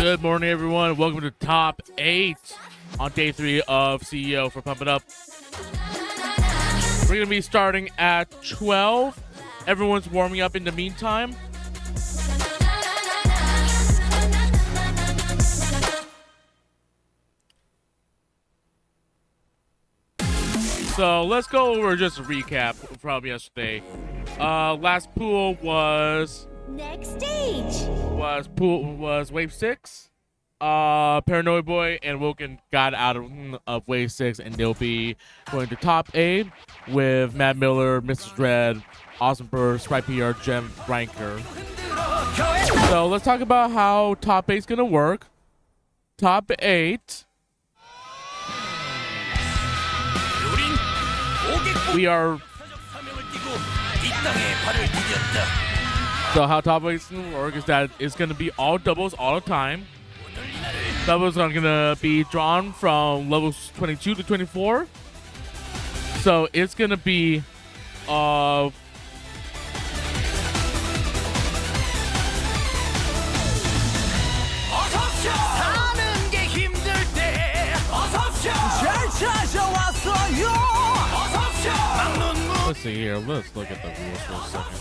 Good morning, everyone. Welcome to Top 8 on day 3 of CEO for Pump It Up. We're going to be starting at 12. Everyone's warming up in the meantime. So let's go over just a recap from yesterday. Last pool was next stage. Was wave 6. Paranoia Boi and Awokn got out of wave 6, and they'll be going to top 8 with mattmiller, Mrs. Dread, Awesomobird, SpritePR, Gem, Rynker. So let's talk about how top 8 is gonna work. Top 8. We are. So how top 8 is gonna work is that it's gonna be all doubles all the time. Doubles are gonna be drawn from levels 22 to 24. So it's gonna be let's see here. Let's look at the rules for a second.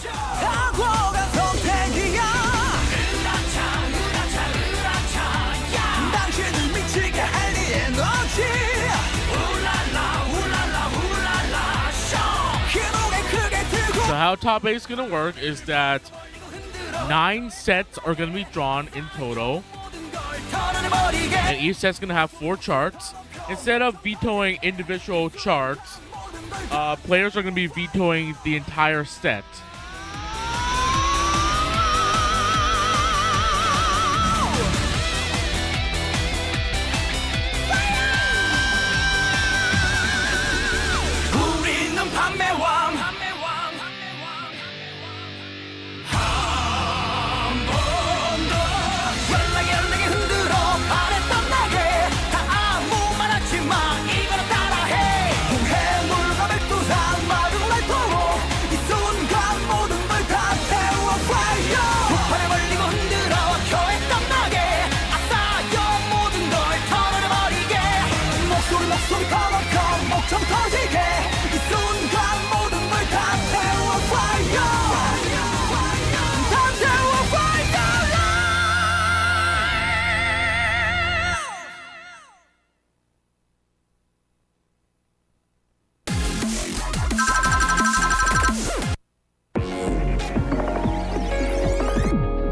So how top 8 is going to work is that 9 sets are going to be drawn in total. And each set's going to have 4 charts. Instead of vetoing individual charts, players are going to be vetoing the entire set.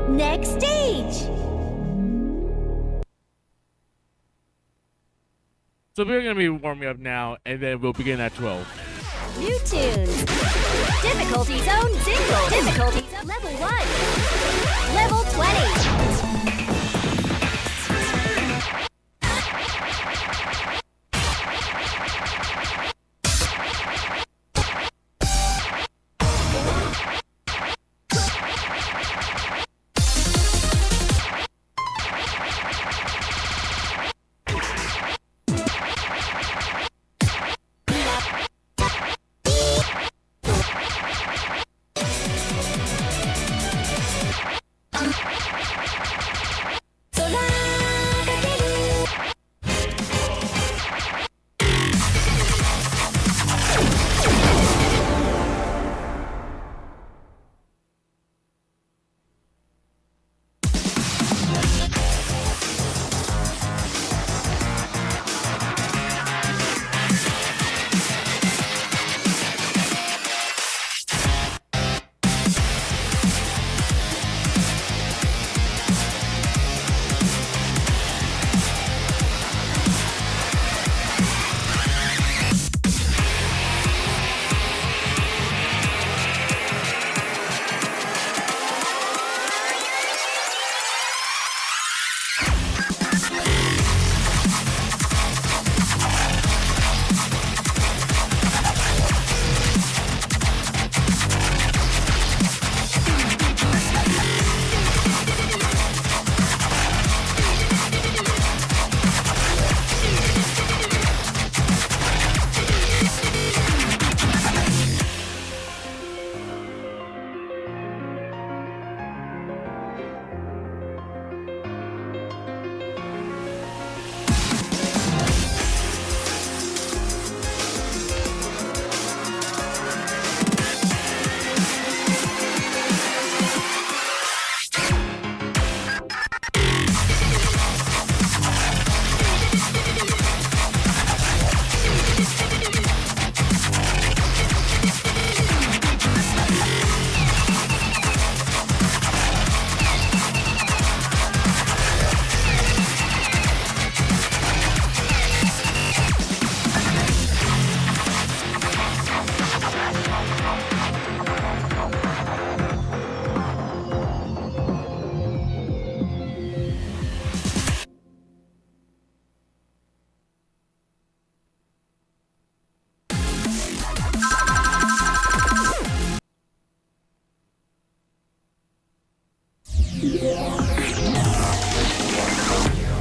Next stage. So we're going to be warming up now, and then we'll begin at 12. New tunes. Difficulty zone 0. Difficulty zone level 1. Level 20.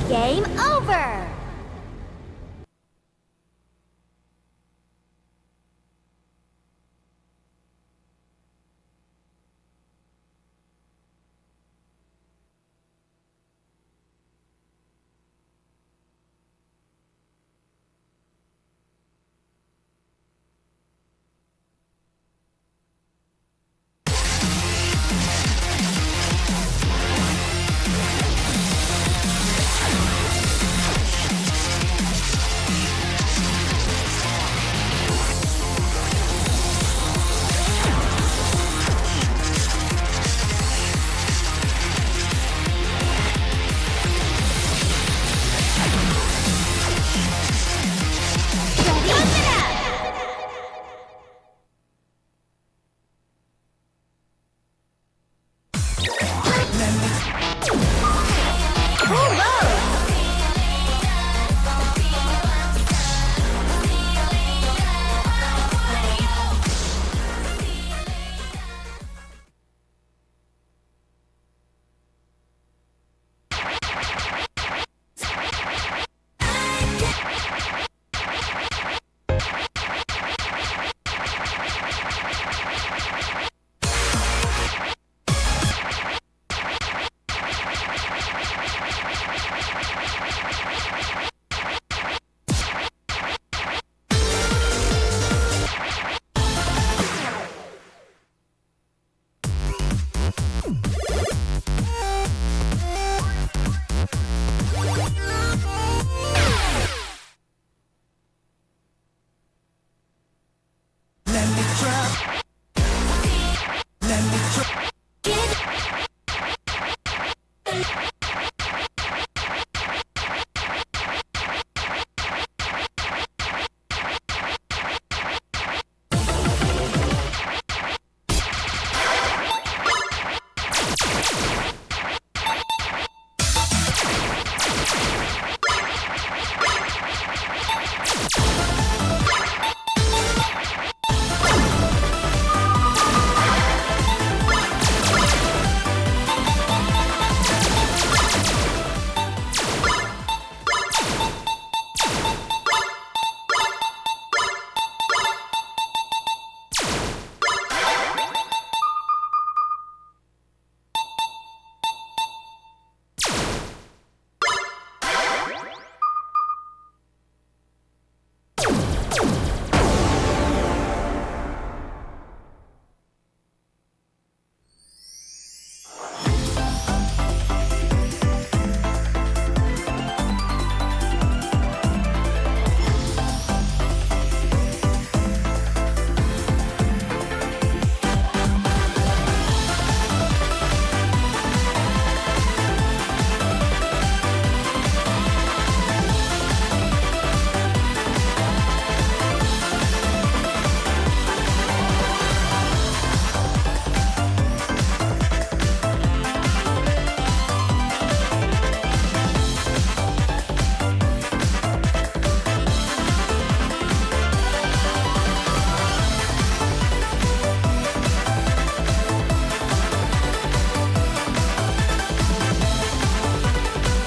Game over!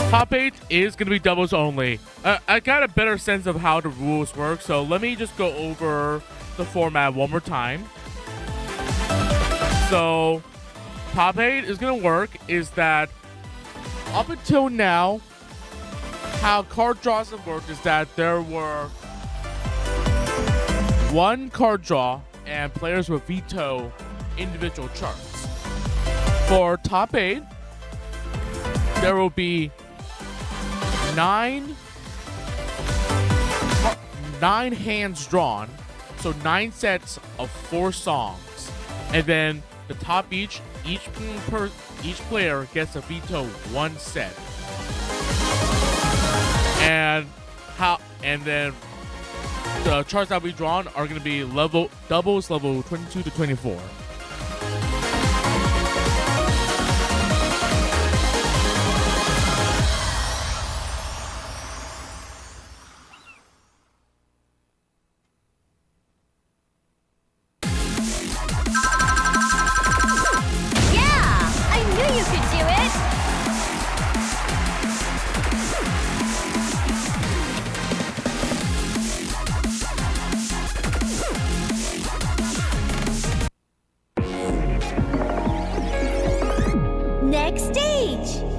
Top 8 is going to be doubles only. I got a better sense of how the rules work, so let me just go over the format one more time. So, top 8 is going to work is that up until now, how card draws have worked is that there were one card draw and players would veto individual charts. For top 8, there will be nine hands drawn, so 9 sets of 4 songs, and then the top each player gets to veto 1 set, and then the charts that we drawn are going to be doubles level 22 to 24. Yeah! I knew you could do it! Next stage.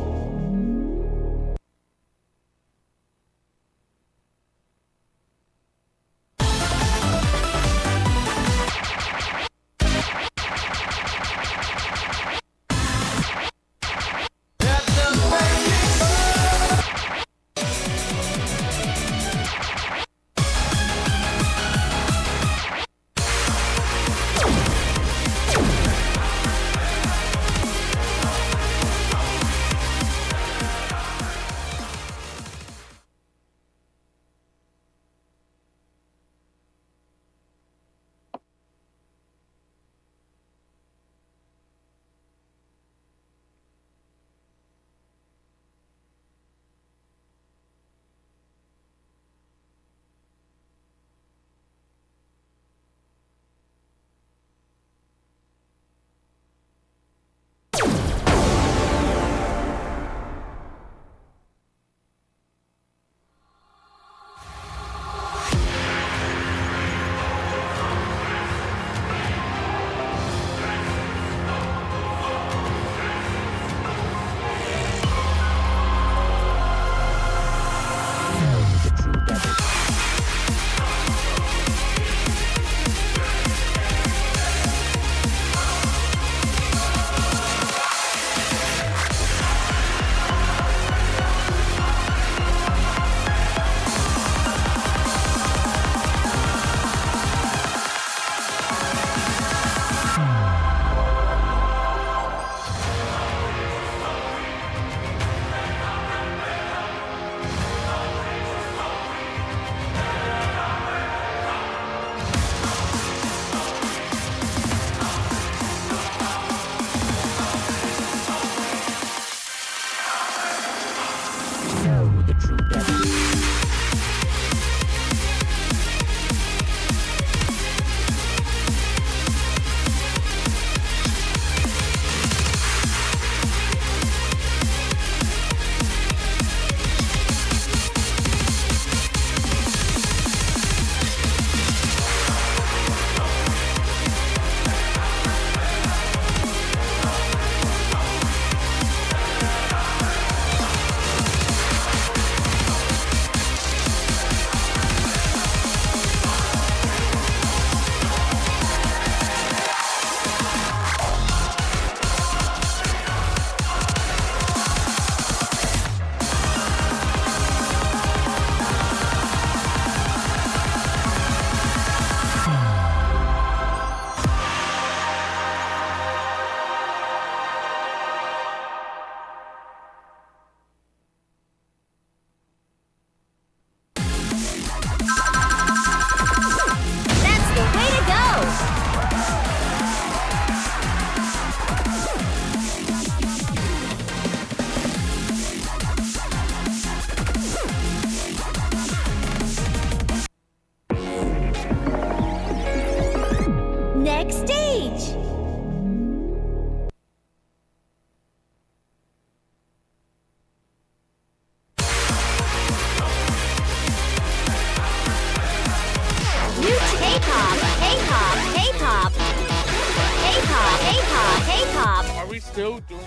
still doing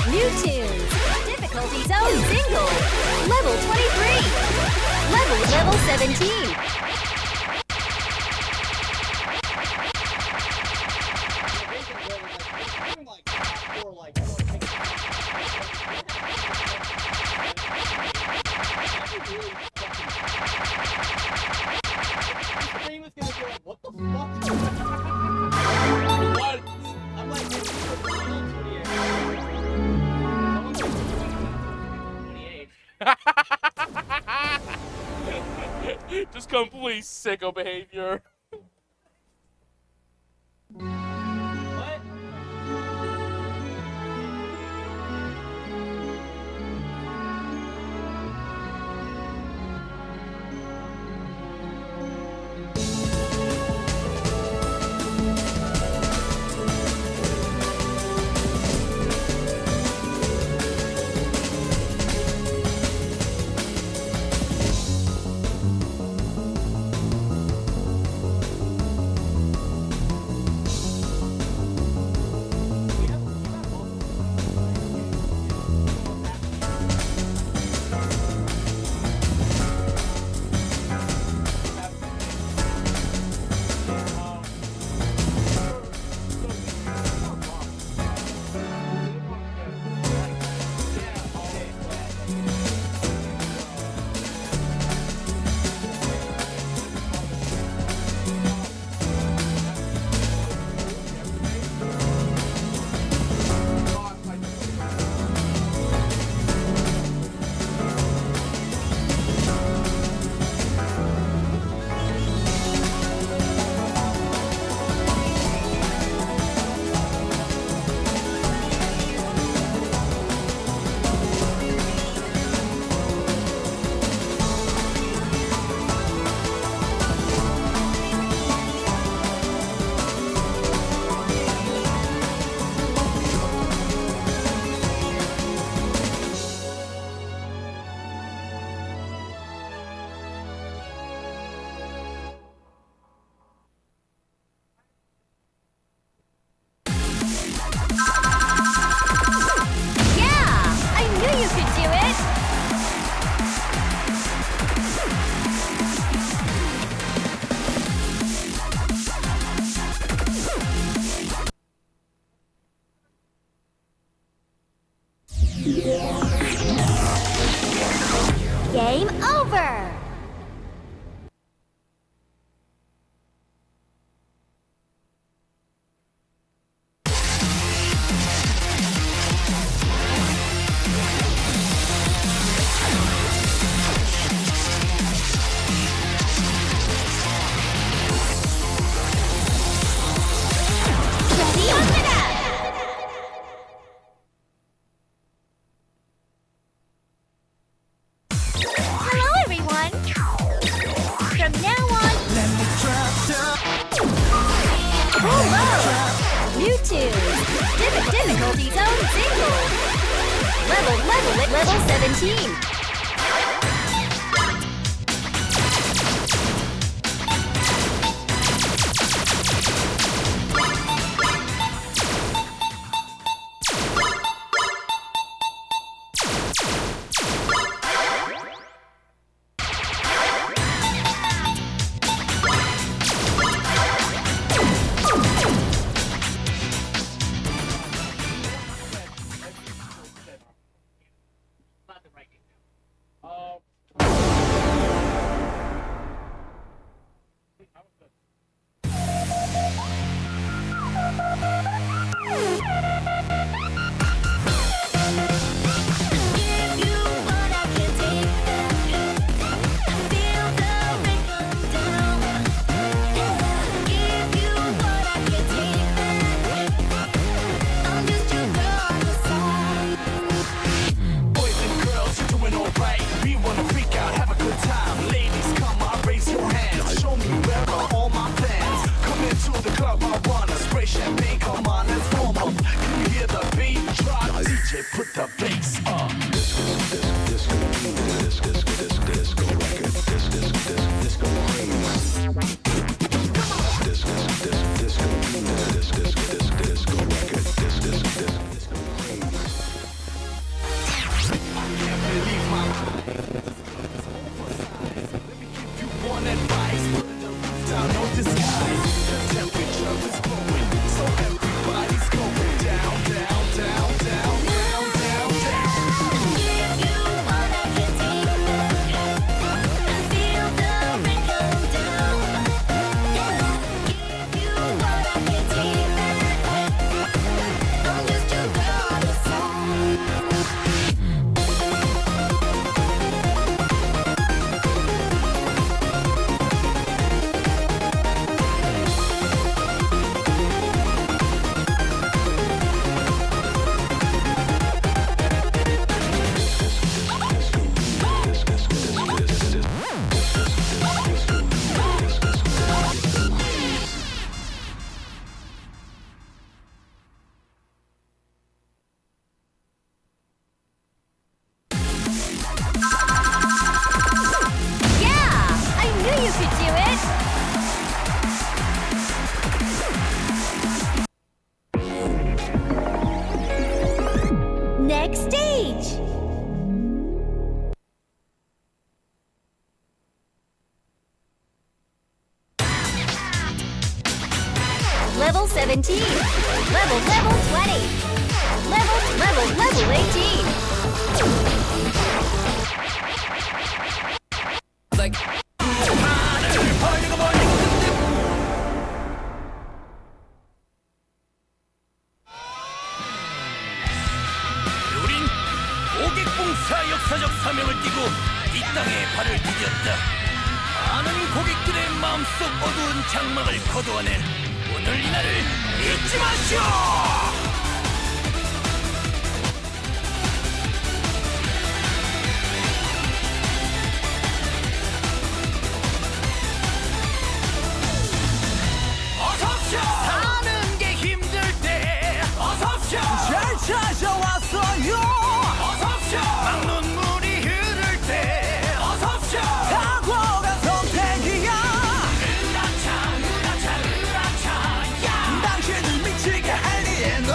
New tunes. Difficulty zone single. Level 23. Level 17. What the fuck? what? I'm like, Just complete sicko behavior. what? Full mode. New tunes. Difficulty zone single. Level 17. Next stage! Level 17. Level 20. Level 18. Like 우린 고객봉사 역사적 사명을 띠고 이 땅에 발을 디뎠다. 많은 고객들의 마음속 어두운 장막을 거두어낼 오늘 이날을 잊지 마시오. 사는 게 힘들 때 어서옵쇼. 잘 찾아왔어요. 어서옵쇼. 막 눈물이 흐를 때 어서옵쇼. 사고가 선택이야. 으라차 야 당신을 미치게 할 리엔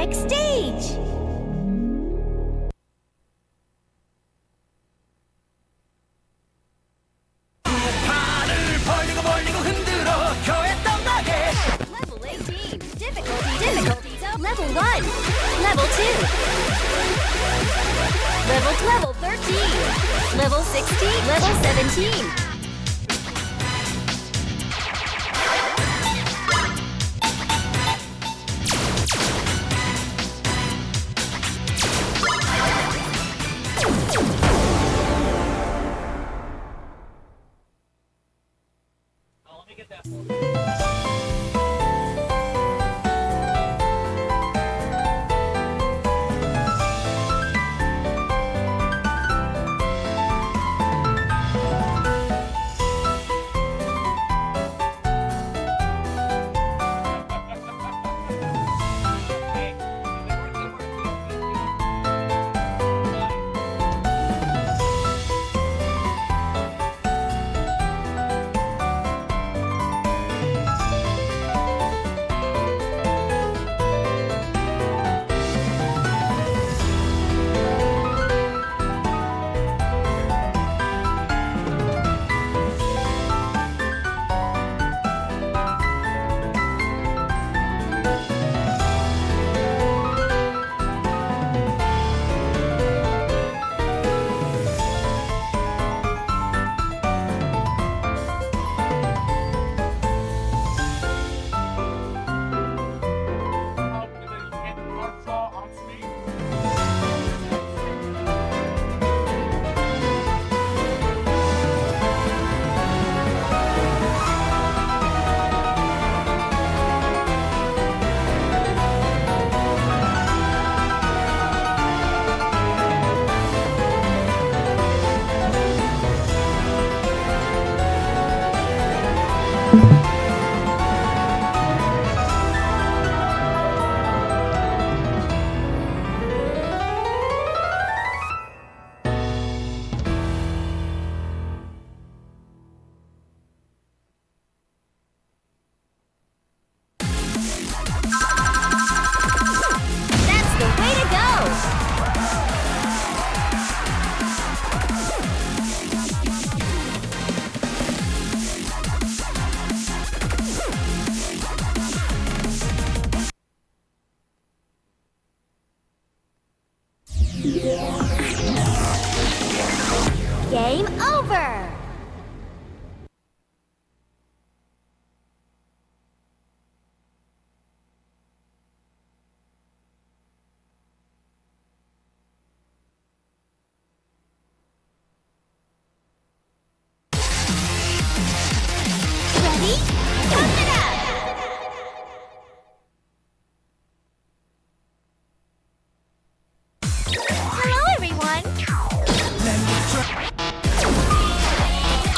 next stage. 팔을 벌리고 흔들어 교회 떡나게. Level 18. Difficulty zone. Level 1. Level 2. Level 13. Level 16. Level 17. Oh, let me get that for you. That's the way to go. Game over. Ready? Count it up. Hello, everyone.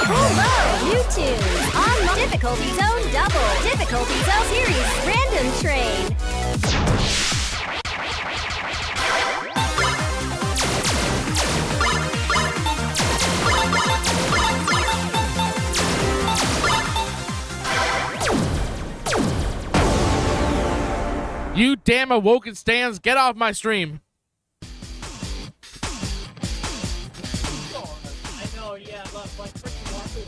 Hello, YouTube. On difficulty zone double. Difficulty zone series random train. You damn awoken stands, get off my stream. I know, yeah, but like freaking Warmups.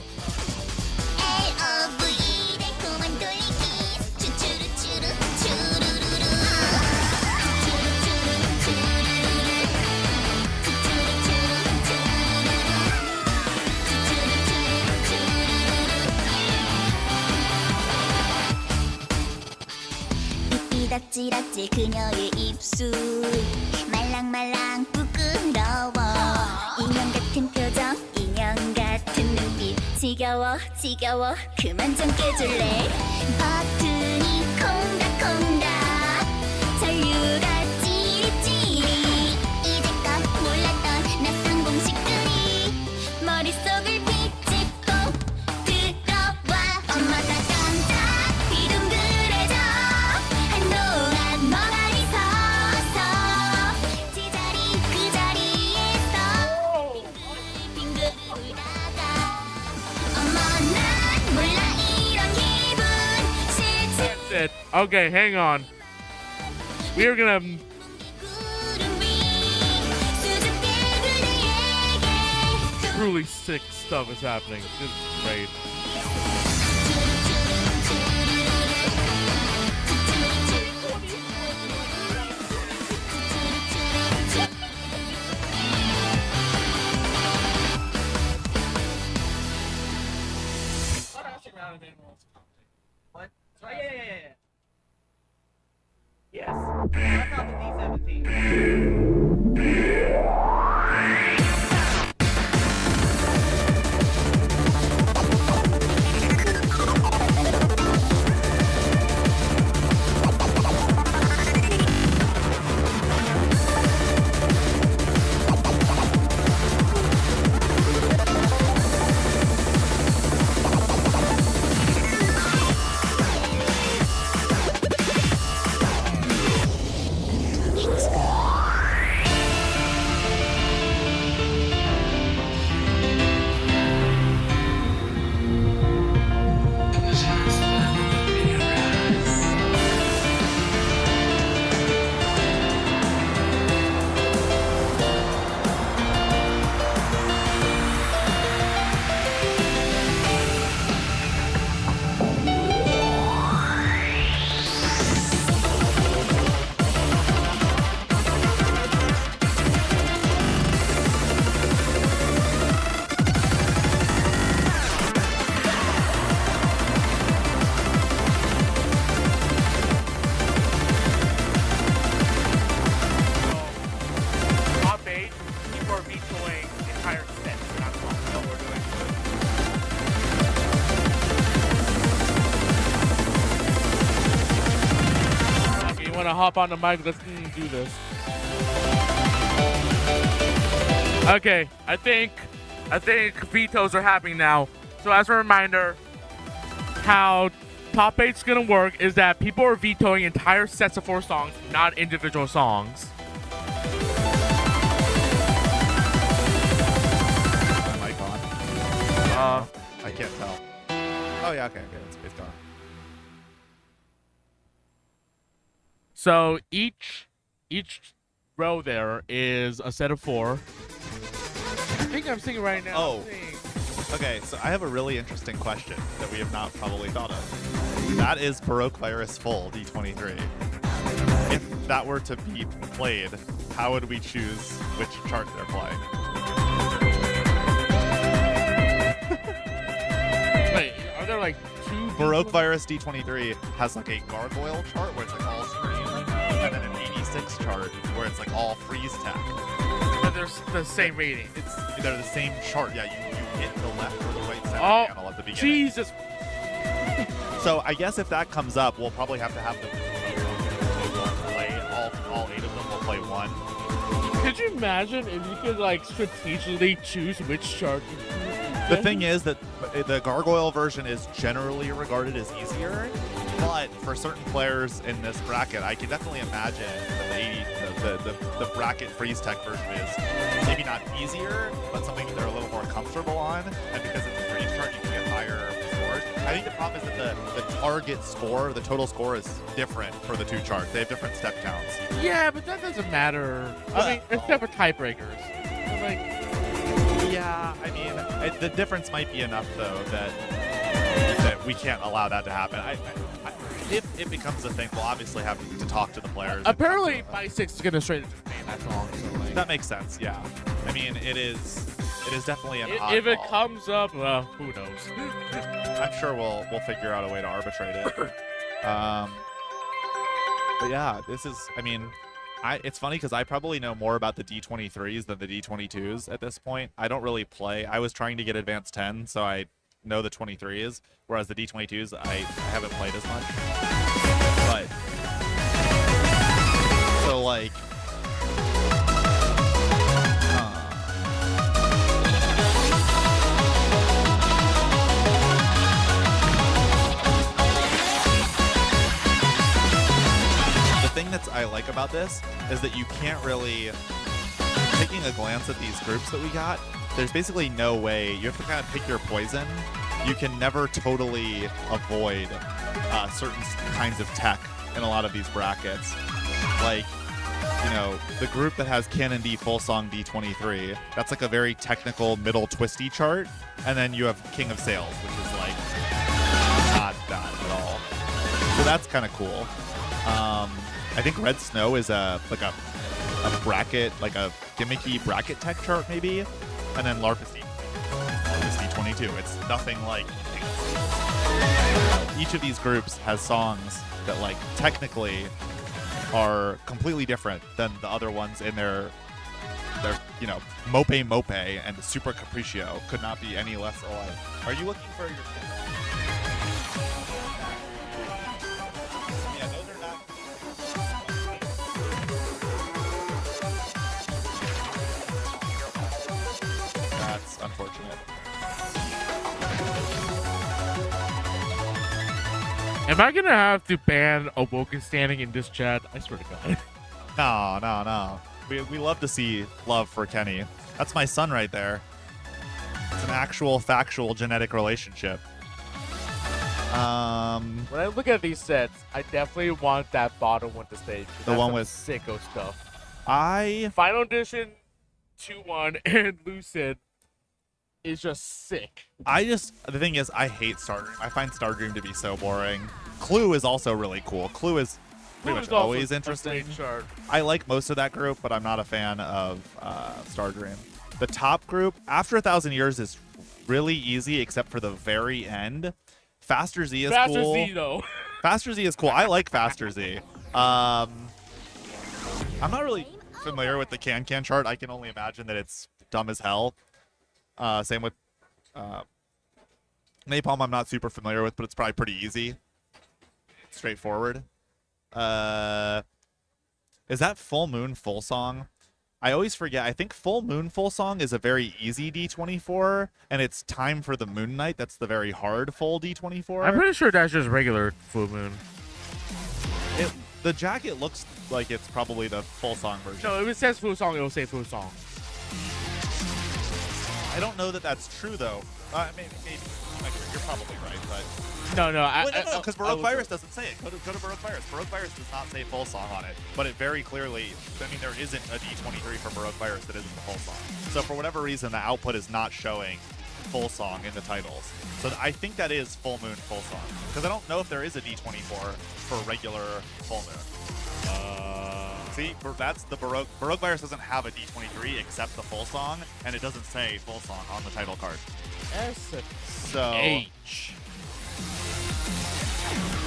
이다찌라찌 그녀의 입술 말랑말랑 부끄러워 인형 같은 표정 인형 같은 눈빛 지겨워 그만 좀 깨줄래 버튼이 콩닥콩닥 전류가 찌릿찌릿 이제껏 몰랐던 낯선 공식들이 머릿속을 비집고 들어와 엄마가 깜짝 비둥그레져 한동안 멍하니 서서 제자리 그 자리에서 빙글빙글 돌다가 어머 난 몰라 이런 기분 싫지 That's it. Okay, hang on. we're gonna. Truly sick stuff is happening. This is great. What? Oh, yeah. Yes. That's not the D17. Hop on the mic. Let's do this. Okay, I think vetoes are happening now. So as a reminder, how top 8's gonna work is that people are vetoing entire sets of 4 songs, not individual songs. Mic on. I can't tell. Oh yeah, okay, it's gone. So each row there is a set of 4. I think I'm singing right now. Oh. Okay, so I have a really interesting question that we have not probably thought of. That is Baroque Virus Full D23. If that were to be played, how would we choose which chart they're playing? Wait, are there like 2? Baroque Virus D23 has like a gargoyle chart where it's like all screen, and then an 86 chart where it's like all freeze tech. But they're the same rating. They're the same chart. Yeah, you hit the left or the right center panel at the beginning. Jesus. So I guess if that comes up, we'll probably have to have them play all 8 of them. We'll play one. Could you imagine if you could like strategically choose which chart? The thing is that the gargoyle version is generally regarded as easier, but for certain players in this bracket, I can definitely imagine that the bracket freeze tech version is maybe not easier, but something they're a little more comfortable on, and because it's a freeze chart, you can get higher scores. I think the problem is that the target score, the total score, is different for the 2 charts. They have different step counts. Yeah, but that doesn't matter. I mean, except for tiebreakers. Like, yeah, I mean, the difference might be enough though that we can't allow that to happen. If it becomes a thing, we'll obviously have to talk to the players. Apparently, by 6 is gonna straight into Spain that song. So like, that makes sense. Yeah, I mean, it is definitely an oddball. If it comes up, well, who knows? I'm sure we'll figure out a way to arbitrate it. But yeah, this is. I mean, it's funny because I probably know more about the D23s than the D22s at this point. I don't really play. I was trying to get Advanced 10, so I know the 23s, whereas the D22s, I haven't played as much. But, so like, the thing I like about this is that you can't really, taking a glance at these groups that we got, there's basically no way. You have to kind of pick your poison. You can never totally avoid certain kinds of tech in a lot of these brackets. like, you know, the group that has Canon D full song D23. That's like a very technical middle twisty chart. And then you have King of Sales, which is like not that at all. So that's kind of cool. I think Red Snow is a bracket, like a gimmicky bracket tech chart maybe. And then LARP is D22. It's nothing like each of these groups has songs that like technically are completely different than the other ones in their you know, Mope and Super Capriccio could not be any less alike. Are you looking for your Yeah, those are not That's unfortunate. Am I gonna have to ban Awokn standing in this chat? I swear to God. No. We love to see love for Kenny. That's my son right there. It's an actual, factual, genetic relationship. When I look at these sets, I definitely want that bottom one to stage. The one with sicko stuff. Final Audition 2-1 and Lucid is just sick. The thing is, I hate Stardream. I find Stardream to be so boring. Clue is also really cool. Clue is pretty much always interesting. I like most of that group, but I'm not a fan of Stardream. The top group, After 1,000 Years, is really easy except for the very end. Faster Z is cool. Faster Z, though. Faster Z is cool. I like Faster Z. I'm not really familiar with the Can chart. I can only imagine that it's dumb as hell. Same with Napalm. I'm not super familiar with, but it's probably pretty easy. Straightforward. Is that Full Moon Full Song? I always forget. I think Full Moon Full Song is a very easy D24, and it's Time for the Moon Night. That's the very hard full D24. I'm pretty sure that's just regular Full Moon. The jacket looks like it's probably the full song version. No, if it says full song, it'll say full song. I don't know that that's true, though. Maybe you're probably right, but... No, because Baroque Virus doesn't say it. Go to Baroque Virus. Baroque Virus does not say full song on it, but it very clearly, I mean, there isn't a D23 for Baroque Virus that isn't the full song. So for whatever reason, the output is not showing full song in the titles. So I think that is Full Moon Full Song, because I don't know if there is a D24 for regular Full Moon. See, that's the Baroque Virus doesn't have a D23 except the full song, and it doesn't say full song on the title card. So H.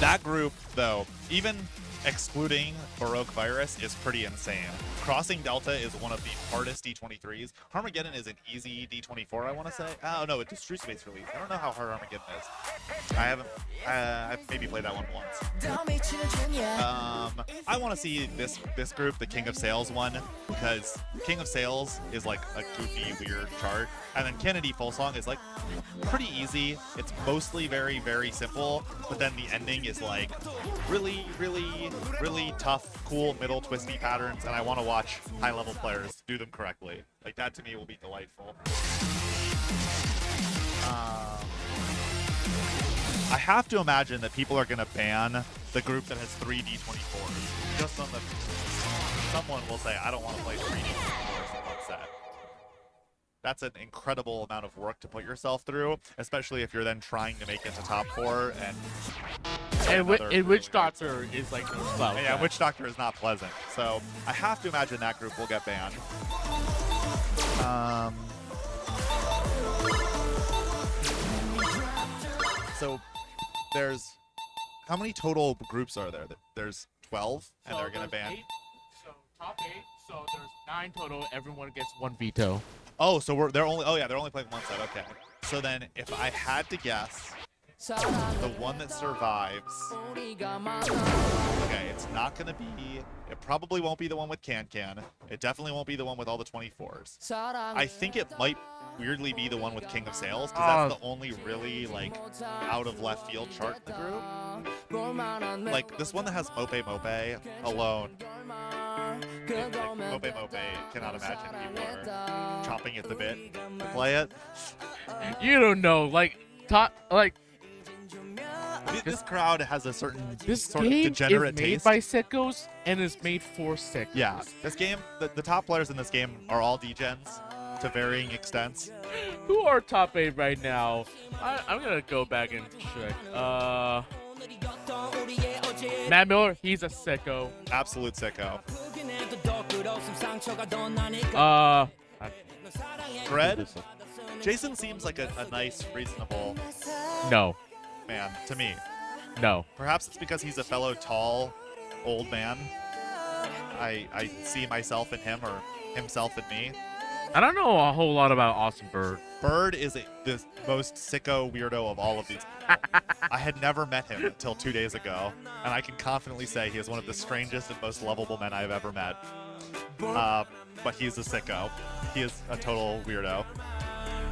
That group, though, even excluding Baroque Virus, is pretty insane. Crossing Delta is one of the hardest D23s. Armageddon is an easy D24, I want to say. Oh, no, it's a True Space release. I don't know how hard Armageddon is. I've maybe played that one once. I want to see this group, the King of Sales one, because King of Sales is like a goofy, weird chart. And then Kennedy Full Song is like pretty easy. It's mostly very, very simple, but then the ending is like really, really, really tough, cool middle twisty patterns, and I want to watch high-level players do them correctly. Like, that to me will be delightful. I have to imagine that people are going to ban the group that has 3 D24s. Just on the... Someone will say, I don't want to play 3 D24s in one set. That's an incredible amount of work to put yourself through, especially if you're then trying to make it to top 4 and Witch Doctor is like no spell. Yeah, Witch Doctor is not pleasant. So I have to imagine that group will get banned. So there's how many total groups are there? There's 12, and they're gonna ban. 8, so top 8. So there's 9 total. Everyone gets 1 veto. Oh, so they're only playing one set. Okay. So then, if I had to guess, the one that survives. Okay, it's not gonna be. It probably won't be the one with Can. It definitely won't be the one with all the 24s. I think it might weirdly be the one with King of Sales, because that's the only really like out of left field chart in the group. Like this one that has Mope alone. Like, Mope cannot imagine people are chomping at the bit to play it. You don't know, like top, like This crowd has a certain This sort of game is degenerate made taste. by sickos and is made for sickos. Yeah, this game, the top players in this game are all degens to varying extents. Who are top 8 right now? I'm gonna go back and check. Matt Miller, he's a sicko. Absolute sicko. Dread? Jason seems like a nice, reasonable No, man to me. no. Perhaps it's because he's a fellow tall, old man. I see myself in him or himself in me. I don't know a whole lot about Awesomobird. Bird is the most sicko weirdo of all of these. I had never met him until 2 days ago, and I can confidently say he is one of the strangest and most lovable men I have ever met. But he's a sicko. He is a total weirdo.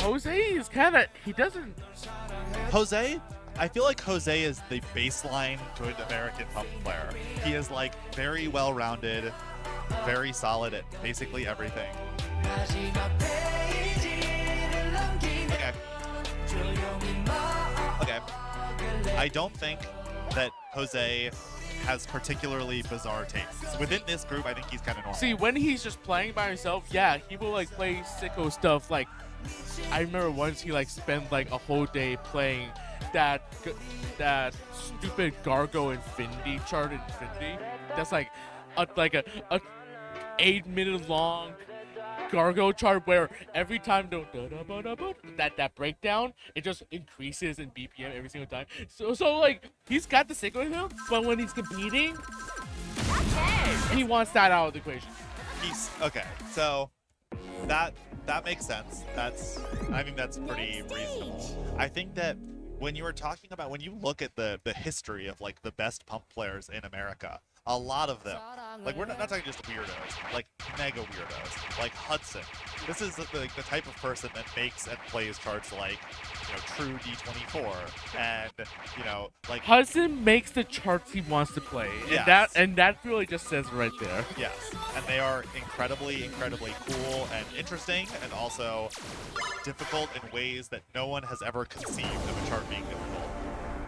Jose is kind of, he doesn't. Jose, I feel like Jose is the baseline good American pump player. He is like very well-rounded, very solid at basically everything. Okay. Okay. I don't think that Jose has particularly bizarre tastes. Within this group, I think he's kind of normal. See, when he's just playing by himself, yeah, he will like play sicko stuff. Like, I remember once he like spent like a whole day playing that stupid Gargo Infinity chart Infinity. That's like a 8-minute long Gargo chart where every time that breakdown, it just increases in BPM every single time. So like he's got the sicko in him, but when he's competing, he wants that out of the equation. He's okay. So that makes sense. I think that's pretty reasonable. I think that when you look at the history of like the best pump players in America, a lot of them, like we're not talking just weirdos, like mega weirdos, like Hudson. This is the type of person that makes and plays charts like, True D24, and like Hudson makes the charts he wants to play, Yes. and that really just says right there. Yes, and they are incredibly cool and interesting, and also difficult in ways that no one has ever conceived of a chart being difficult.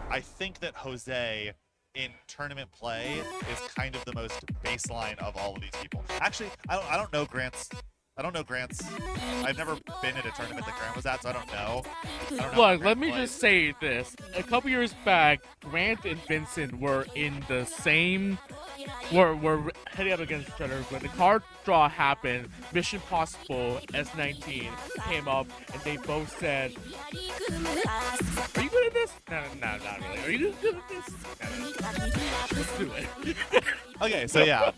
I think that Jose in tournament play is kind of the most baseline of all of these people. Actually, I don't know Grant's. I've never been at a tournament that Grant was at, so I don't know. Look, let me just say this. A couple years back, Grant and Vincent were in the same... Were heading up against each other. When the card draw happened, Mission Possible S19 came up, and they both said, "Are you good at this?" No, not really. Are you good at this? No. Let's do it. Okay, so yeah.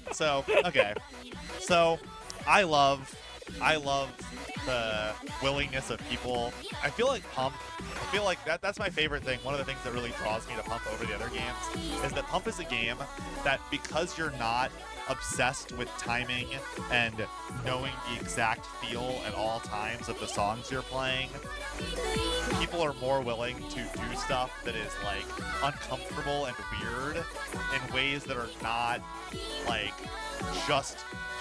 So I love the willingness of people. I feel like that's my favorite thing. One of the things that really draws me to Pump over the other games is that Pump is a game that, because you're not obsessed with timing and knowing the exact feel at all times of the songs you're playing, people are more willing to do stuff that is like uncomfortable and weird in ways that are not like just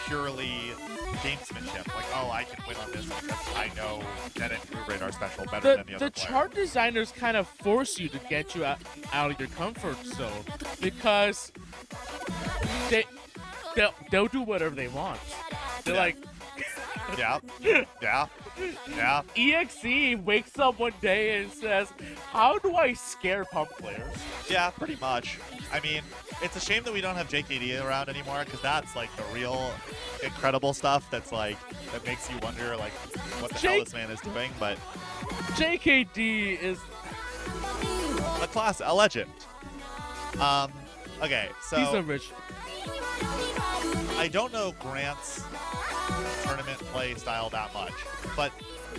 purely gamesmanship. Like, oh, I can win on this because I know Net and Grid are special better than the other The player. chart designers kind of force you to get you out of your comfort zone, because they'll do whatever they want. They're like, Yeah. EXE wakes up one day and says, "How do I scare pump players?" Yeah, pretty much. I mean, it's a shame that we don't have JKD around anymore, because that's like the real incredible stuff that makes you wonder like what the hell this man is doing. But JKD is a legend. Okay, so he's a rich. I don't know Grant's tournament play style that much, but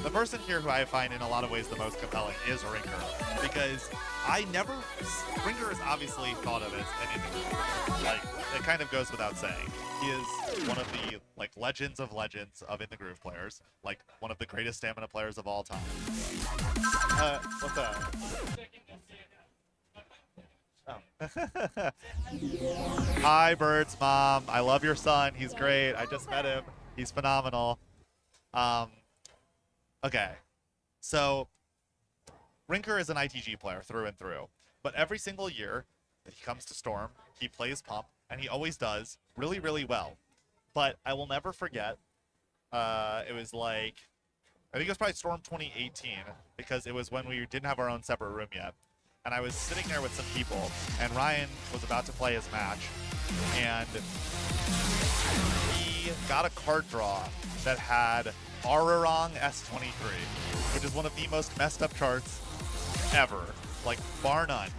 the person here who I find in a lot of ways the most compelling is Rynker, because Rynker is obviously thought of as an indie. Like, it kind of goes without saying. He is one of the legends of In the Groove players, like one of the greatest stamina players of all time. What's that? Oh. Hi, Bird's mom. I love your son. He's great. I just met him. He's phenomenal. Okay. So, Rynker is an ITG player through and through. But every single year that he comes to Storm, he plays Pump, and he always does really, really well. But I will never forget, it was like, I think it was probably Storm 2018, because it was when we didn't have our own separate room yet. And I was sitting there with some people, and Ryan was about to play his match, and he got a card draw that had Ararong S23, which is one of the most messed up charts ever, like bar none.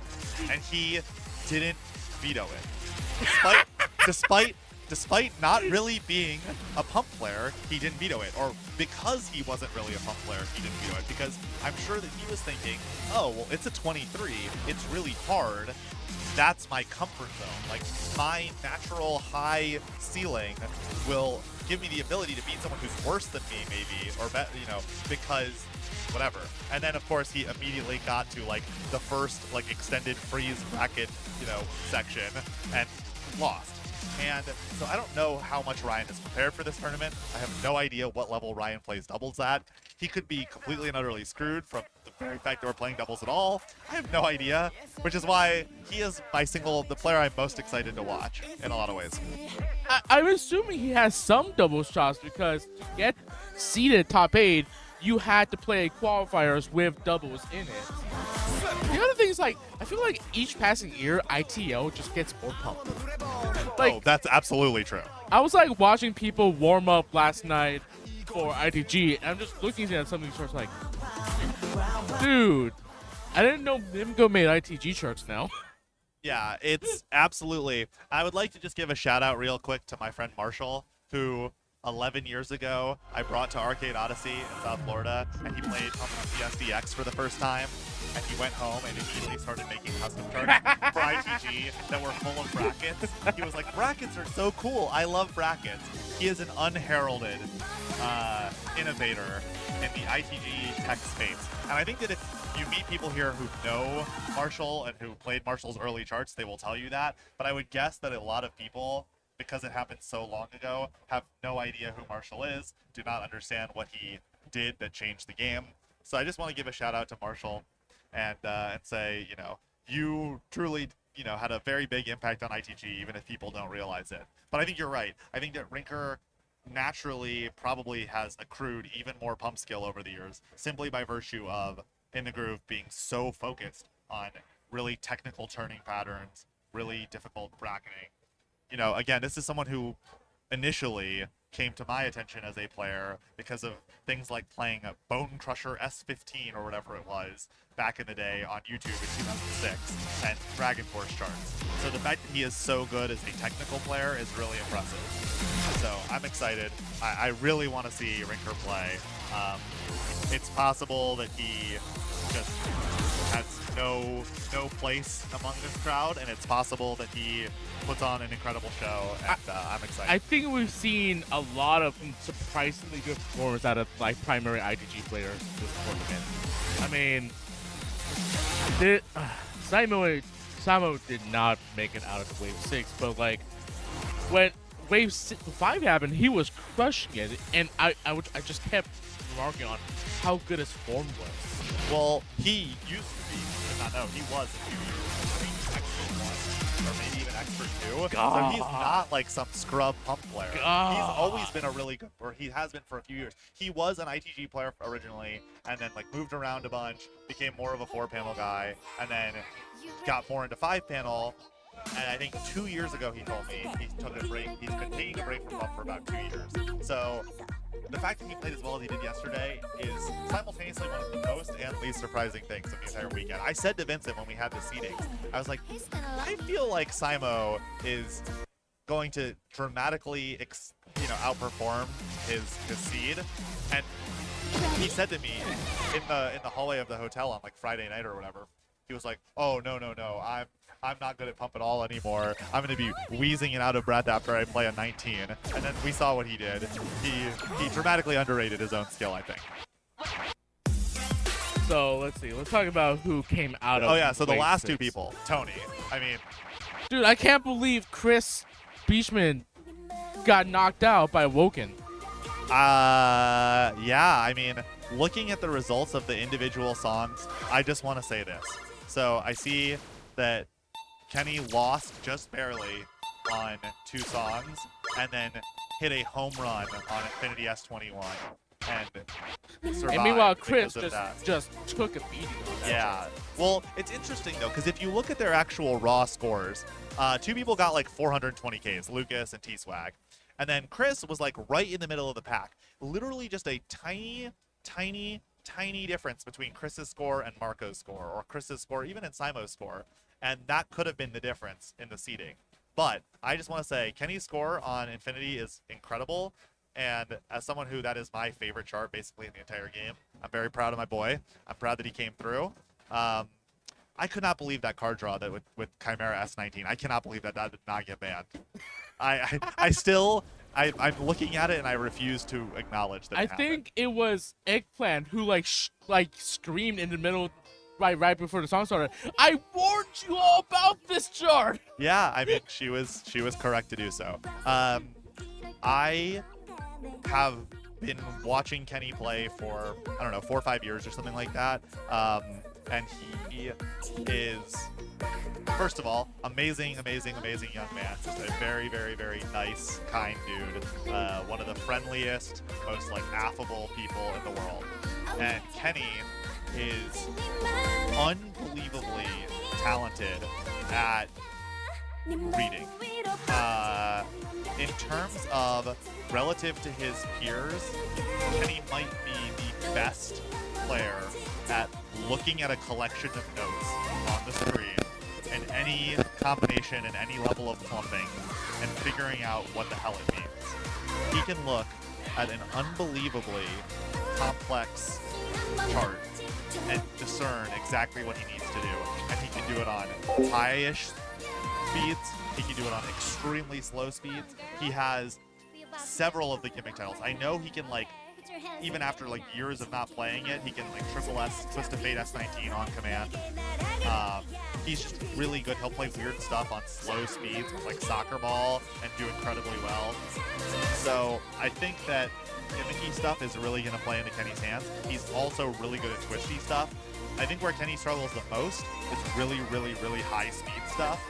And he didn't veto it. Despite not really being a Pump player, he didn't veto it. Or because he wasn't really a Pump player, he didn't veto it. Because I'm sure that he was thinking, oh, well, it's a 23. It's really hard. That's my comfort zone. Like, my natural high ceiling will give me the ability to beat someone who's worse than me, maybe, or, because whatever. And then, of course, he immediately got to, like, the first, like, extended freeze bracket, section and lost. And so I don't know how much Ryan is prepared for this tournament. I have no idea what level Ryan plays doubles at. He could be completely and utterly screwed from the very fact that we're playing doubles at all. I have no idea, which is why he is the player I'm most excited to watch in a lot of ways. I'm assuming he has some double shots because to get seeded top 8, you had to play qualifiers with doubles in it. The other thing is, like, I feel like each passing year, ITO just gets more pumped. Like, Oh, that's absolutely true. I was like watching people warm up last night for ITG, and I'm just looking at some of these charts like, dude, I didn't know Nimgo made ITG charts now. Yeah, it's absolutely. I would like to just give a shout out real quick to my friend Marshall, who 11 years ago I brought to Arcade Odyssey in South Florida, and he played on CSDX for the first time. And he went home and immediately started making custom charts for ITG that were full of brackets. He was like, brackets are so cool. I love brackets. He is an unheralded innovator in the ITG tech space. And I think that if you meet people here who know Marshall and who played Marshall's early charts, they will tell you that. But I would guess that a lot of people, because it happened so long ago, have no idea who Marshall is, do not understand what he did that changed the game. So I just want to give a shout out to Marshall and say, you truly, had a very big impact on ITG, even if people don't realize it. But I think you're right. I think that Rynker naturally probably has accrued even more pump skill over the years, simply by virtue of In the Groove being so focused on really technical turning patterns, really difficult bracketing. Again, this is someone who initially came to my attention as a player because of things like playing a Bone Crusher S15 or whatever it was back in the day on YouTube in 2006 and Dragon Force charts. So the fact that he is so good as a technical player is really impressive. So I'm excited. I really want to see Rynker play. It's possible that he just has no place among this crowd, and it's possible that he puts on an incredible show, and I'm excited. I think we've seen a lot of surprisingly good performance out of like primary ITG players this tournament. I mean, Samo did not make it out of Wave 6, but like when Wave 5 happened, he was crushing it, and I just kept remarking on how good his form was. Well, he used to be, he was a few years. I think Expert 1, or maybe even Expert 2. God. So he's not like some scrub pump player. God. He's always been a really good, or he has been for a few years. He was an ITG player originally, and then like moved around a bunch, became more of a 4-panel guy, and then got more into 5-panel. And I think 2 years ago he told me he took a break. He's been taking a break from pump for about 2 years. So the fact that he played as well as he did yesterday is simultaneously one of the most and least surprising things of the entire weekend. I said to Vincent when we had the seedings, I was like, I feel like Simo is going to dramatically outperform his seed. And he said to me in the hallway of the hotel on like Friday night or whatever, he was like, oh, no, I'm not good at pump at all anymore. I'm going to be wheezing it out of breath after I play a 19. And then we saw what he did. He dramatically underrated his own skill, I think. So let's see. Let's talk about who came out of. Oh yeah, so the Wave last 6. two people, Tony. I mean, Dude, I can't believe Chris Beachman got knocked out by awokn. yeah, I mean, looking at the results of the individual songs, I just want to say this. So I see that Kenny lost just barely on 2 songs and then hit a home run on Infinity S21 and survived. And meanwhile, because Chris of that. just took a beating on that. Yeah. Well, it's interesting though, because if you look at their actual raw scores, 2 people got like 420 Ks, Lucas and T-Swag. And then Chris was like right in the middle of the pack. Literally just a tiny difference between Chris's score and Marco's score, or Chris's score even and Simo's score. And that could have been the difference in the seeding. But I just want to say Kenny's score on Infinity is incredible. And as someone who that is my favorite chart basically in the entire game, I'm very proud of my boy. I'm proud that he came through. I could not believe that card draw that with Chimera S19. I cannot believe that did not get banned. I'm looking at it and I refuse to acknowledge that. I think it was Eggplant who like screamed in the middle, right before the song started. I warned you all about this chart. Yeah, I mean she was correct to do so. I have been watching Kenny play for, I don't know, 4 or 5 years or something like that. And he is, first of all, amazing young man. Just a very nice, kind dude. One of the friendliest, most like affable people in the world. And Kenny is unbelievably talented at reading. In terms of relative to his peers, Kenny might be the best player at looking at a collection of notes on the screen and any combination and any level of clumping and figuring out what the hell it means. He can look at an unbelievably complex chart and discern exactly what he needs to do. And he can do it on high-ish speeds. He can do it on extremely slow speeds. He has several of the gimmick titles. I know he can, like, even after like years of not playing it, he can like triple S, twist of fate S19 on command. He's just really good. He'll play weird stuff on slow speeds with like soccer ball and do incredibly well. So I think that gimmicky stuff is really going to play into Kenny's hands. He's also really good at twisty stuff. I think where Kenny struggles the most is really high speed stuff.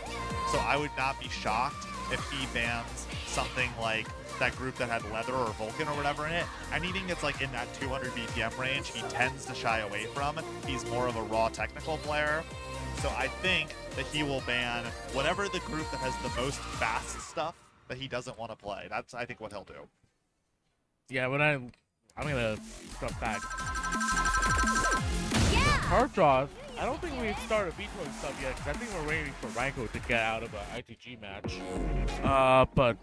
So I would not be shocked if he bans something like that group that had Leather or Vulcan or whatever in it. Anything that's like in that 200 BPM range, he tends to shy away from. He's more of a raw technical player. So I think that he will ban whatever the group that has the most fast stuff that he doesn't want to play. That's, I think, what he'll do. Yeah, when I'm gonna jump back. Card draws. I don't think we've started vetoing stuff yet, because I think we're waiting for Rynker to get out of an ITG match. But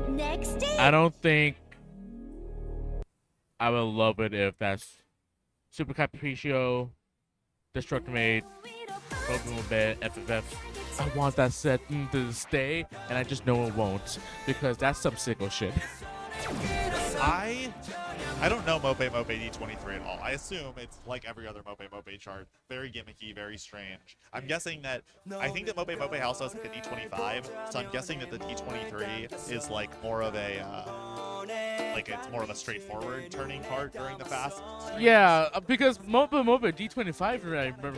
Next day. I don't think I would love it if that's Super Capriccio, Destructimate, Broken Bed, FFF. I want that set to stay, and I just know it won't, because that's some sicko shit. I don't know Mope D23 at all. I assume it's like every other Mope chart. Very gimmicky, very strange. I'm guessing that, I think that Mope also has like a D25, so I'm guessing that the D23 is like more of a, like it's more of a straightforward turning part during the fast. Yeah, because Mope D25, if I remember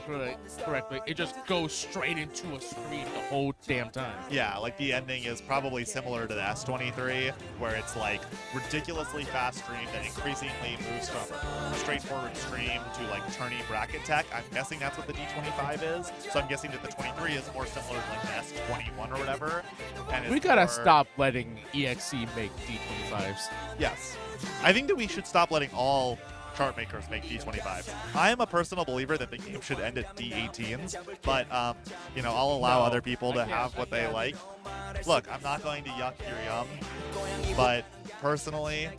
correctly, it just goes straight into a screen the whole damn time. Yeah, like the ending is probably similar to the S23, where it's like ridiculously fast stream that increasingly moves from straightforward stream to like turny bracket tech. I'm guessing that's what the D25 is. So I'm guessing that the 23 is more similar to like the S21 or whatever. And We gotta stop letting EXE make D25s. Yes. I think that we should stop letting all chart makers make D25s. I am a personal believer that the game should end at D18s, but you know, I'll allow other people to have what they like. Look, I'm not going to yuck your yum, but personally,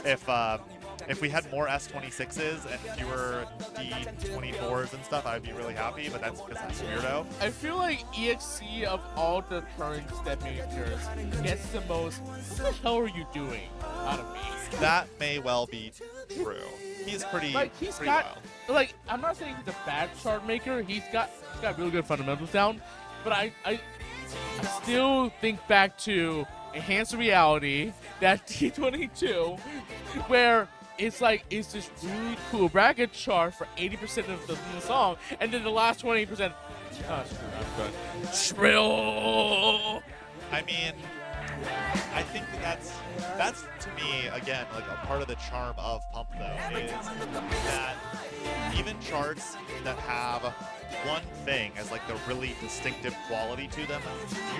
if we had more S26s and fewer D24s and stuff, I'd be really happy, but that's because I'm a weirdo. I feel like EXE of all the current step makers gets the most, what the hell are you doing out of me? That may well be true. He's pretty, like, he's pretty got, wild. like, I'm not saying he's a bad chart maker. He's got really good fundamentals down, but I still think back to Enhanced Reality, that T22, where it's like, it's this really cool bracket chart for 80% of the song, and then the last 20%, Shrill. I mean, I think that's to me again like a part of the charm of Pump though is that even charts that have one thing as like the really distinctive quality to them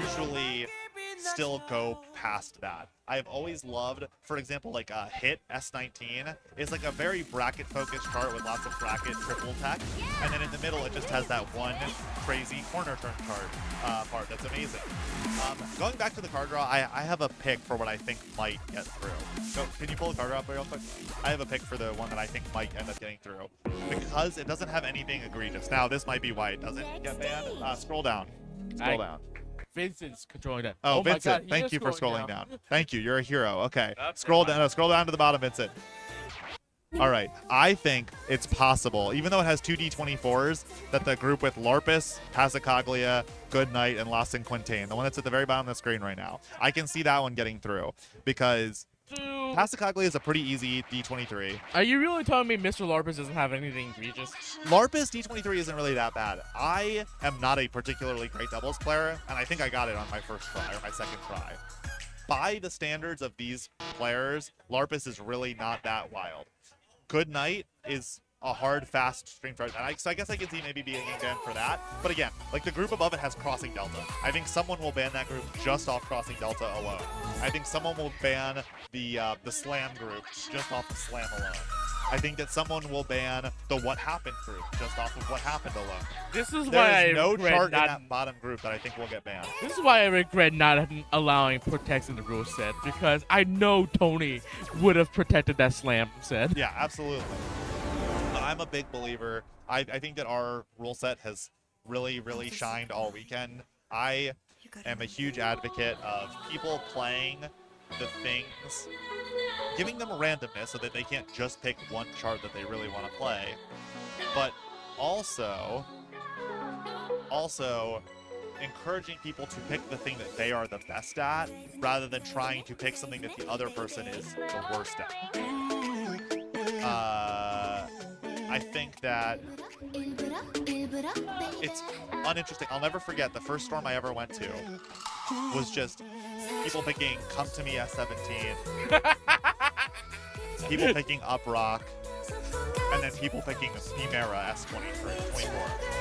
usually still go past that. I've always loved, for example, like Hit S19 is like a very bracket focused chart with lots of bracket triple tech, and then in the middle it just has that one crazy corner turn chart part that's amazing. Going back to the card draw, I have a pick for what I think might get through. So can you pull the card draw up real quick? I have a pick for the one that I think might end up getting through because it doesn't have anything egregious. Now this might be why it doesn't get banned. Scroll down. Scroll down. Vincent's controlling that. Oh, my Vincent, God, thank you for scrolling down. Thank you, you're a hero. Okay, That's scroll fine. down. Scroll down to the bottom, Vincent. All right, I think it's possible, even though it has two D24s, that the group with Larpus, Passacaglia, Goodnight, and Las Quintain, the one that's at the very bottom of the screen right now, I can see that one getting through because Dude, Passacaglia is a pretty easy D23. are you really telling me Mr. Larpus doesn't have anything egregious? Larpus D23 isn't really that bad. I am not a particularly great doubles player, and I think I got it on my first try or my second try. By the standards of these players, Larpus is really not that wild. Good Night is a hard, fast stream chart, and so I guess I could see maybe being banned for that. But again, like the group above it has Crossing Delta. I think someone will ban that group just off Crossing Delta alone. I think someone will ban the Slam group just off the Slam alone. I think that someone will ban the What Happened group just off of What Happened alone. This is There why is I no regret chart in not. that bottom group that I think will get banned. This is why I regret not allowing Protects in the rule set because I know Tony would have protected that Slam set. Yeah, absolutely. I'm a big believer. I think that our rule set has really, really shined all weekend. I am a huge advocate of people playing the things, giving them a randomness so that they can't just pick one chart that they really want to play, but also encouraging people to pick the thing that they are the best at rather than trying to pick something that the other person is the worst at. I think that it's uninteresting. I'll never forget the first storm I ever went to was just people picking Come to Me S17, people picking Up Rock, and then people picking Chimera S24.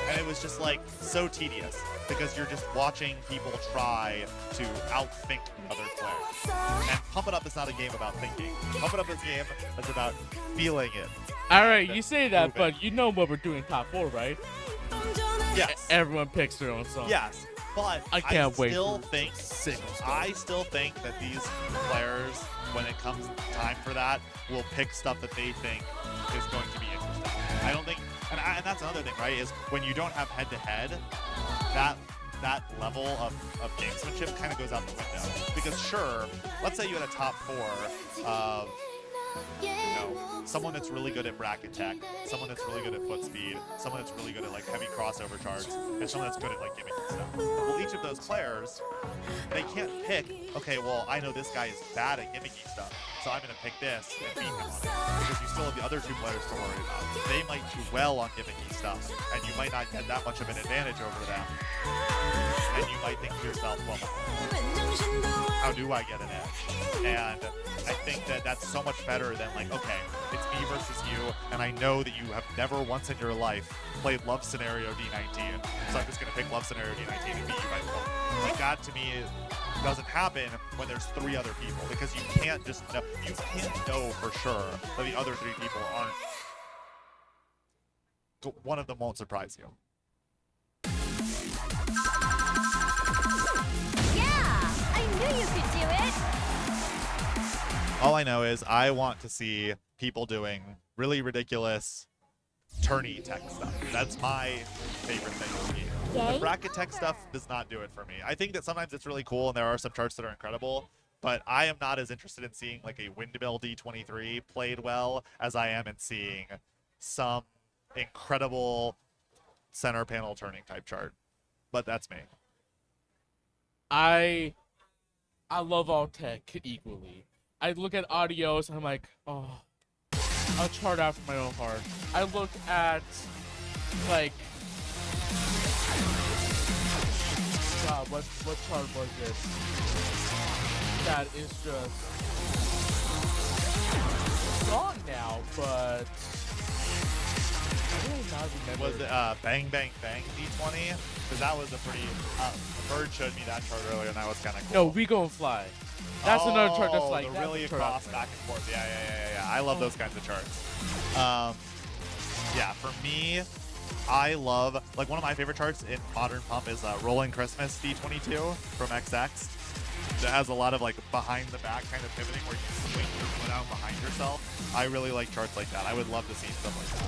And it was just like so tedious because you're just watching people try to outthink the other players. And Pump It Up is not a game about thinking. Pump It Up is a game that's about feeling it. All right, you say that, Move it. but you know what we're doing top 4, right? Yes. Everyone picks their own song. Yes. But I can't wait still for think singles. I still think that these players, when it comes time for that, will pick stuff that they think is going to be interesting. I don't think, and that's another thing, right? Is when you don't have head-to-head, that level of gamesmanship kind of goes out the window. Because sure, let's say you had a top 4 of, someone that's really good at bracket tech, someone that's really good at foot speed, someone that's really good at like heavy crossover charts, and someone that's good at like gimmicky stuff. Well, each of those players, they can't pick, okay, well, I know this guy is bad at gimmicky stuff, so I'm going to pick this and beat him on it. Because you still have the other 2 players to worry about. They might do well on gimmicky stuff, and you might not get that much of an advantage over them. And you might think to yourself, well, how do I get an edge? And I think that that's so much better than like, okay, it's me versus you, and I know that you have never once in your life played Love Scenario D19, so I'm just going to pick Love Scenario D19 and beat you by 4. Like that to me doesn't happen when there's 3 other people, because you can't just know, you can't know for sure that the other 3 people aren't, one of them won't surprise you. Knew you could do it! All I know is I want to see people doing really ridiculous tourney tech stuff. That's my favorite thing in the game. Yay. The bracket tech stuff does not do it for me. I think that sometimes it's really cool and there are some charts that are incredible, but I am not as interested in seeing like a Windmill D23 played well as I am in seeing some incredible center panel turning type chart. But that's me. I love all tech equally. I look at audios and I'm like, oh, I'll chart out from my own heart. I look at, like, what chart was it? That is just gone now, but I really not remember. Was it Bang Bang Bang D20? Because that was a pretty. Bird showed me that chart earlier, and that was kind of cool. No, We Gon' Fly. That's another chart that's like the that's really a chart across out back and forth. Yeah. I love those kinds of charts. Yeah, for me, I love one of my favorite charts in Modern Pump is Rolling Christmas D22 from XX. That has a lot of behind the back kind of pivoting where you swing your foot out behind yourself. I really like charts like that. I would love to see stuff like that.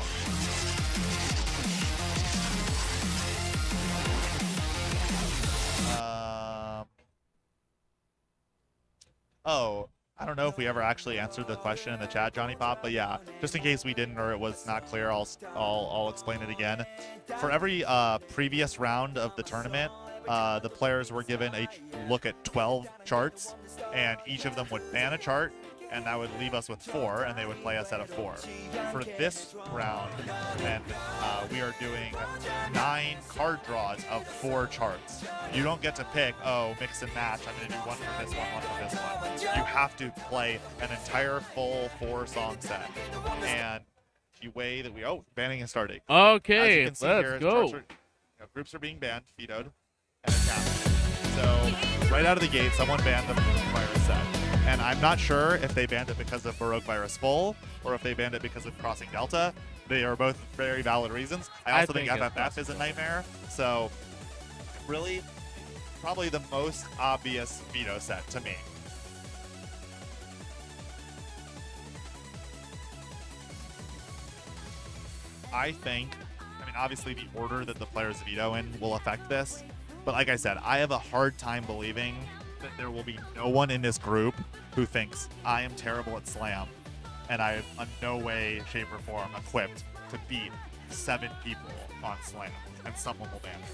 Oh, I don't know if we ever actually answered the question in the chat, Johnny Pop, but yeah, just in case we didn't or it was not clear, I'll explain it again. For every previous round of the tournament, the players were given a look at 12 charts, and each of them would ban a chart, and that would leave us with 4, and they would play us at a 4. For this round, and we are doing 9 card draws of 4 charts. You don't get to pick, oh, mix and match, I'm going to do one for this one for this one. You have to play an entire full 4-song set. And the way that banning is starting. Okay, As you can see let's here, go. Groups are being banned, vetoed, and it's happening. So right out of the gate, someone banned the virus set. And I'm not sure if they banned it because of Baroque Virus Full or if they banned it because of Crossing Delta. They are both very valid reasons. I also think FFF is a nightmare. So really, probably the most obvious veto set to me. I think, obviously the order that the players veto in will affect this. But like I said, I have a hard time believing that there will be no one in this group who thinks I am terrible at Slam and I am in no way, shape, or form equipped to beat 7 people on Slam and someone will ban it.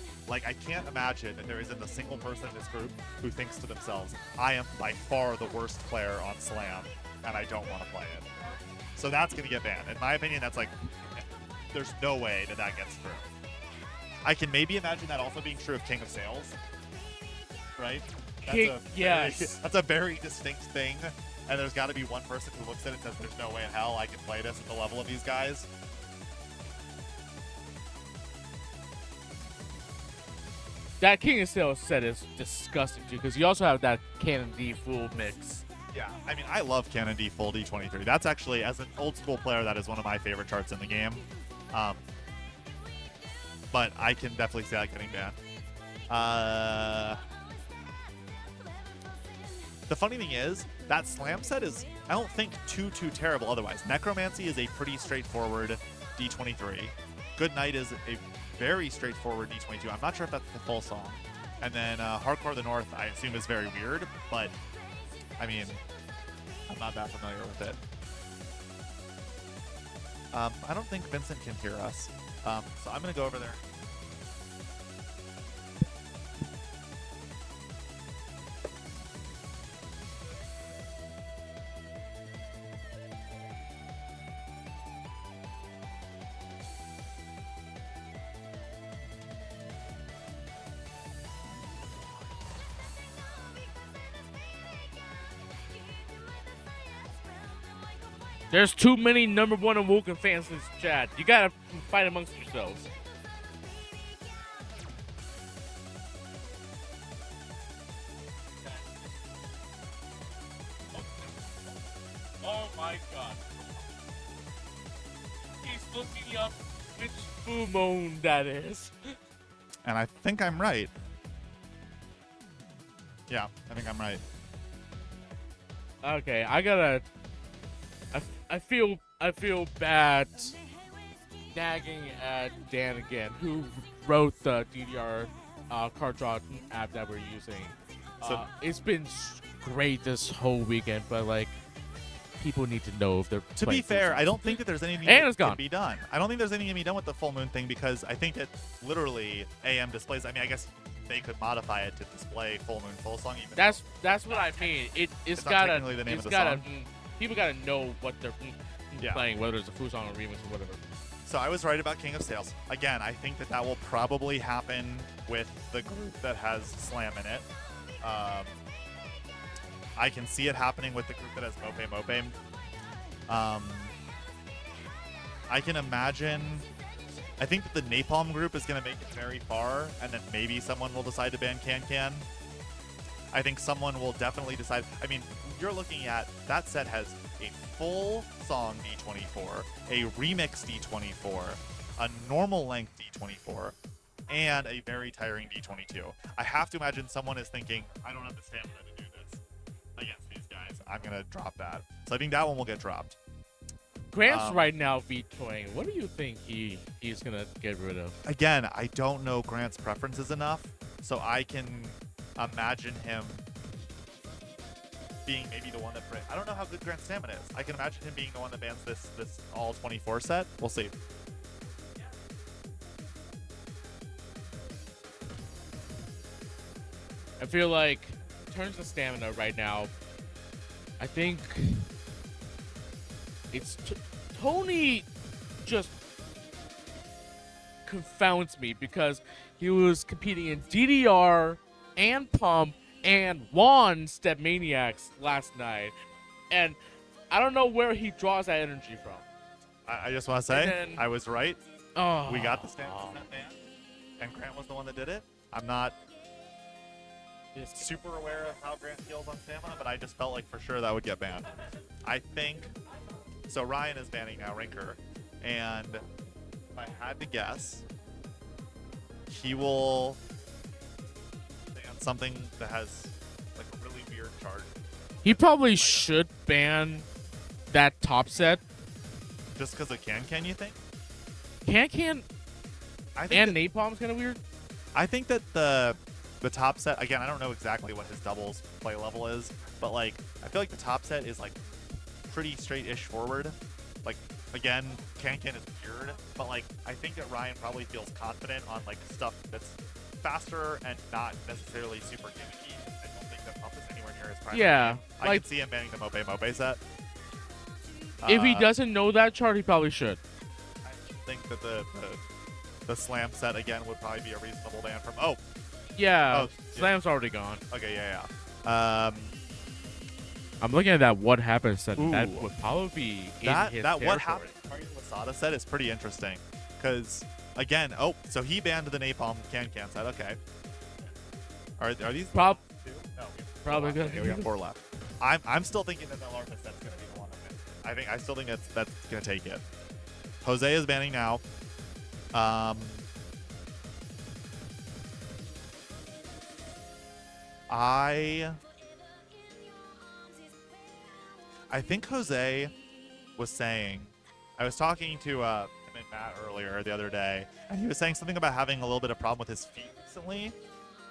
I can't imagine that there isn't a single person in this group who thinks to themselves, I am by far the worst player on Slam and I don't want to play it. So that's going to get banned. In my opinion, that's there's no way that gets through. I can maybe imagine that also being true of King of Sales, right? Yes. That's a very distinct thing, and there's got to be one person who looks at it and says, there's no way in hell I can play this at the level of these guys. That King of Sales set is disgusting too, because you also have that Canon D full mix. Yeah, I love Canon D full D23. That's actually, as an old school player, that is one of my favorite charts in the game. But I can definitely see that getting banned. The funny thing is, that Slam set is, I don't think, too terrible otherwise. Necromancy is a pretty straightforward D23. Good Night is a very straightforward D22. I'm not sure if that's the full song. And then Hardcore of the North, I assume, is very weird, but, I'm not that familiar with it. I don't think Vincent can hear us, so I'm going to go over there. There's too many #1 Awokn fans in this chat. You gotta fight amongst yourselves. Oh my god. He's looking up which full moon that is. And I think I'm right. Yeah, I think I'm right. Okay, I feel bad nagging at Dan again, who wrote the DDR card draw app that we're using. So it's been great this whole weekend, but people need to know if they're. To be fair, I don't think that there's anything And that it's gone. can be done. I don't think there's anything to be done with the full moon thing because I think that literally AM displays. I guess they could modify it to display full moon full song. Even That's what I mean. It's not gotta. technically the name It's of the gotta. song. People gotta know what they're playing, whether it's a full song or remix or whatever. So I was right about King of Sales. Again, I think that will probably happen with the group that has Slam in it. I can see it happening with the group that has Mope. I can imagine. I think that the Napalm group is going to make it very far, and then maybe someone will decide to ban Can. I think someone will definitely decide. I mean, you're looking at that set has a full song D24, a remix D24, a normal length D24, and a very tiring D22. I have to imagine someone is thinking, I don't have the stamina to do this against these guys. I'm going to drop that. So I think that one will get dropped. Grant's right now vetoing. What do you think he's gonna get rid of? Again, I don't know Grant's preferences enough, so I can imagine him being maybe the one that I don't know how good Grant's stamina is. I can imagine him being the one that bans this all 24 set. We'll see. I feel like in terms of stamina right now, I think it's Tony just confounds me because he was competing in DDR and Pump and won Step Maniacs last night, and I don't know where he draws that energy from. I just want to say I was right. Oh, We got the stamina from that ban, and Grant was the one that did it. I'm not super aware of how Grant feels on stamina, but I just felt like for sure that would get banned. I think so. Ryan is banning now Rynker, and if I had to guess, he will ban something that has like a really weird chart. he probably should ban that top set. Just because of Can, you think? Can I think and Napalm's kind of weird. I think that the top set, again, I don't know exactly what his doubles play level is, but like I feel like the top set is like pretty straight-ish forward. Like again, Can is weird, but like I think that Ryan probably feels confident on like stuff that's faster and not necessarily super gimmicky. I don't think that Pump is anywhere near his primary Yeah, game. I like- can see him banning the Mope set. If he doesn't know that chart, he probably should. I think that the Slam set again would probably be a reasonable ban from. Oh, Yeah, Oh, Slam's already gone. okay, yeah. I'm looking at that what happened set. That Ooh. would probably be in That his what territory. happened to Mario Lasada set is pretty interesting, because again, so he banned the Napalm Can set. Okay, are these Prob- two? No, we have Probably four left. good. Okay, we got 4 left. I'm still thinking that the Alarma set's gonna be the one. I still think that's gonna take it. Jose is banning now. I think Jose was saying, I was talking to him and Matt earlier the other day, and he was saying something about having a little bit of problem with his feet recently.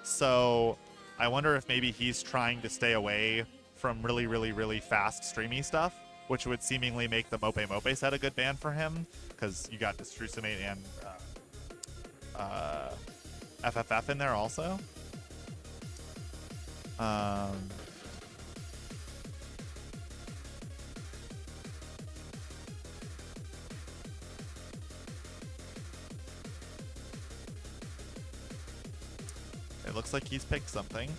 So I wonder if maybe he's trying to stay away from really, really, really fast streamy stuff, which would seemingly make the Mope set a good ban for him, because you got Distrusumate and FFF in there also. It looks like he's picked something.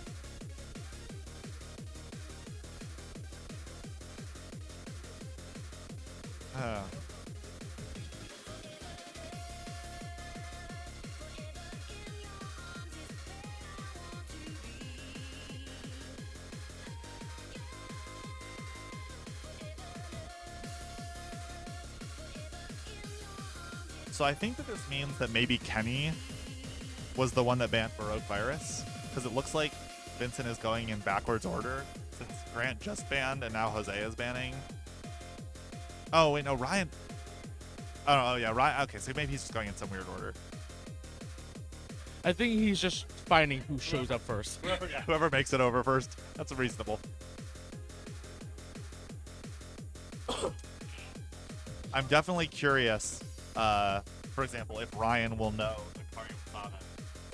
So I think that this means that maybe Kenny was the one that banned Baroque Virus, because it looks like Vincent is going in backwards order, since Grant just banned and now Jose is banning. Oh wait, no, Ryan. Oh yeah, Ryan. Okay, so maybe he's just going in some weird order. I think he's just finding who shows up first. Whoever makes it over first, that's reasonable. I'm definitely curious. For example, if Ryan will know the Mario Lasada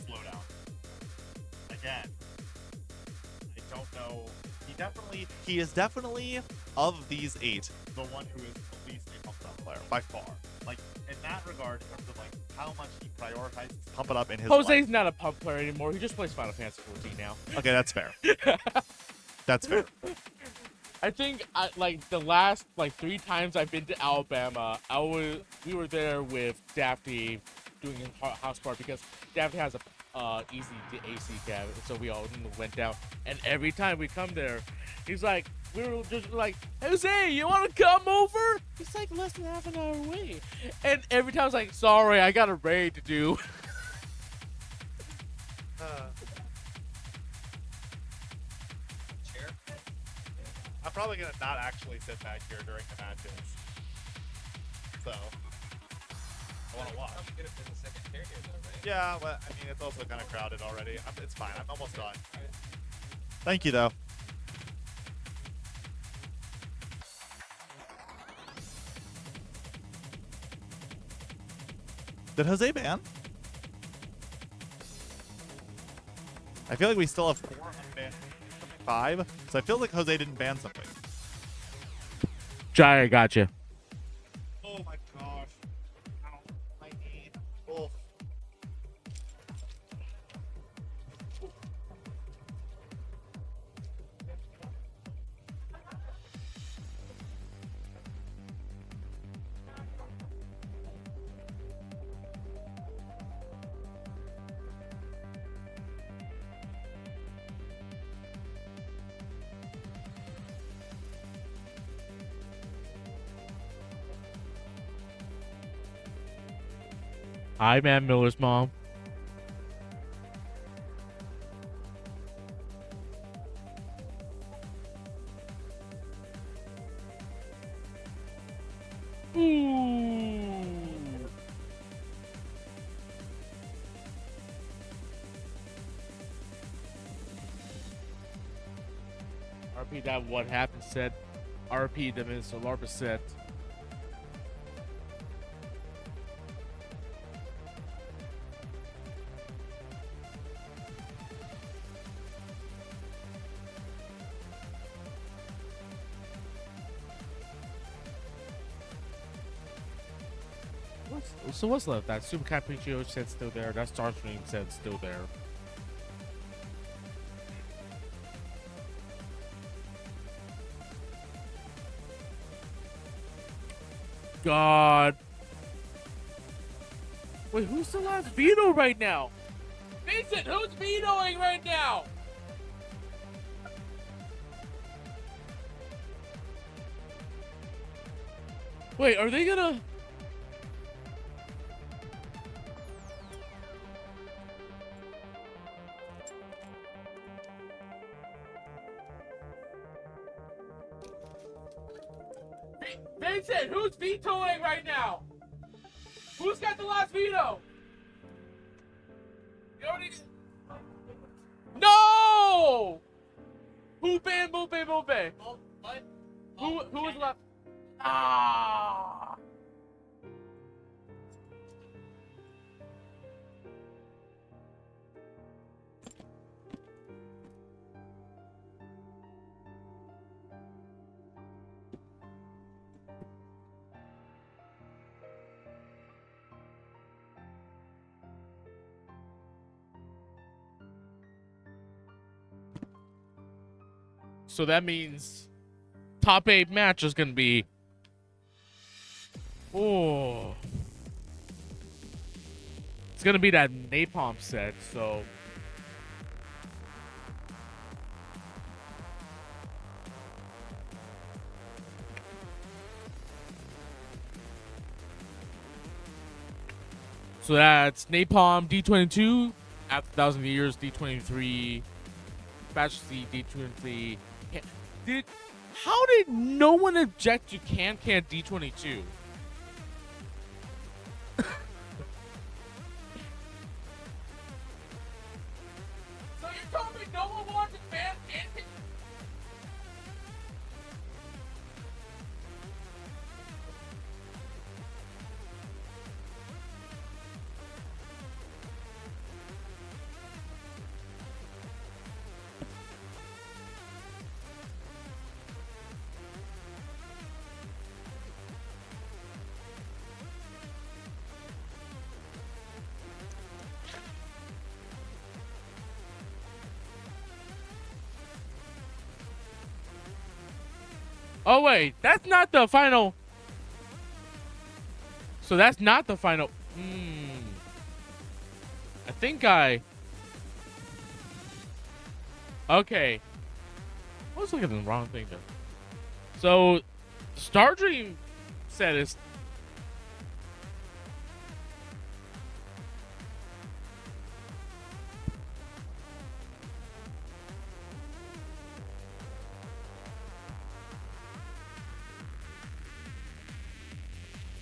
slowdown. Again, I don't know. He is definitely of these 8 the one who is the least a pump down player by far. Like in that regard, in terms of like how much he prioritizes pump it up in his Jose's life. not a pump player anymore. He just plays Final Fantasy 14 now. Okay, that's fair. That's fair. I think like the last like 3 times I've been to Alabama, we were there with Daphne doing a house party because Daphne has a easy AC cab, so we all went down. And every time we come there, he's like, we were just like, Jose, you want to come over? It's like less than half an hour away. And every time I was like, sorry, I got a raid to do. Chair? I'm probably gonna not actually sit back here during the matches. So I want to watch. Probably could have been the second chair here, though, right? Yeah, but I mean it's also kind of crowded already. It's fine. I'm almost done. Thank you though. Did Jose ban? I feel like we still have 4 unbanned, 5. So I feel like Jose didn't ban something. Jai, I got you. Oh my gosh. Ow. My knee. Oh. Hi, man, Miller's mom. Ooh. RP that what happened said. RP the Mr. Larpa said. So what's left? That Super Capriccio said still there. That Starstream said still there. God. Wait, who's the last veto right now? Vincent, who's vetoing right now? Wait, are they gonna... Vincent, who's vetoing right now? Who's got the last veto? You already... No! Who banned Mope? Oh, what? Who was left? Ah! So that means top 8 match is going to be... Oh. It's going to be that napalm set, so... So that's napalm D22, after 1,000 years D23, Bachelor D23. How did no one object to Can D22? So you're telling me no one wanted to ban anything? Oh wait, that's not the final. So that's not the final. I think okay. I was looking at the wrong thing then. So Stardream said it's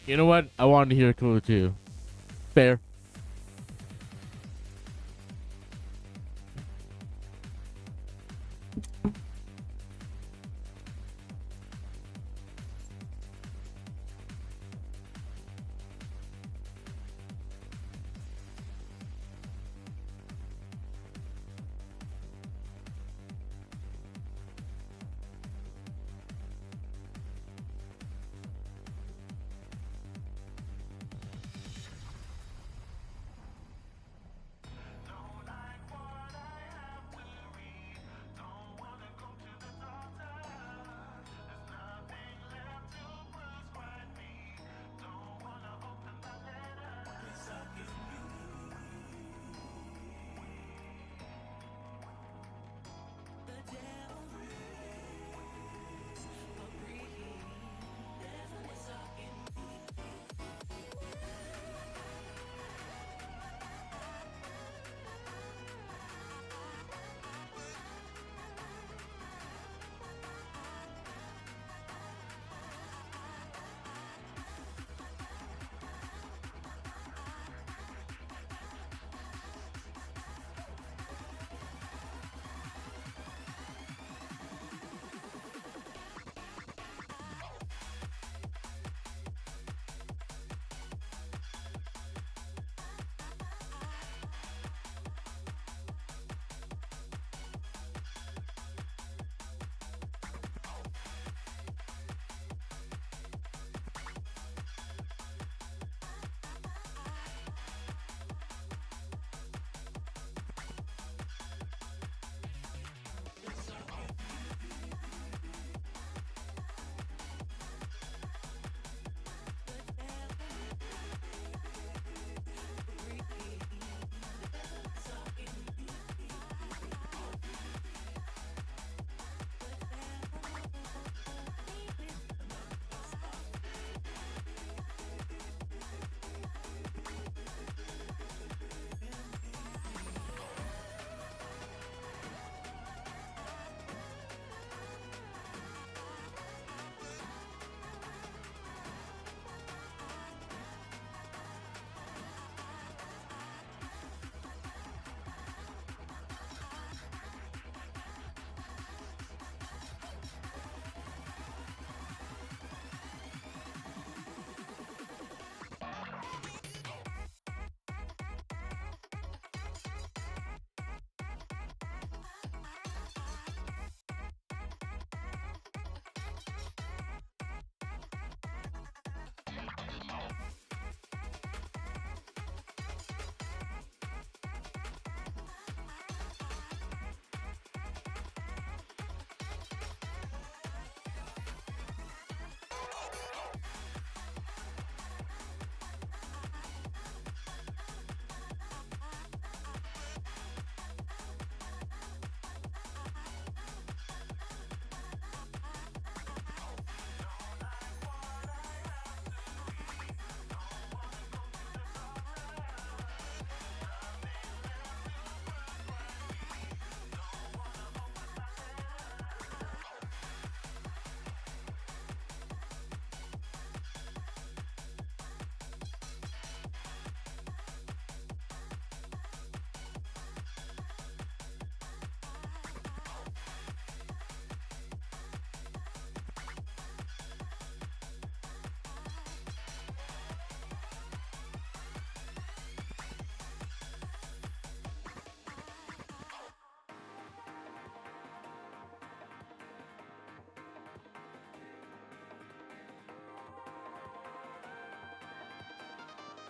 you know what? I wanted to hear Clue too. Fair.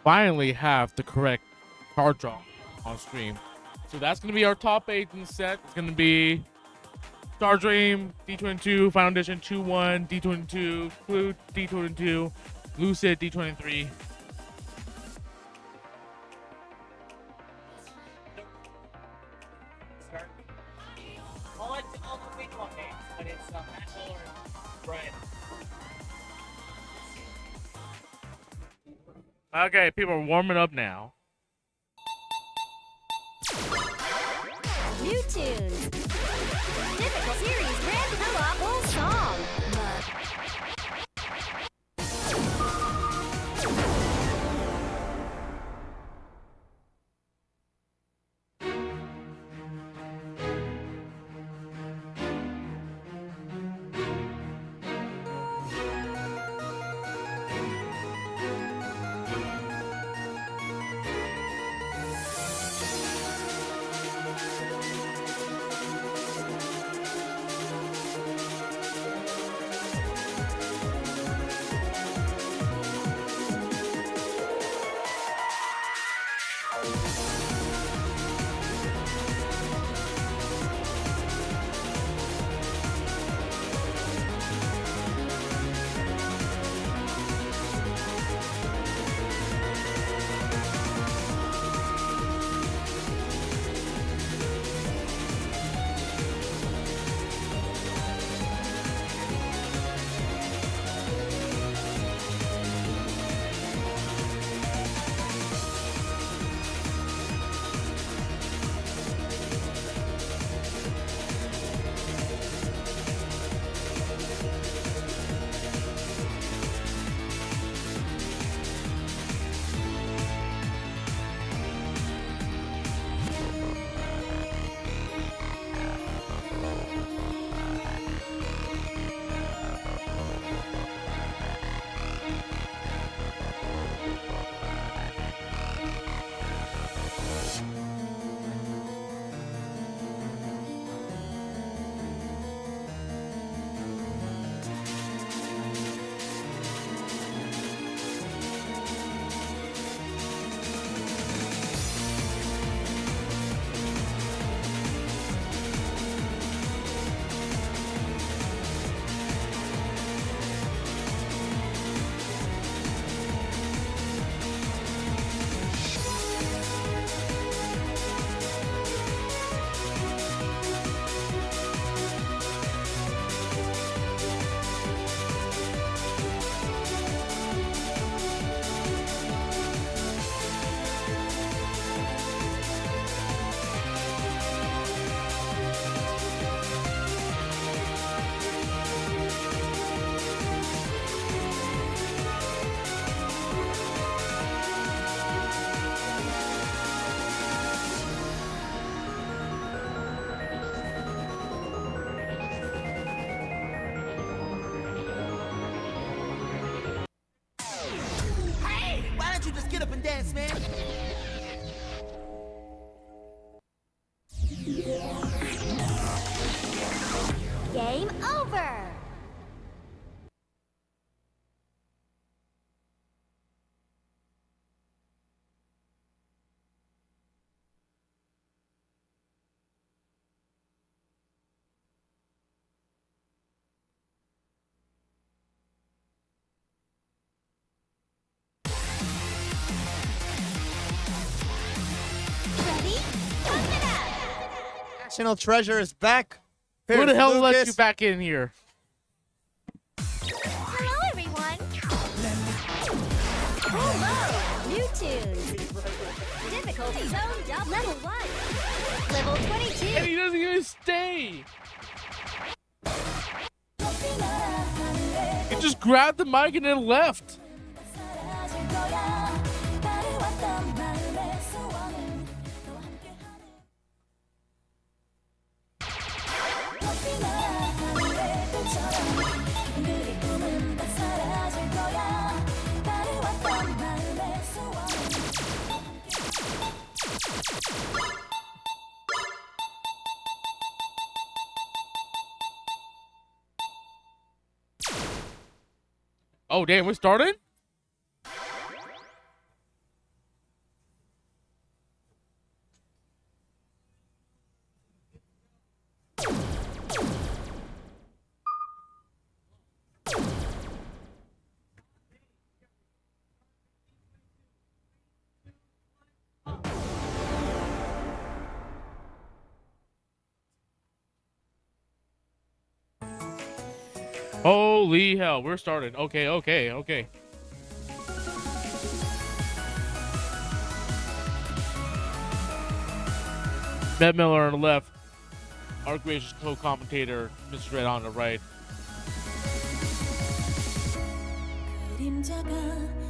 Finally have the correct card draw on stream. So that's going to be our top 8 in the set. It's going to be Stardream D22, Final Audition 2-1, D22, Clue D22, Lucid D23. All the big one names, but it's mattmiller and Brian. Okay, people are warming up now. New tunes. Difficult series ran co-op whole song. Game over! Ready? Pump it up! National Treasure is back. Who the Here's hell let Lucas. you back in here? Hello, everyone! Hello! New tunes. Difficulty zone double. Level 1. Level 22. And he doesn't even stay. He just grabbed the mic and then left. Oh, damn, we started? Holy hell, we're started. Okay, okay, okay. mattmiller on the left, our gracious co-commentator, Mr. Red on the right. 그림자가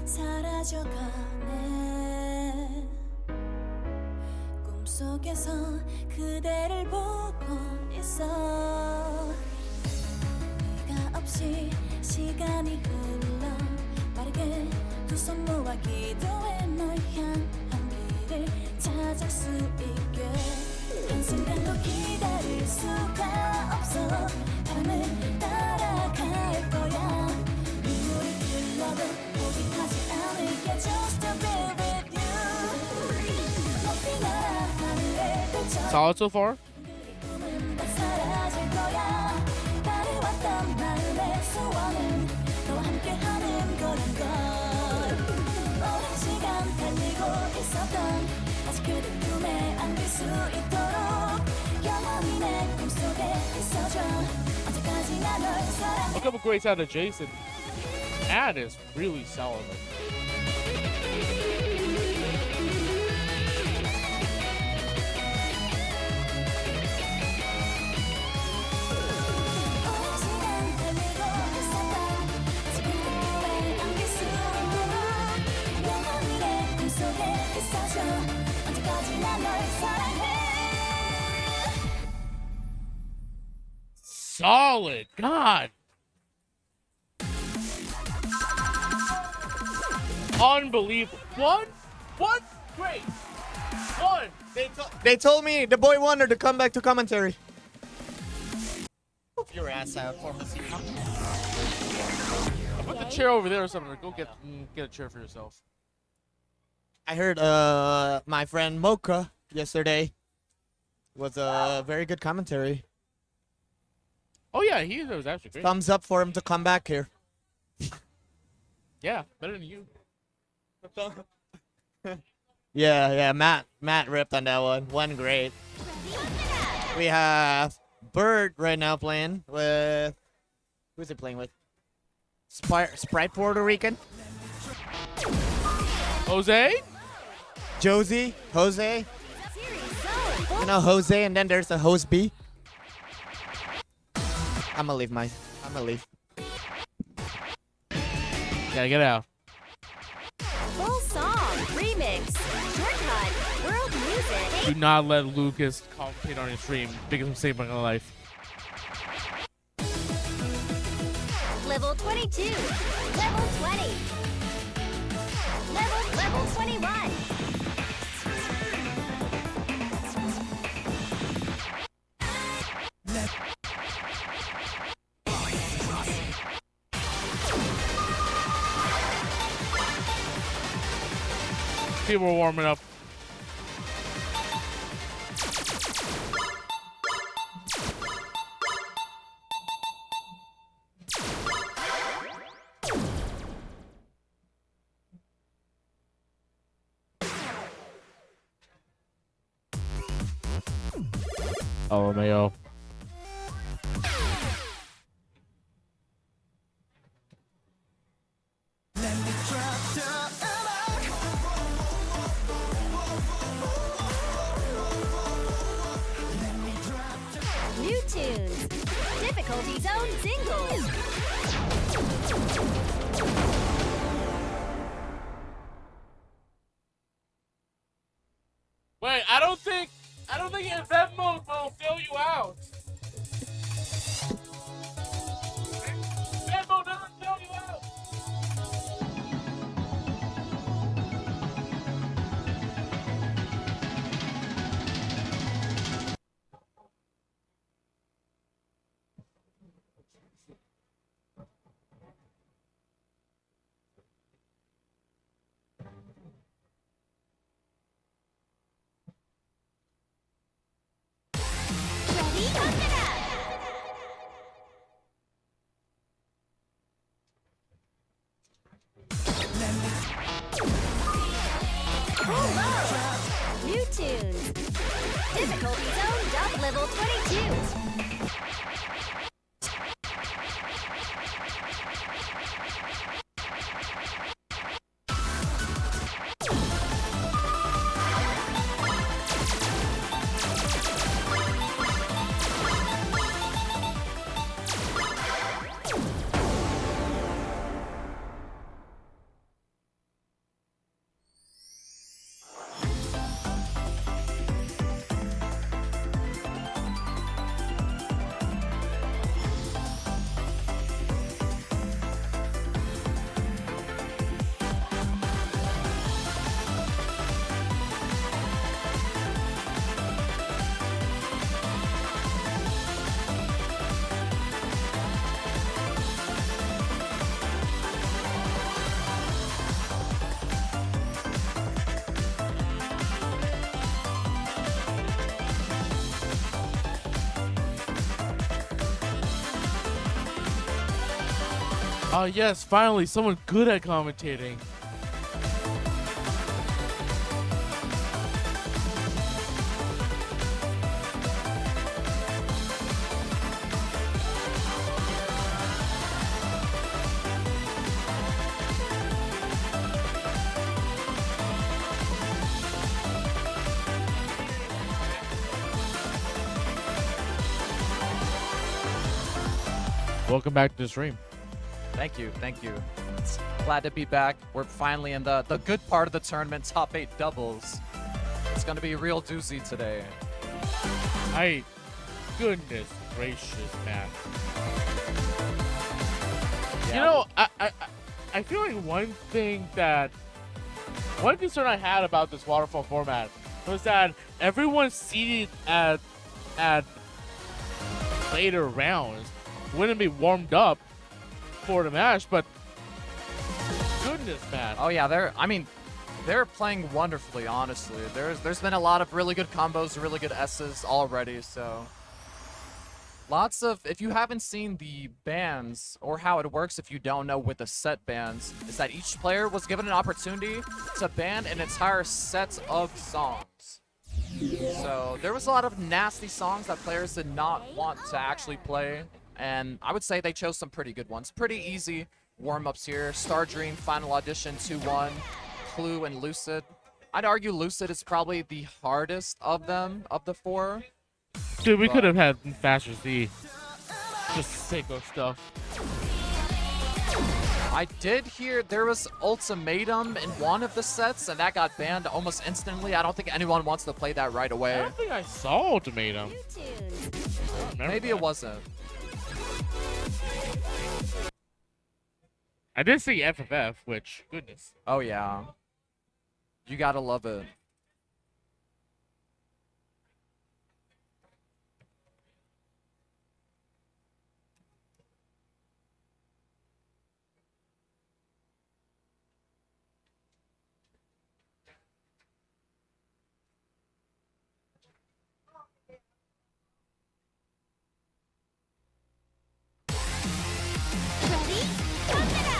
사라져가네 꿈속에서 그대를 보고 있어 네가 없이 시간이 흘러 빠르게 두 손 모아 기도해 널 향한 길을 찾을 수 있게 한순간도 기다릴 수가 없어 바람을 따라갈 거야 눈물이 흘러도 포기하지 않을게 Just to be with you 높이 날아 하늘에 펼쳐 Solid so far? 꿈은 다 사라질 거야 따라왔던 마음의 소원은 너와 함께하는 거란 걸 오랜 시간 달리고 있었던 아직 그대 꿈에 안길 수 있도록 영원히 내 꿈속에 있어줘 언제까지나 널 사랑해 A couple greats out of Jason. Ad is really solid. 오랜 시간 달리고 있었던 아직 그대 꿈에 안길 수 있도록 영원히 내 꿈속에 있어줘 언제까지나 널 사랑해 Solid. God. Unbelievable. One great. One. They told me the boy wanted to come back to commentary. Whoop your ass out for me. Put the chair over there or something. Go get a chair for yourself. I heard my friend Mocha yesterday was a very good commentary. Oh yeah, he was actually great. Thumbs up for him to come back here. Yeah, better than you. Yeah, Matt ripped on that one. One great. We have Bird right now playing with who's he playing with? Sprite Puerto Rican, Jose? Josie, Jose. You know Jose, and then there's a Hose B. I'ma leave. Yeah, get out. Full song, remix, shortcut, world music. Do not let Lucas commentate on your stream. Biggest mistake of my life. Level 22, level 20, level 21. People are warming up. Oh, Mayo. New tunes, difficulty zone singles. Wait, I don't think event mode will fill you out. Event mode doesn't fill you out. Ready, New tunes. Difficulty zone up level 22. Oh yes, finally someone good at commentating. Welcome back to the stream. Thank you, thank you. Glad to be back. We're finally in the good part of the tournament, top 8 doubles. It's gonna be a real doozy today. Goodness gracious, man. Yeah. You know, I feel like one concern I had about this waterfall format was that everyone seated at later rounds wouldn't be warmed up for the match, but goodness, man. Oh yeah, they're playing wonderfully, honestly. There's been a lot of really good combos, really good S's already, so lots of, if you haven't seen the bans or how it works, if you don't know with the set bans, is that each player was given an opportunity to ban an entire set of songs. So there was a lot of nasty songs that players did not want to actually play, and I would say they chose some pretty good ones. Pretty easy warm-ups here. Stardream, Final Audition, 2-1, Clue, and Lucid. I'd argue Lucid is probably the hardest of them, of the 4. Dude, we could have had faster Z. Just sicko stuff. I did hear there was Ultimatum in one of the sets, and that got banned almost instantly. I don't think anyone wants to play that right I away. don't think I saw Ultimatum. New tunes. Maybe it wasn't. I did see FFF, which, goodness. Oh yeah. You gotta love it. Ready? Pump it up!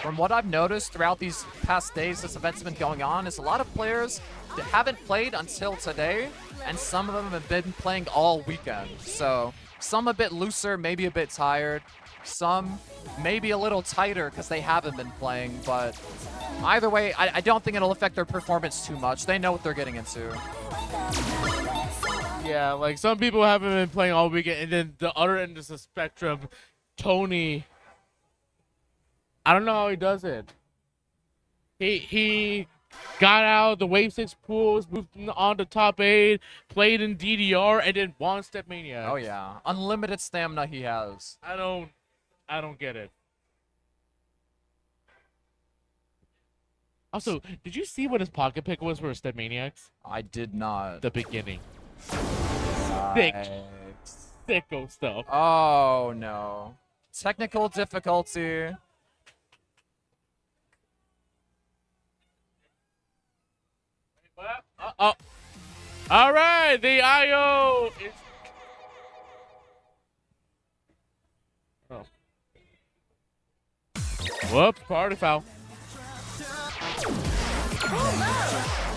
From what I've noticed throughout these past days this event's been going on is a lot of players that haven't played until today, and some of them have been playing all weekend. So some a bit looser, maybe a bit tired. Some maybe a little tighter because they haven't been playing, but either way, I don't think it'll affect their performance too much. They know what they're getting into. Yeah, like some people haven't been playing all weekend, and then the other end of the spectrum, Tony. I don't know how he does it. He got out of the Wave 6 pools, moved on to top 8, played in DDR, and then won Step Mania. Oh yeah, unlimited stamina he has. I don't get it. Also, did you see what his pocket pick was for Step Maniacs? I did not. The beginning. Nice. Sicko stuff. Oh no. Technical difficulty. Oh. All right, the IO is. Oh. Whoops, party foul.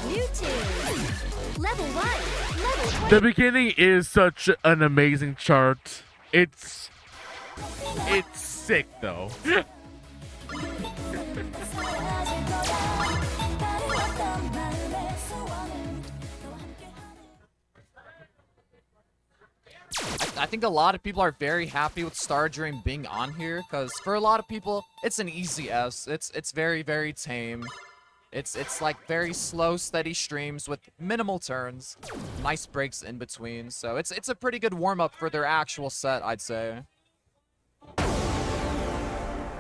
New tunes. Level 1. Level 20. The beginning is such an amazing chart. It's sick though. I think a lot of people are very happy with Stardream being on here because for a lot of people it's an easy S. It's very, very tame. It's like very slow, steady streams with minimal turns, nice breaks in between. So it's a pretty good warm up for their actual set, I'd say.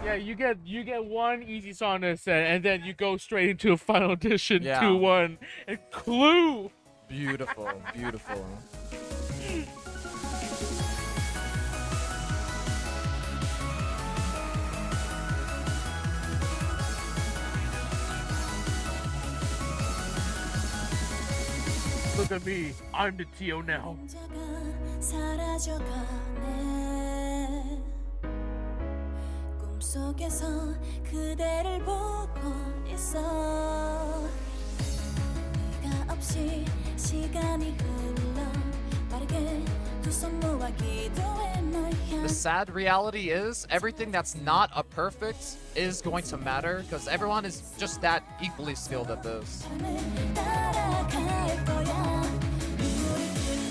Yeah, you get one easy song to set, and then you go straight into a Final Audition Yeah. 2-1 and Clue. Beautiful, beautiful. look at me. I'm the TO now. 혼자가 사라져가네 꿈속에서 그대를 보고 있어 네가 없이 시간이 흘러 빠르게 두 손 모아 기도해 널 The 향해 sad reality is everything that's not a perfect is going to matter because everyone is just that equally skilled at this. 따라갈 거야 눈물이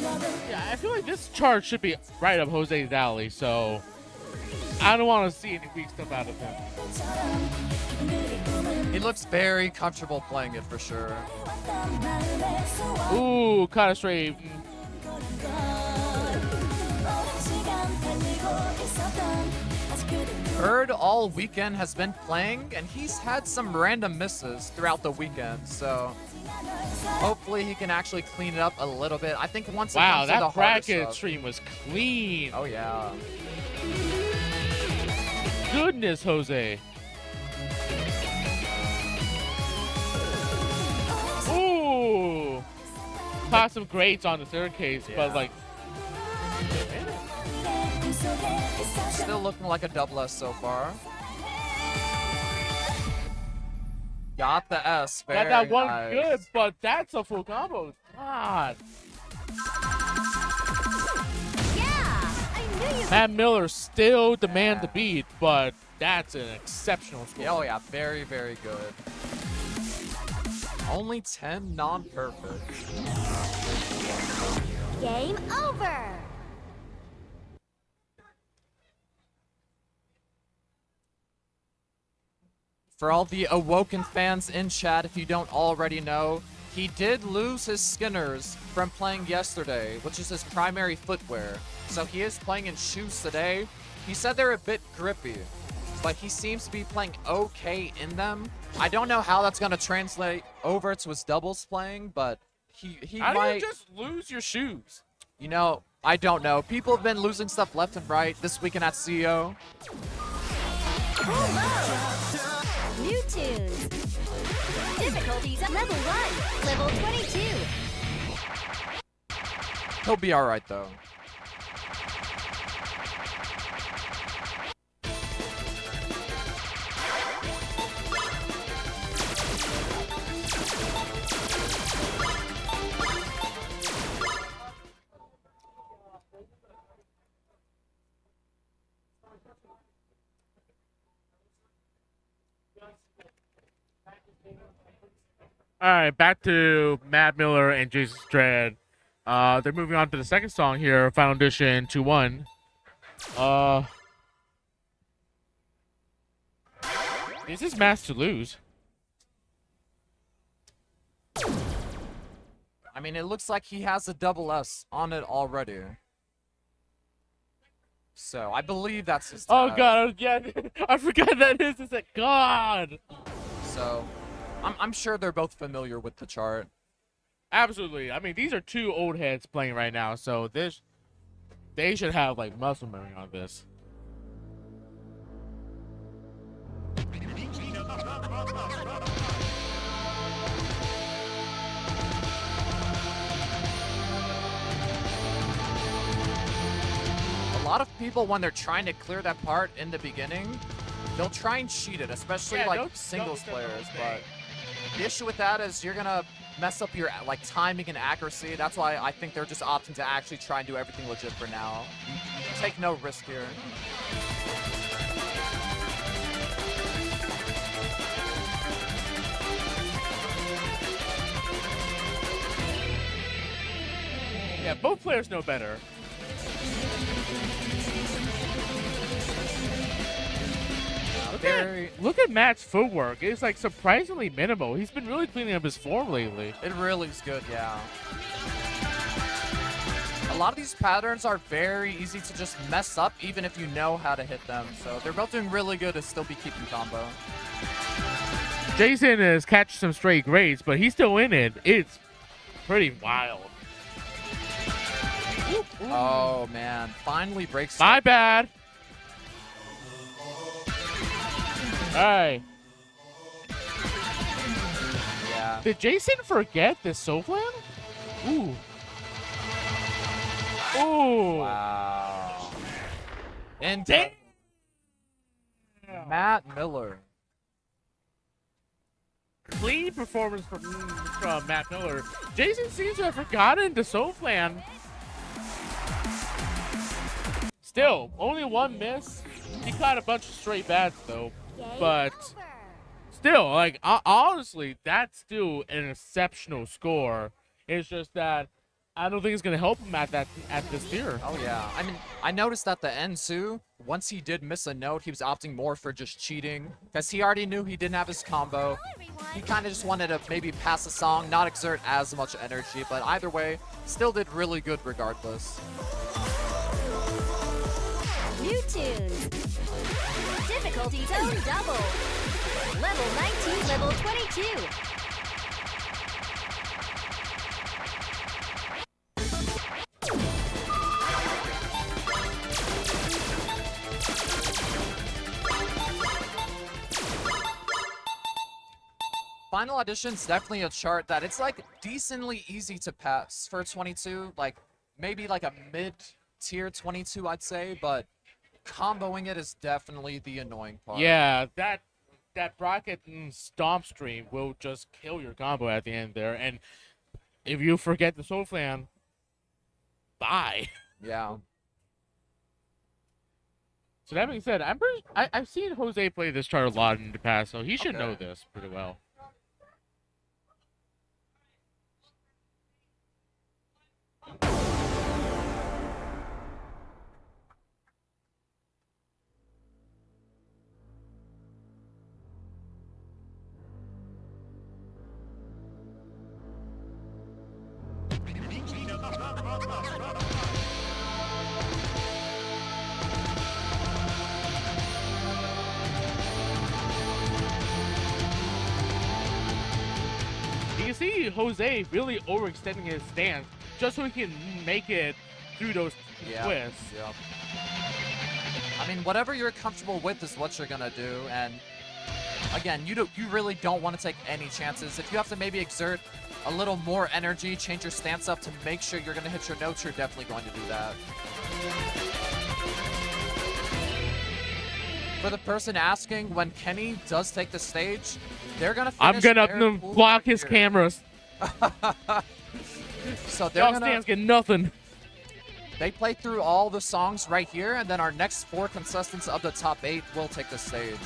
흘러도 Yeah, I feel like this chart should be right up Jose's alley, so I don't want to see any weak stuff out of him. 것처럼 그들의 꿈은 He looks very comfortable playing it for sure. 왔던 마음의 소원 Ooh, kind of straight. 오랜 시간 달리고 있었던 아직 그대 Bird all weekend has been playing and he's had some random misses throughout the weekend, so hopefully he can actually clean it up a little bit. I think once it Wow, comes to the that harder bracket stuff. stream was clean. Oh yeah. Goodness, Jose. Ooh. Caught some grades on the staircase, but like. Still looking like a double S so far. Got the S. Got Very that one nice. good, but that's a full combo. God. Yeah, I knew you. Matt Miller still demand the beat, but that's an exceptional score. Yeah, oh yeah, very, very good. Only 10 non-perfect. Game over. For all the Awoken fans in chat, if you don't already know, he did lose his skinners from playing yesterday, which is his primary footwear. So he is playing in shoes today. He said they're a bit grippy, but he seems to be playing okay in them. I don't know how that's going to translate over to his doubles playing, but he How do might... you just lose your shoes? You know, I don't know. People have been losing stuff left and right this weekend at CEO. New tunes. Difficulties at level 1, level 22. He'll be alright though. All right, back to Matt Miller and Jason Dredd. They're moving on to the second song here, Final Audition 2-1. This is match to lose. I mean, it looks like he has a double S on it already. So, I believe that's his Oh tag. god, yeah, I forgot that is. It's like God. So, I'm sure they're both familiar with the chart. Absolutely. I mean, these are two old heads playing right now, so they should have like muscle memory on this. A lot of people, when they're trying to clear that part in the beginning, they'll try and cheat it, especially Yeah, like don't- singles don't players. say. But the issue with that is you're gonna mess up your like timing and accuracy. That's why I think they're just opting to actually try and do everything legit for now. Take no risk here. Yeah, both players know better. Look at Matt's footwork. It's like surprisingly minimal. He's been really cleaning up his form lately. It really is good, yeah. A lot of these patterns are very easy to just mess up even if you know how to hit them. So they're both doing really good to still be keeping combo. Jason has catched some straight grades, but he's still in it. It's pretty wild. Oh man, finally breaks. My bad. All right. Yeah. Did Jason forget this Soflan? Ooh. Ooh. Wow. And Damn. Matt Miller. Clean performance from Matt Miller. Jason seems to have forgotten the soul plan. Still, only one miss. He caught a bunch of straight bats though, but still, like honestly, that's still an exceptional score. It's just that I don't think it's gonna help him at this tier. Oh yeah, I mean, I noticed at the end too, once he did miss a note, he was opting more for just cheating, because he already knew he didn't have his combo. He kind of just wanted to maybe pass the song, not exert as much energy, but either way, still did really good regardless. New tunes. Difficulty zone double. Level 19, level 22. Final Audition's definitely a chart that it's like decently easy to pass for 22, like maybe like a mid-tier 22, I'd say, but comboing it is definitely the annoying part. Yeah, that bracket stomp stream will just kill your combo at the end there, and if you forget the soul plan, bye. Yeah. So that being said, I've seen Jose play this chart a lot in the past, so he should Okay. know this pretty well. You can see Jose really overextending his stance just so he can make it through those twists. Yeah. I mean, whatever you're comfortable with is what you're gonna do, and again, you really don't want to take any chances. If you have to maybe exert a little more energy, change your stance up to make sure you're gonna hit your notes, you're definitely going to do that. For the person asking, when Kenny does take the stage, they're gonna finish I'm gonna their pool block right his here. cameras. So they're Y'all gonna stands get nothing. they play through all the songs right here, and then our next 4 contestants of the top 8 will take the stage.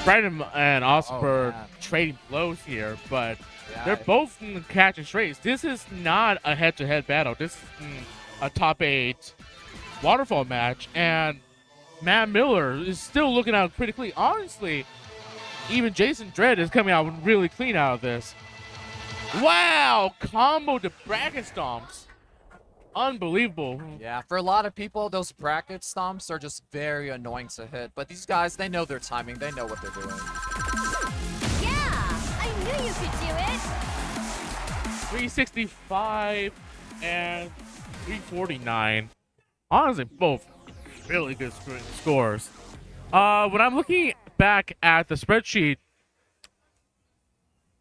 Sprite and Awesomobird man. trading blows here, but Yeah, they're both catching straights. This is not a head-to-head battle. This is a top 8 waterfall match, and Matt Miller is still looking out pretty clean. Honestly, even Jason Dredd is coming out really clean out of this. Wow! Combo to bracket stomps. Unbelievable. Yeah, for a lot of people, those bracket stomps are just very annoying to hit. But these guys, they know their timing. They know what they're doing. Yeah, I knew you could do it. 365 and 349. Honestly, both really good scores. When I'm looking back at the spreadsheet,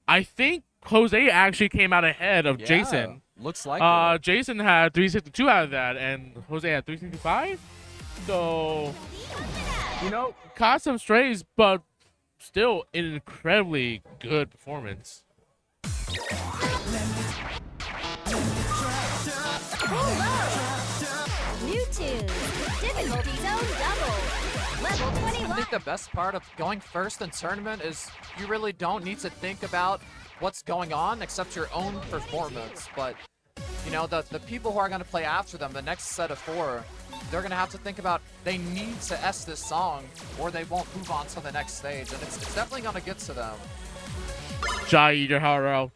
I think Jose actually came out ahead of Yeah, Jason. looks like it. Jason had 362 out of that, and Jose had 365. So, caught some strays, but still an incredibly good performance. New tunes. Difficulty zone double. Level I 21. think the best part of going first in tournament is you really don't need to think about what's going on except your own performance. But, the people who are going to play after them, the next set of 4, they're going to have to think about they need to S this song or they won't move on to the next stage. And it's definitely going to get to them. Jai Eater Haro.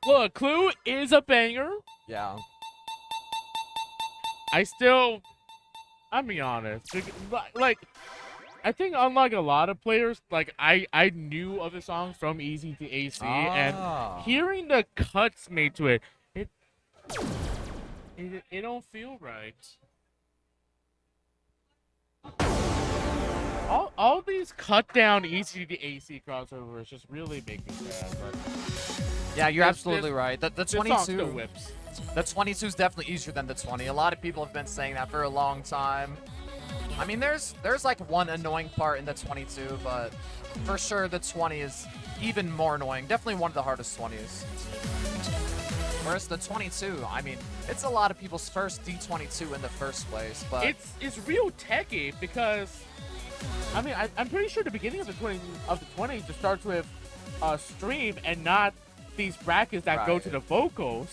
Look, Clue is a banger. Yeah. I'll be honest. Like, I think unlike a lot of players, like, I knew of the song from Easy to AC, and hearing the cuts made to it, it it don't feel right. All these cut down EC to AC crossovers just really make me sad. But Yeah, you're This- absolutely this- right. The this song still 22, whips. the 22 is definitely easier than the 20. A lot of people have been saying that for a long time. I mean, there's like one annoying part in the 22, but for sure the 20 is even more annoying. Definitely one of the hardest 20s. Whereas the 22, I mean, it's a lot of people's first D22 in the first place, but It's real techy because I mean I'm pretty sure the beginning of the 20 just starts with a stream and not these brackets that go Right. to the vocals.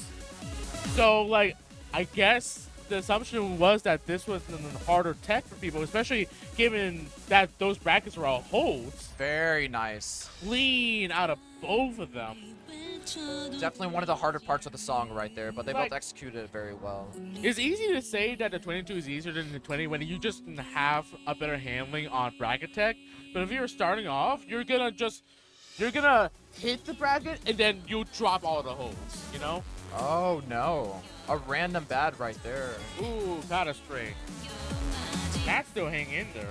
So like I guess the assumption was that this was a harder tech for people, especially given that those brackets were all holds. very nice. Clean out of both of them. Definitely one of the harder parts of the song right there, but they Like- both executed it very well. It's easy to say that the 22 is easier than the 20 when you just have a better handling on bracket tech. But if you're starting off, you're gonna hit the bracket and then you drop all the holes, you know? Oh no, a random bad right there. Ooh, got a straight. That still hang in there.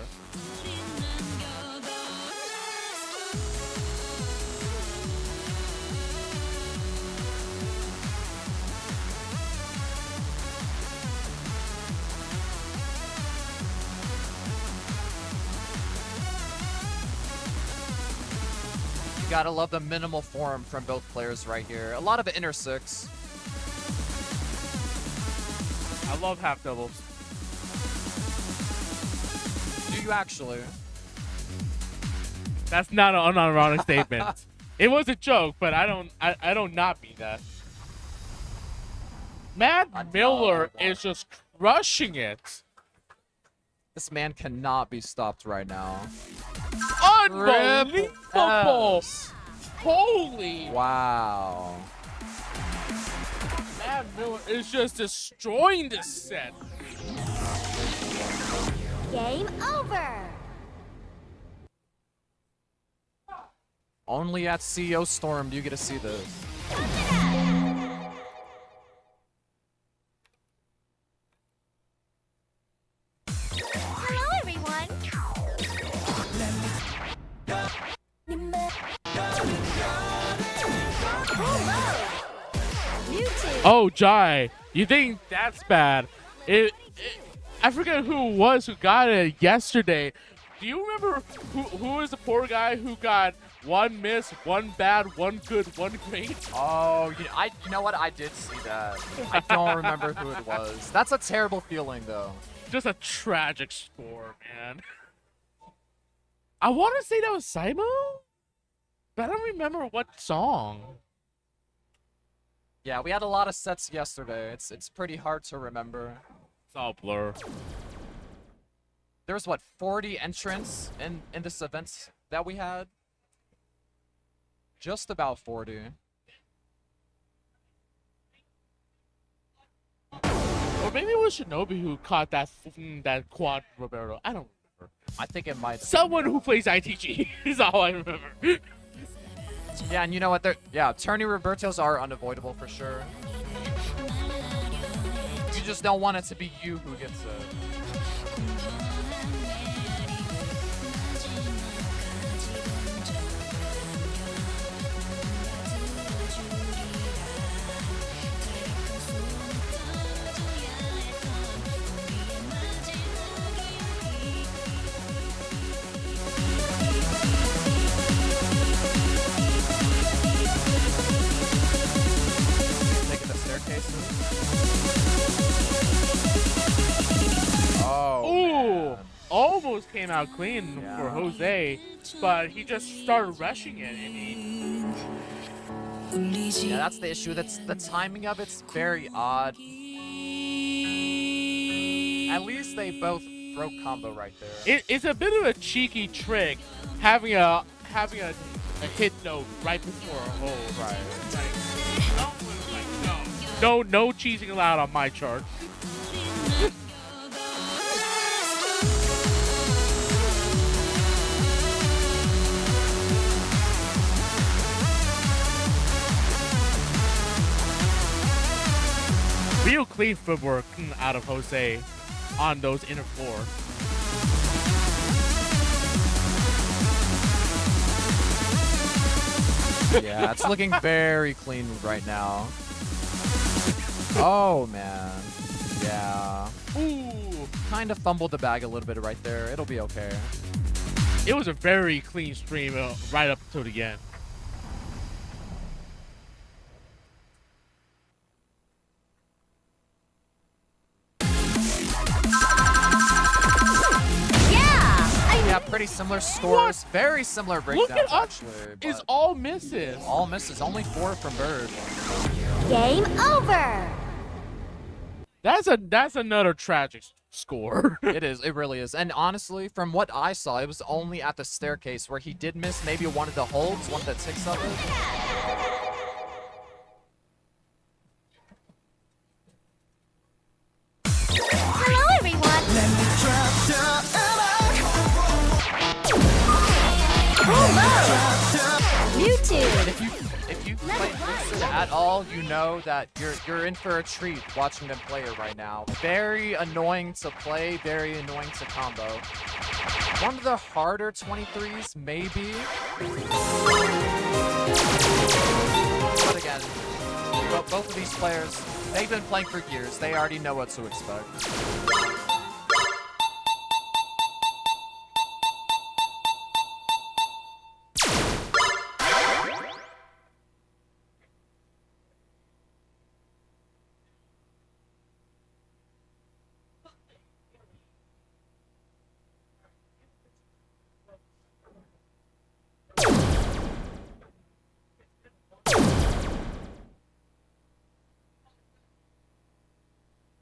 You gotta love the minimal form from both players right here. A lot of inner six. I love half doubles. Do you actually? That's not an unironic statement. It was a joke, but I don't not mean that. Matt Miller is just crushing it. This man cannot be stopped right now. Unbelievable! Yes. Holy! Wow. Matt Miller is just destroying this set. Game over. Only at CEO Storm do you get to see this. Hello, everyone. Lucid. Oh, Jai, you think that's bad? I forget who it was who got it yesterday. Do you remember who was the poor guy who got one miss, one bad, one good, one great? Oh, you know what? I did see that. I don't remember who it was. That's a terrible feeling, though. Just a tragic score, man. I want to say that was Simo, but I don't remember what song. Yeah, we had a lot of sets yesterday. It's pretty hard to remember. It's all blur. There was, what, 40 entrants in this event that we had? Just about 40. Or maybe it was Shinobi who caught that quad Roberto. I don't remember. I think it might. Someone who plays ITG is all I remember. Yeah, and you know what? Tourney Robertos are unavoidable for sure. You just don't want it to be you who gets it. Taking the staircases. Oh. Ooh, man. almost came out clean Yeah. for Jose, but he just started rushing it, and Yeah, that's the issue. That's the timing of it's very odd. At least they both broke combo right there. it's a bit of a cheeky trick having a hit note right before a hold. Right. No cheesing allowed on my chart. Real clean footwork out of Jose on those inner four. Yeah, it's looking very clean right now. Oh, man. Yeah. Ooh. Kind of fumbled the bag a little bit right there. It'll be okay. It was a very clean stream right up until the end. Yeah, pretty similar scores. Very similar breakdowns, Look at us. actually. It's but all misses. all misses. Only 4 from Bird. Game over. That's another tragic score. It is. It really is. And honestly, from what I saw, it was only at the staircase where he did miss maybe one of the holds, one of the ticks of it. Hello, everyone. Hello. Mewtwo. If you play Lucid at all, you know that you're in for a treat watching them play it right now. Very annoying to play, very annoying to combo. One of the harder 23s, maybe. But again, both of these players, they've been playing for years. They already know what to expect.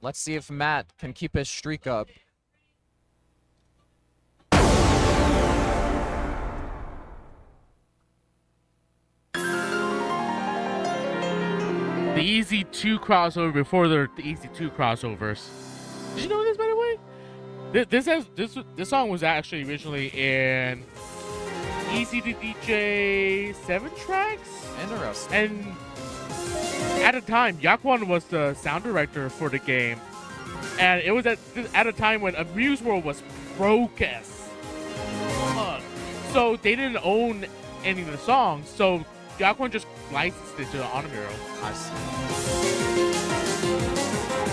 Let's see if Matt can keep his streak up. The Easy 2 crossover before the Easy 2 crossovers. Did you know this, by the way? This song was actually originally in Easy to DJ 7 tracks. Interesting. And at the time, Awokn was the sound director for the game. And it was at a time when Amuse World was broke as fuck. So they didn't own any of the songs. So Awokn just licensed it to Awesomobird. I see.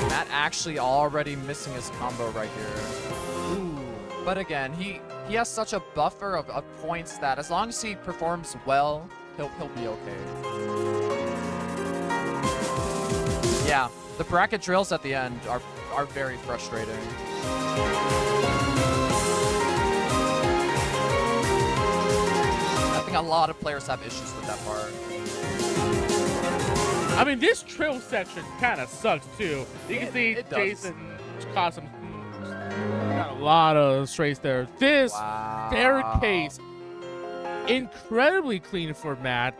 Matt actually already missing his combo right here. Ooh. But again, he has such a buffer of points that as long as he performs well, he'll be okay. Yeah, the bracket drills at the end are very frustrating. I think a lot of players have issues with that part. I mean, this trill section kind of sucks too. You can see it does. Jason got a lot of straights there. This staircase, incredibly clean for Matt.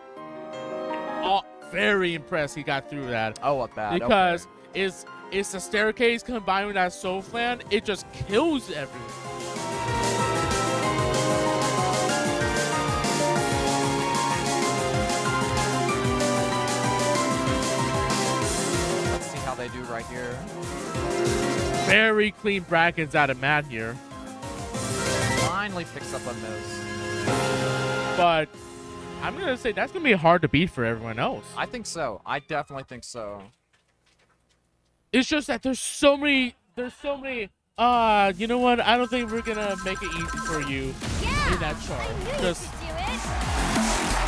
Very impressed he got through that. Oh, what bad. Because it's the staircase combined with that soul flan. It just kills everyone. Let's see how they do right here. Very clean brackets out of Matt here. Finally picks up on those. But I'm going to say that's going to be hard to beat for everyone else. I think so. I definitely think so. It's just that there's so many, you know what? I don't think we're going to make it easy for you in that chart. Just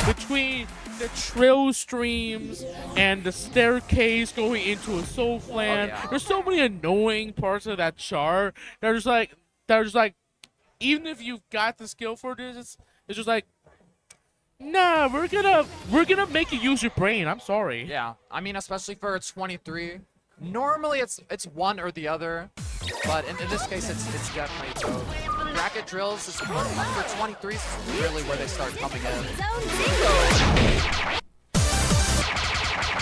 between the trill streams and the staircase going into a soul flan, there's so many annoying parts of that chart. They're just like, even if you've got the skill for this, it's just like, nah, we're gonna make you use your brain. I'm sorry. Yeah, I mean, especially for a 23. Normally it's one or the other, but in this case it's definitely both. Bracket drills is for 23s is really where they start coming in.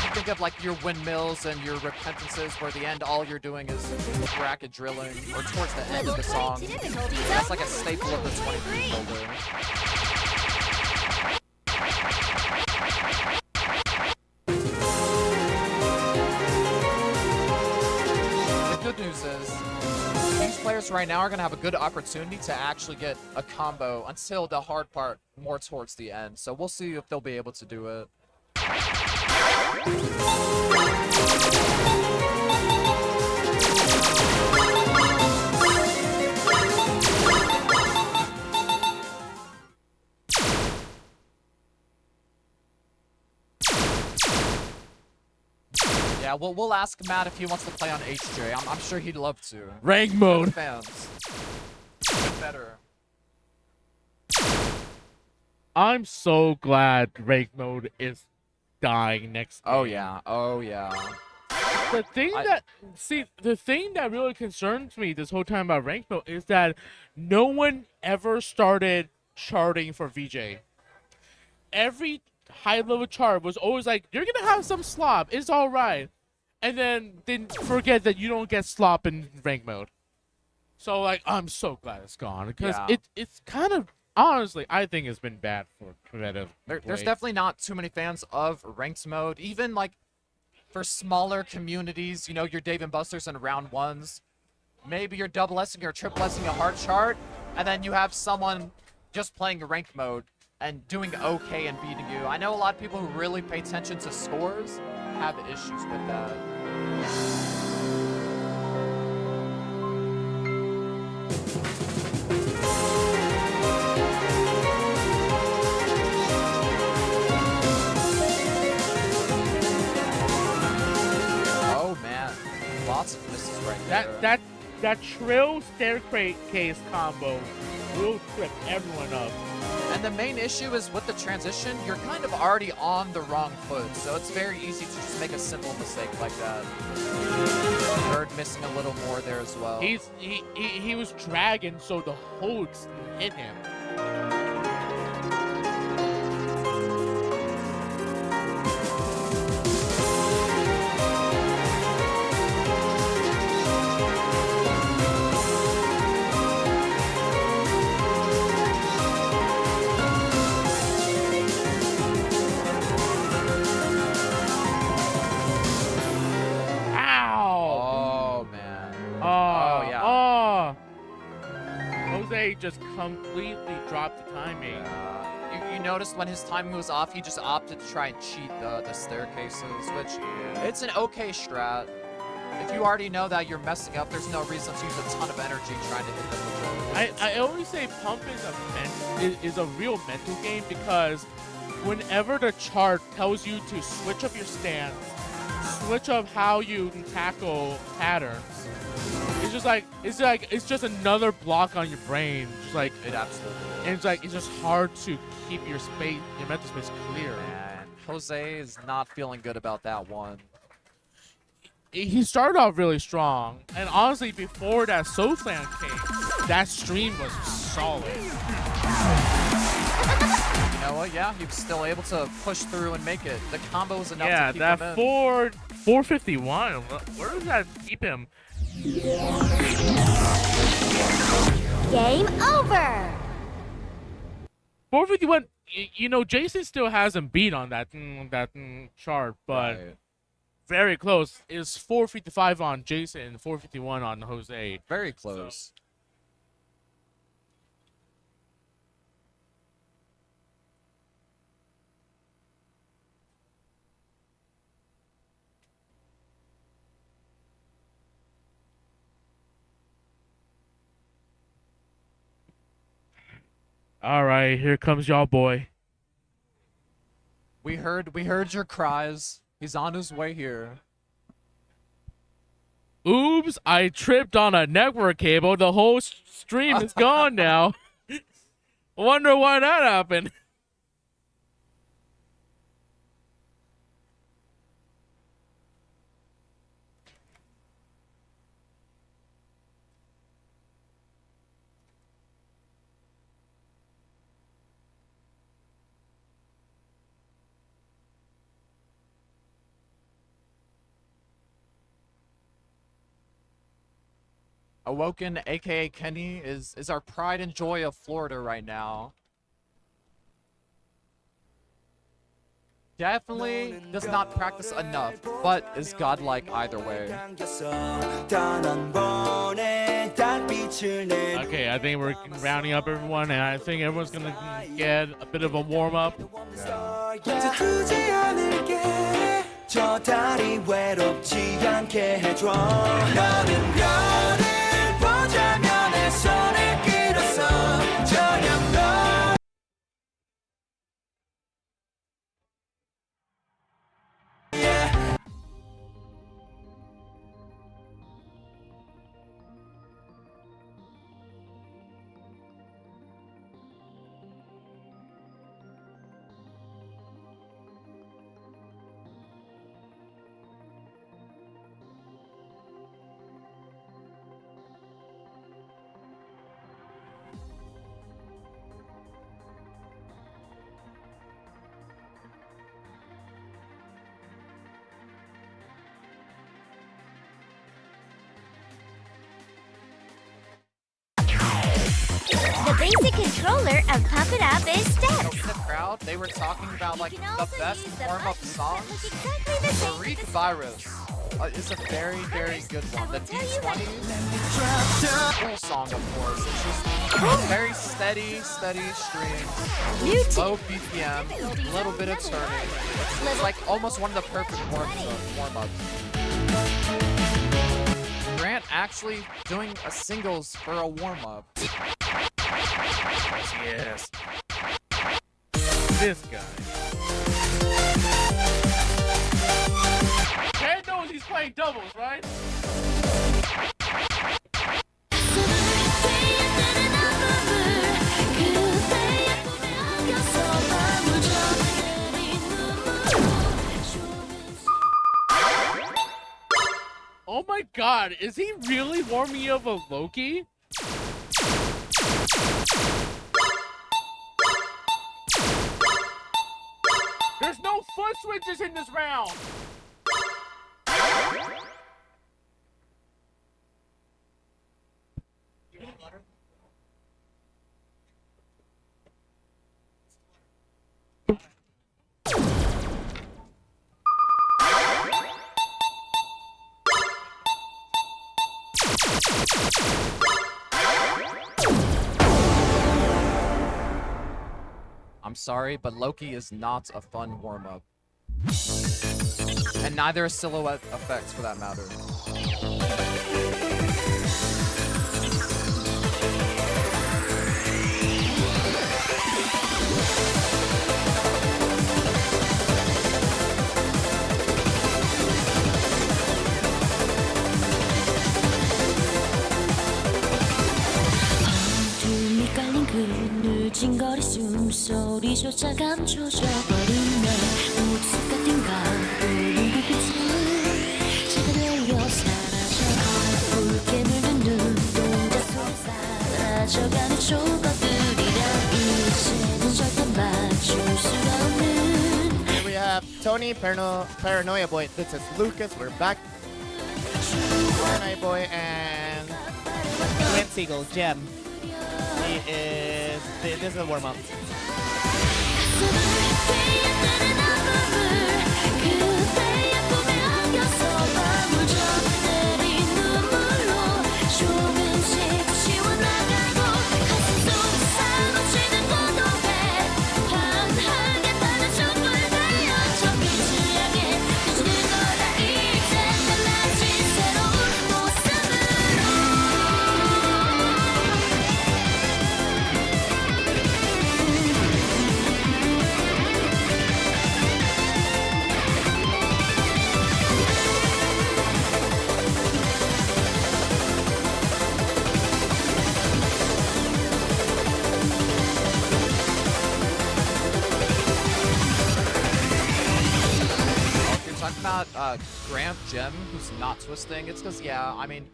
You think of like your windmills and your repentances, where the end all you're doing is bracket drilling, or towards the end of the song. That's like a staple of the 23 folder. news is these players right now are going to have a good opportunity to actually get a combo until the hard part more towards the end. So we'll see if they'll be able to do it. Yeah, we'll ask Matt if he wants to play on HJ. I'm sure he'd love to. Rank mode. Fans. Get better. I'm so glad rank mode is dying next game. Oh yeah. Oh yeah. The thing the thing that really concerns me this whole time about rank mode is that no one ever started charting for VJ. Every high level chart was always like, you're gonna have some slop, it's alright. And then forget that you don't get slop in rank mode. So like, I'm so glad it's gone because it's kind of, honestly, I think it's been bad for competitive. There's definitely not too many fans of ranked mode. Even like for smaller communities, you know, your Dave and Buster's and round ones, maybe you're double S-ing or triple S-ing a hard chart, and then you have someone just playing ranked mode and doing okay and beating you. I know a lot of people who really pay attention to scores have issues with that. Oh man, lots of misses right there. That trill staircase combo will trip everyone up. And the main issue is with the transition, you're kind of already on the wrong foot, so it's very easy to just make a simple mistake like that. Bird missing a little more there as well. He was dragging, so the hooks hit him. Just completely dropped the timing. You noticed when his timing was off, he just opted to try and cheat the staircases, which it's an okay strat. If you already know that you're messing up, there's no reason to use a ton of energy trying to hit them with those. I always say pump is a real mental game because whenever the chart tells you to switch up your stance, switch up how you tackle patterns, it's just another block on your brain. Just like it absolutely is. And it's just hard to keep your mental space clear. And Jose is not feeling good about that one. He started off really strong, and honestly, before that SoFlan came, that stream was solid. You know what? Yeah, he was still able to push through and make it. The combo was enough to keep him in. Yeah, that 451. Where does that keep him? Game over! 451, you know, Jason still hasn't beat on that chart, but very close. It's 455 on Jason and 451 on Jose. Very close. All right, here comes y'all boy. We heard your cries. He's on his way here. Oops, I tripped on a network cable. The whole stream is gone now. Wonder why that happened. Awokn, aka Kenny, is our pride and joy of Florida right now. Definitely does not practice enough, but is godlike either way. Okay, I think we're rounding up everyone, and I think everyone's gonna get a bit of a warm up. 저 달이 외롭지 않게 해줘 너는 별을 보자면 내 손을 끌었어 저녁 The basic controller of Pump It Up is steps. In the crowd, they were talking about like You can the also best use the warm-up buttons that songs. look exactly the same Freak with the Virus is a very, very good one. The D20 cool song, of course. It's just very steady strings, New low BPM, a little bit of turning. It's like almost one of the perfect warm-ups. Grant actually doing a singles for a warm-up. Yes. This guy. Ted knows he's playing doubles, right? Oh my god, is he really warming up a Loki? There's no foot switches in this round! I'm sorry, but Loki is not a fun warm-up. And neither is Silhouette Effects, for that matter. 어둠이 깔린 그 늦은 거리 숨소리조차 감춰져 버린 내 우습 같은 가을의 불빛은 제대로 사라져 붉게 물든 눈동자 속 사라져가는 조각들이라 이제는 절대 맞출 수가 없는 Here we have Tony, Paranoia Boi. This is Lucas. We're back. Paranoia Boi and Red Seagull, Gem. This is a warm-up. About Grant Gem, who's not twisting, it's because, yeah, I mean,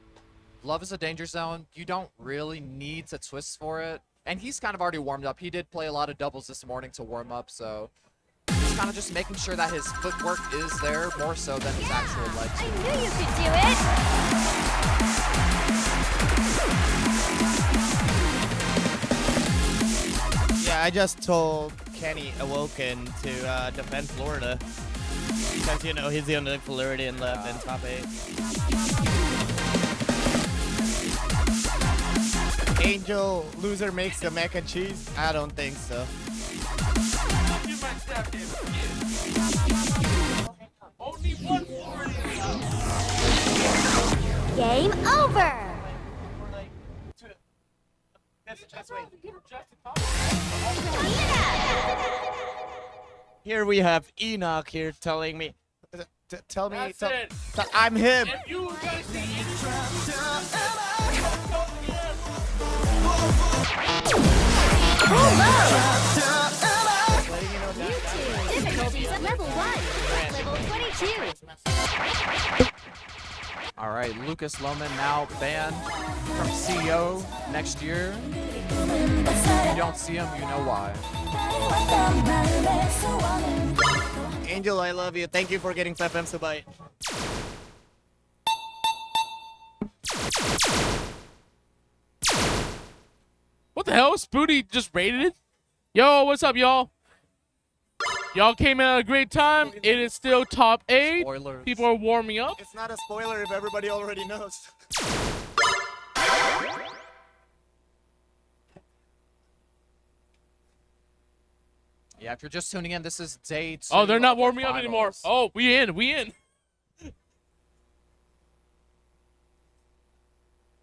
Love is a Danger Zone. You don't really need to twist for it. And he's kind of already warmed up. He did play a lot of doubles this morning to warm up, so he's kind of just making sure that his footwork is there more so than his actual legs. I knew you could do it! Yeah, I just told uncanny awokn to defend Florida. Because, you know, he's the only Floridian left in top 8. Angel loser makes the mac and cheese? I don't think so. Game over. Here we have Enoch here telling me, tell me, That's tell, it. I'm him. If you guys see Difficulties at level 1. Level 22. All right, Lucas Lohman now banned from CEO next year. If you don't see him, you know why. Angel, I love you. Thank you for getting 5 M's to bite. What the hell? Spooty just raided it? Yo, what's up, y'all? Y'all came in at a great time. It is still top 8. Spoilers. People are warming up. It's not a spoiler if everybody already knows. Yeah, if you're just tuning in, this is day 2. Oh, they're not of the warming up anymore. finals. Oh, we in.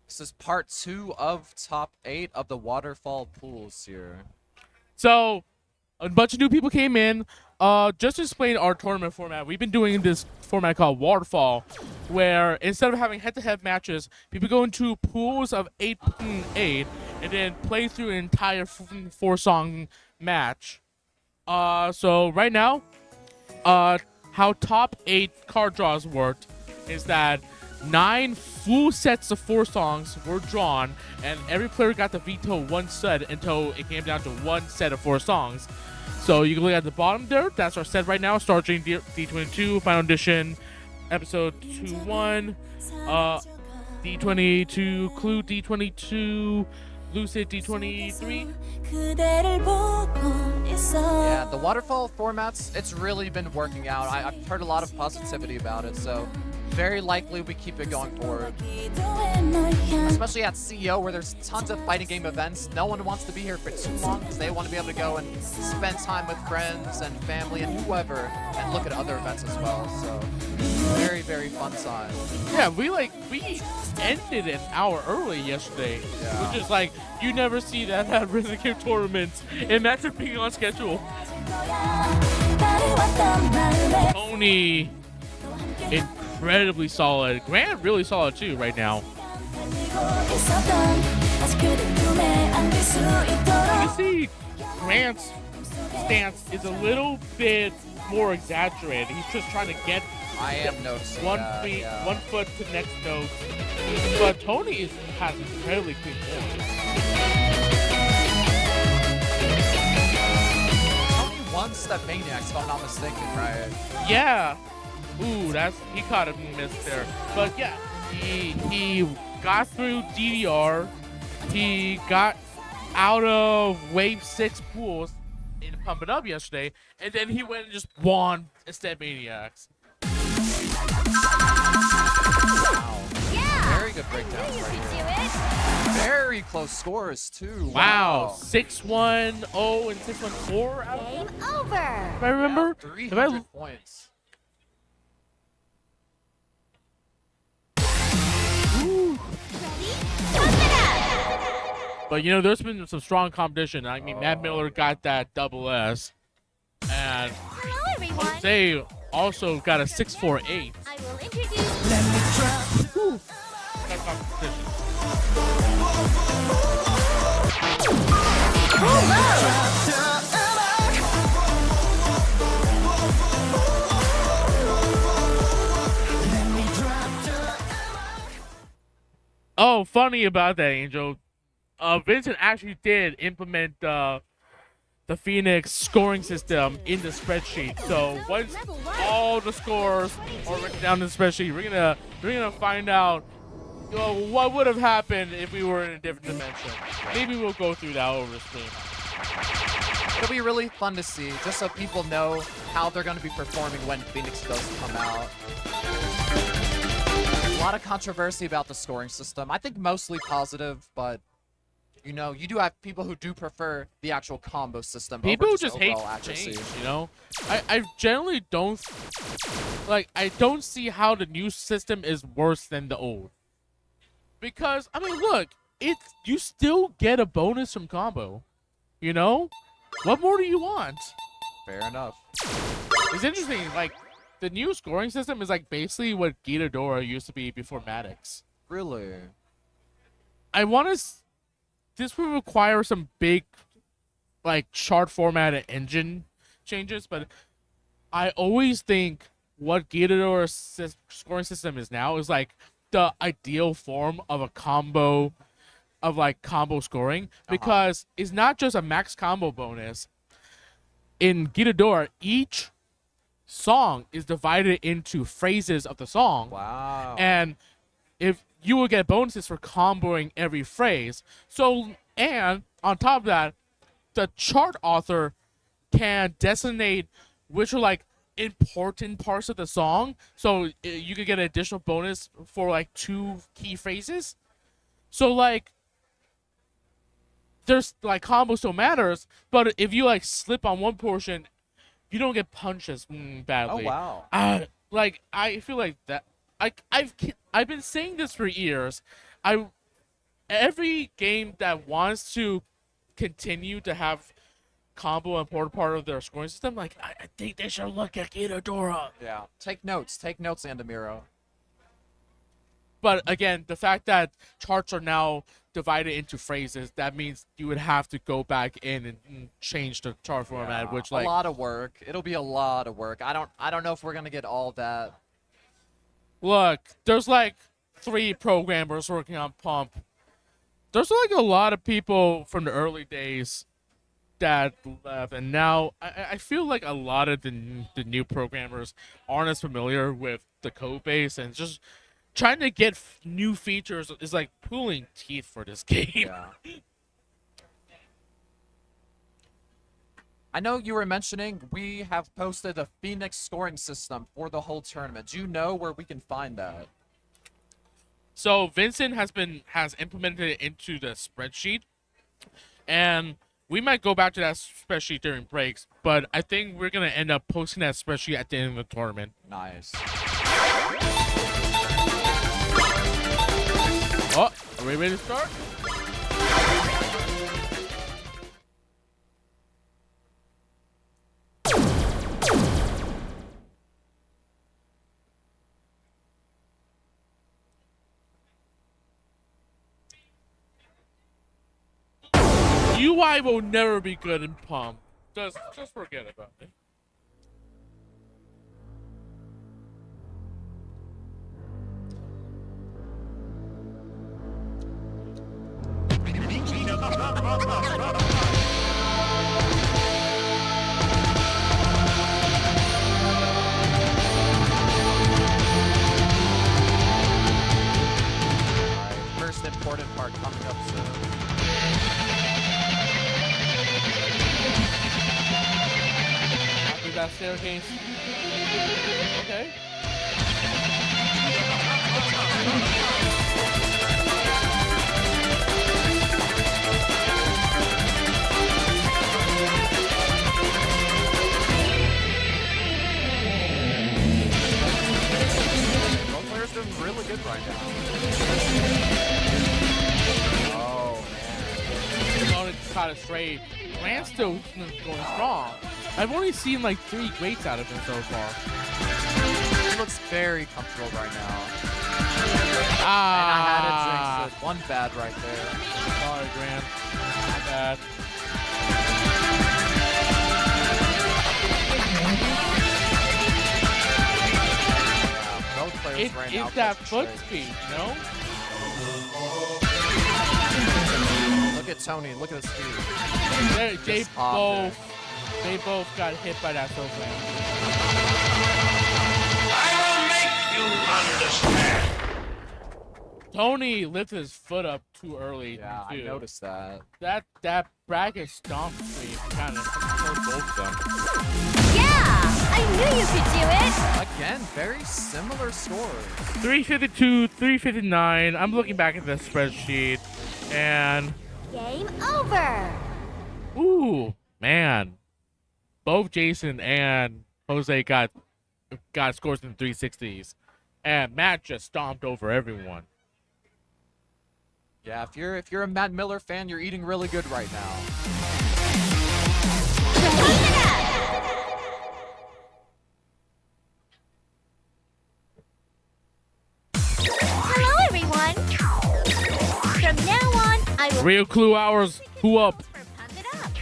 This is part 2 of top 8 of the waterfall pools here. So, a bunch of new people came in. Just to explain our tournament format, we've been doing this format called Waterfall, where instead of having head-to-head matches, people go into pools of 8 and 8, and then play through an entire 4-song match. So right now, how top 8 card draws worked is that 9 full sets of 4 songs were drawn, and every player got to veto 1 set until it came down to 1 set of 4 songs. So you can look at the bottom there. That's our set right now. Stardream D22, Final Audition, episode 2-1, D22, Clue D22, Lucid D23. Yeah, the waterfall formats, it's really been working out. I've heard a lot of positivity about it, so very likely we keep it going forward. Especially at CEO, where there's tons of fighting game events. No one wants to be here for too long because they want to be able to go and spend time with friends and family and whoever and look at other events as well. So very, very fun time. Yeah, we ended an hour early yesterday, which is like, you never see that at Rynker tournaments. Imagine being on schedule. Tony, incredibly solid. Grant, really solid too right now. You can see Grant's stance is a little bit more exaggerated. He's just trying to get I am noticing one that, feet, yeah. 1 foot to the next note. But Tony has incredibly clean form. Tony won Step Maniacs, if I'm not mistaken, right? Yeah. Ooh, he caught a miss there. But yeah, he got through DDR. He got out of Wave 6 pools in Pump It Up yesterday, and then he went and just won Step Maniacs. Wow. Yeah. Very good breakdowns You right can here. do it. Very close scores, too. Wow. 6-1-0 and 6-1-4 out of Game over. if I remember. Yeah, If 300 points. But you know, there's been some strong competition. I mean, Matt Miller got that double S, and Hello, everyone. Jose also got a 6-4-8. I will introduce. Tough competition. Oh, funny about that, Angel. Vincent actually did implement the Phoenix scoring system in the spreadsheet. So once all the scores are written down in the spreadsheet, we're gonna find out, you know, what would have happened if we were in a different dimension. Maybe we'll go through that over the stream. It'll be really fun to see, just so people know how they're going to be performing when Phoenix does come out. A lot of controversy about the scoring system. I think mostly positive, but you know, you do have people who do prefer the actual combo system. People over just hate overall accuracy. change, you know? I generally don't, like, I don't see how the new system is worse than the old. Because, I mean, look, you still get a bonus from combo, you know? What more do you want? Fair enough. It's interesting, like, the new scoring system is, like, basically what Ghidorah used to be before Maddox. Really? I want to... This would require some big, like, chart formatted engine changes, but I always think what Ghidorah's scoring system is now is, like, the ideal form of a combo, of, like, combo scoring, because it's not just a max combo bonus. In Ghidorah, each song is divided into phrases of the song. Wow. And if you will get bonuses for comboing every phrase. So, and on top of that, the chart author can designate which are, like, important parts of the song. So you could get an additional bonus for, like, 2 key phrases. So, like, there's, like, combo still matters, but if you, like, slip on one portion, you don't get punched as badly. Oh, wow. Like, I feel like that. I've been saying this for years. Every game that wants to continue to have combo an important part of their scoring system, like, I think they should look at Ghidorah. Yeah. Take notes, Andamiro. But again, the fact that charts are now divided into phrases, that means you would have to go back in and change the chart format, Yeah, which, like, a lot of work. It'll be a lot of work. I don't know if we're gonna get all that. look, there's, like, 3 programmers working on Pump. There's, like, a lot of people from the early days that left, and now I feel like a lot of the new programmers aren't as familiar with the code base, and just trying to get new features is like pulling teeth for this game. Yeah. I know you were mentioning we have posted a Phoenix scoring system for the whole tournament. Do you know where we can find that? So Vincent has implemented it into the spreadsheet, and we might go back to that spreadsheet during breaks, but I think we're gonna end up posting that spreadsheet at the end of the tournament. Nice. Oh, are we ready to start? UI will never be good in Pump. Just forget about it. First important part coming up soon. After that staircase. Okay. Both players doing really good right now. Oh, man. On it caught it straight. Grant's still going strong. I've only seen like 3 greats out of him so far. He looks very comfortable right now. Ah, And I had it jinx it. One bad right there. Sorry, Grant. My bad. Yeah, both players right now. It's that pushing foot straight. speed, you know? Look at Tony. Look at his speed. They both got hit by that so fast. I will make you understand. Tony lifted his foot up too early. Yeah, I too. noticed that. That bracket stomped me, kind of hurt both of them. Yeah! I knew you could do it! Again, very similar scores. 352, 359. I'm looking back at the spreadsheet, and Game over! ooh, man, both Jason and Jose got scores in the 360s, and Matt just stomped over everyone. Yeah, if you're a Matt Miller fan, you're eating really good right now. Hello, everyone! From now on, I will Real Clue Hours, who up? for Pump It Up.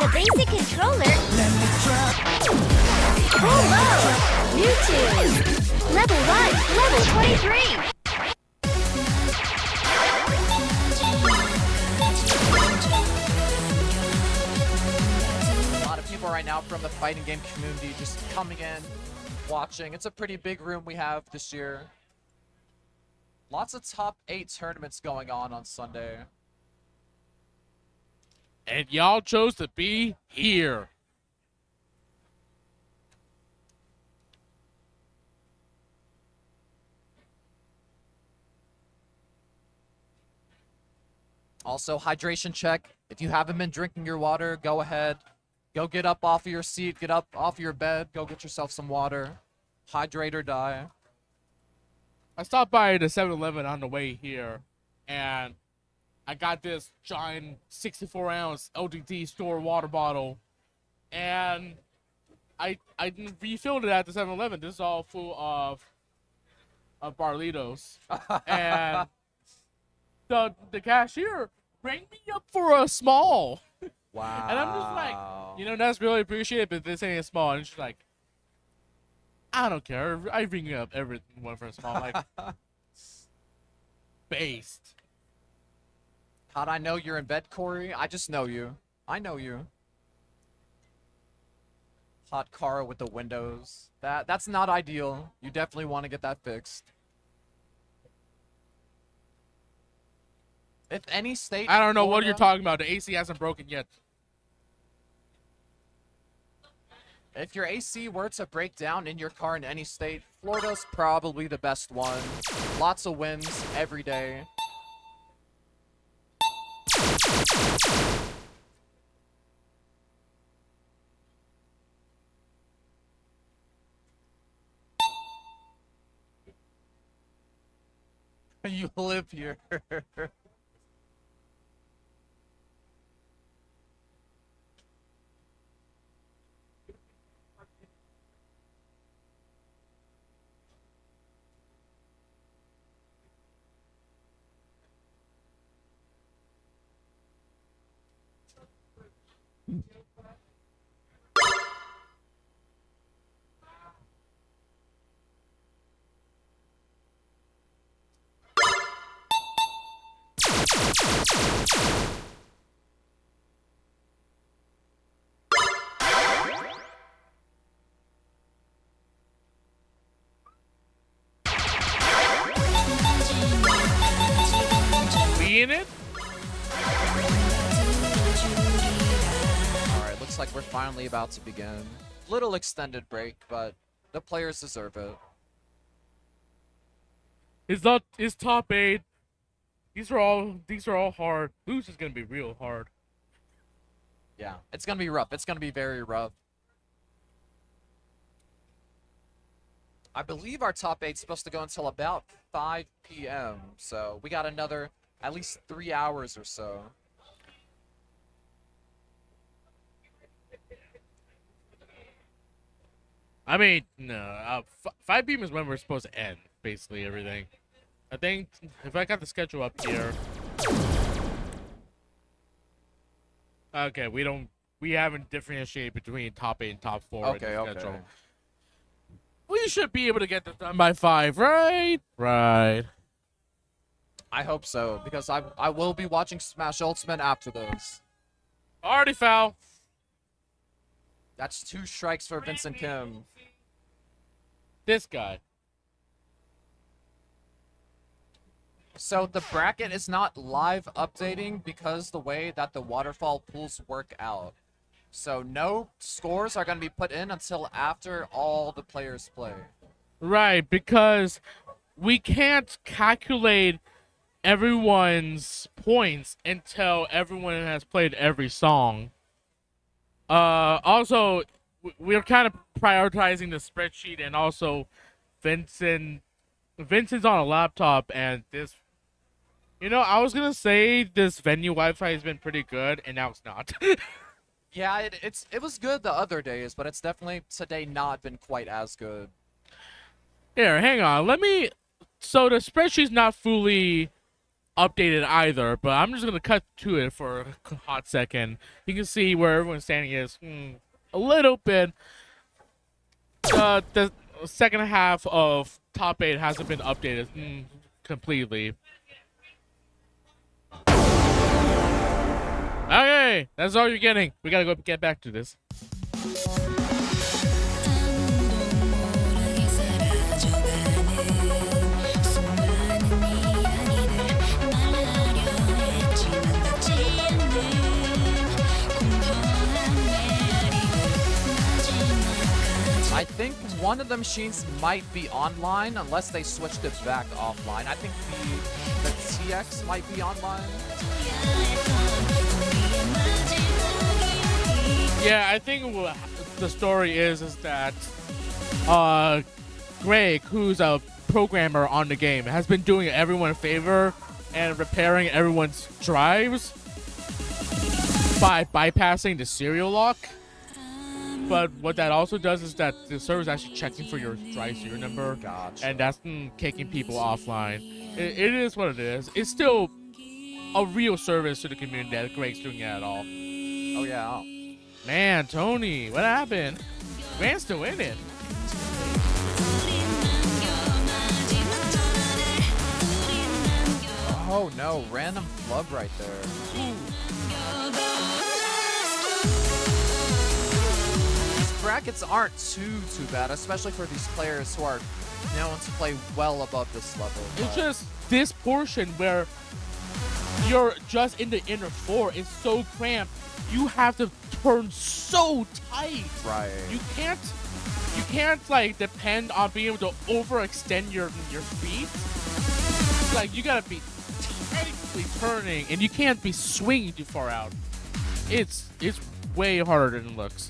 The basic controller. Full mode. New tunes. Level 1, level 23. A lot of people right now from the fighting game community just coming in, watching. It's a pretty big room we have this year. Lots of top 8 tournaments going on Sunday. And y'all chose to be here. Also, hydration check. If you haven't been drinking your water, go ahead. Go get up off of your seat, get up off your bed, go get yourself some water. Hydrate or die. I stopped by the 7-Eleven on the way here, and I got this giant 64-ounce LDT store water bottle, and I refilled it at the 7-Eleven. This is all full of Barlitos, and the cashier rang me up for a small. Wow. And I'm just like, that's really appreciated, but this ain't small. And she's like, I don't care. I ring up everyone for a small. I'm like, based. How'd I know you're in bed, Corey? I just know you. I know you. Hot car with the windows. That's not ideal. You definitely want to get that fixed. If any state... I don't know what you're Florida- talking about. The AC hasn't broken yet. If your AC were to break down in your car in any state, Florida's probably the best one. Lots of winds every day. You live here. We in it? Alright, looks like we're finally about to begin. Little extended break, but the players deserve it. It's top 8. These are all hard. Lose is gonna be real hard. Yeah, it's gonna be rough. It's gonna be very rough. I believe our top 8's supposed to go until about 5 p.m. So we got another at least 3 hours or so. I mean, no. 5 p.m. is when we're supposed to end, basically, everything. I think if I got the schedule up here. Okay, we haven't differentiated between top 8 and top 4 in Okay, the okay. schedule. We should be able to get this done by 5, right? Right. I hope so, because I will be watching Smash Ultimate after this. Already foul. That's 2 strikes for Vincent Kim. This guy. So the bracket is not live updating because the way that the waterfall pools work out. So no scores are going to be put in until after all the players play. Right, because we can't calculate everyone's points until everyone has played every song. Also, we're kind of prioritizing the spreadsheet, and also Vincent's on a laptop, and this, I was gonna say this venue Wi-Fi has been pretty good, and now it's not. Yeah, it was good the other days, but it's definitely today not been quite as good. Here, hang on. So the spreadsheet's not fully updated either, but I'm just gonna cut to it for a hot second. You can see where everyone's standing is a little bit. The second half of top 8 hasn't been updated completely. Okay, that's all you're getting. We gotta go get back to this. I think one of the machines might be online unless they switched it back offline. I think the TX might be online. Yeah, I think the story is that Greg, who's a programmer on the game, has been doing everyone a favor and repairing everyone's drives by bypassing the serial lock. But what that also does is that the server's actually checking for your drive serial number. Gotcha. And that's kicking people offline. It is what it is. It's still a real service to the community that Greg's doing it at all. Oh, yeah. Man, Tony, what happened? Grant's still in it. Oh, no. Random flub right there. Brackets aren't too bad, especially for these players who are known to play well above this level. It's just this portion where you're just in the inner 4 is so cramped. You have to turn so tight. Right. You can't like depend on being able to overextend your feet. Like you gotta be tightly turning, and you can't be swinging too far out. It's way harder than it looks.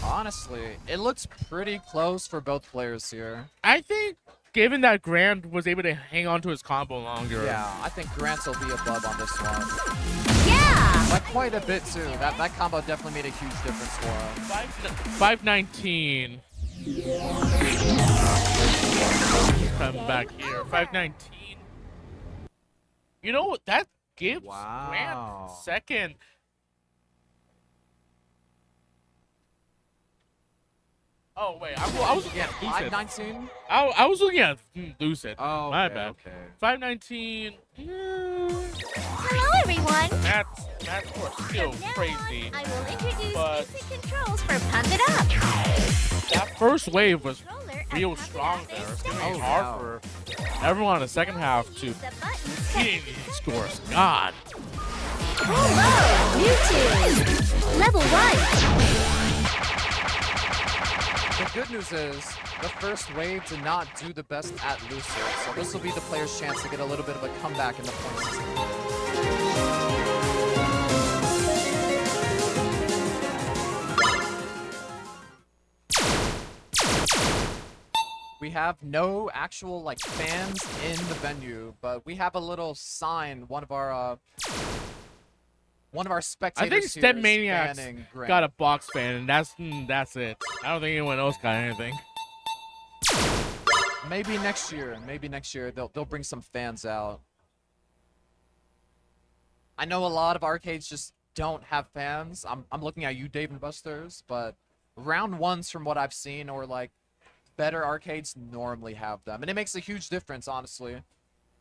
Honestly, it looks pretty close for both players here. I think, given that Grant was able to hang on to his combo longer. Yeah, I think Grant will be above on this one. Yeah! By quite a bit, too. That combo definitely made a huge difference for him. 519. Come back here. 519. You know what? That gives Grant second. Oh, wait. I was looking at Lucid. 519? I was looking at Lucid. Oh, my okay, bad. okay. 519. Hello, everyone. That's still From now crazy. on, I will introduce but- basic controls for Pump It Up. That first wave was Controller and real Pump It strong Up there. is It's going to set. be hard for everyone in the second half to The buttons beat these scores. God. Hello, YouTube. Level 1. The good news is, the first wave did not do the best at Lucid, so this will be the player's chance to get a little bit of a comeback in the point system. We have no actual fans in the venue, but we have a little sign. One of our spectators I think here Step is Maniacs banning Grant. got a box fan, and that's it. I don't think anyone else got anything. Maybe next year. Maybe next year they'll bring some fans out. I know a lot of arcades just don't have fans. I'm looking at you, Dave and Busters, but round ones from what I've seen, or better arcades normally have them, and it makes a huge difference. Honestly,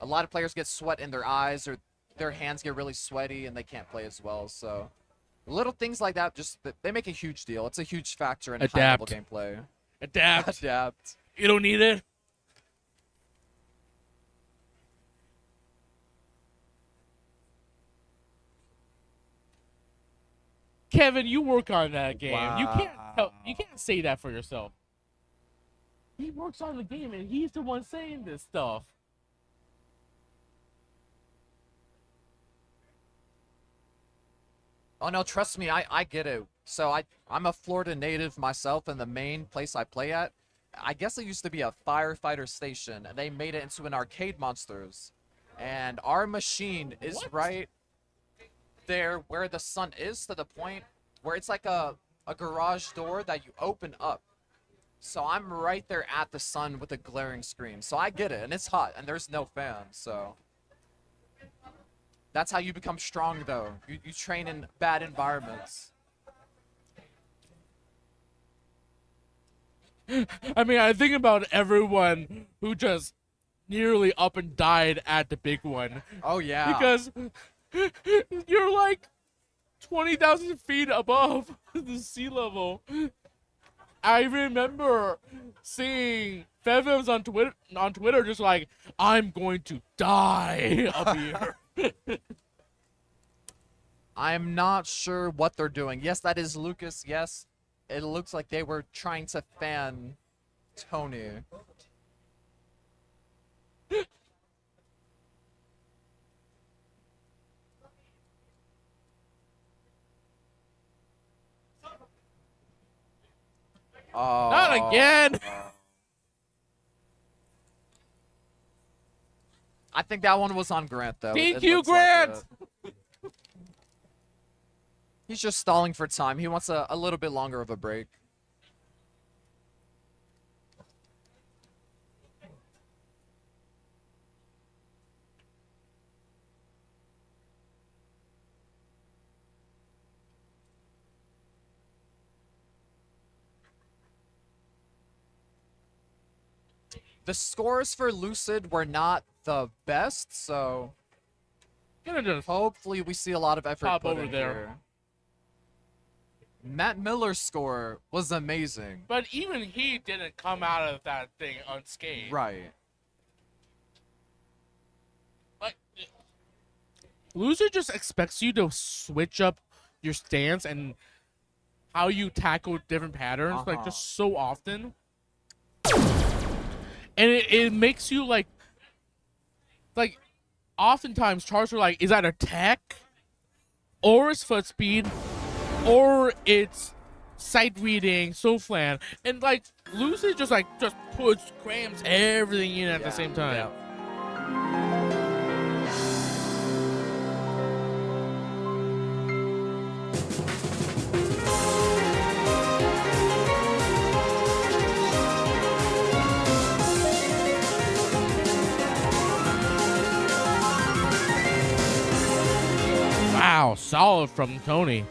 a lot of players get sweat in their eyes, or their hands get really sweaty, and they can't play as well. So little things like that, they make a huge deal. It's a huge factor in high-level gameplay. Adapt. Adapt. You don't need it. Kevin, you work on that game. You Wow. can't say that for yourself. He works on the game, and he's the one saying this stuff. Oh no, trust me, I get it. So I'm a Florida native myself, and the main place I play at, I guess it used to be a firefighter station, and they made it into an arcade monsters. And our machine is right there where the sun is, to the point where it's like a garage door that you open up. So I'm right there at the sun with a glaring screen. So I get it, and it's hot, and there's no fan, so. That's how you become strong, though. You train in bad environments. I mean, I think about everyone who just nearly up and died at the big one. Oh, yeah. Because you're like 20,000 feet above the sea level. I remember seeing Fevms on Twitter just like, I'm going to die up here. I'm not sure what they're doing. Yes, that is Lucas. Yes, it looks like they were trying to fan Tony. Oh. Not again. I think that one was on Grant, though. It DQ looks like Grant! it. He's just stalling for time. He wants a little bit longer of a break. The scores for Lucid were not the best, so Gonna just hopefully we see a lot of effort pop put over in there. here. Matt Miller's score was amazing. But even he didn't come out of that thing unscathed. Right. Like, Loser just expects you to switch up your stance and how you tackle different patterns, like just so often. And it makes you like oftentimes charts are like, is that attack or it's foot speed or it's sight reading, so flan, and like Lucid just crams everything in at the same time. Yeah. Wow, solid from Tony.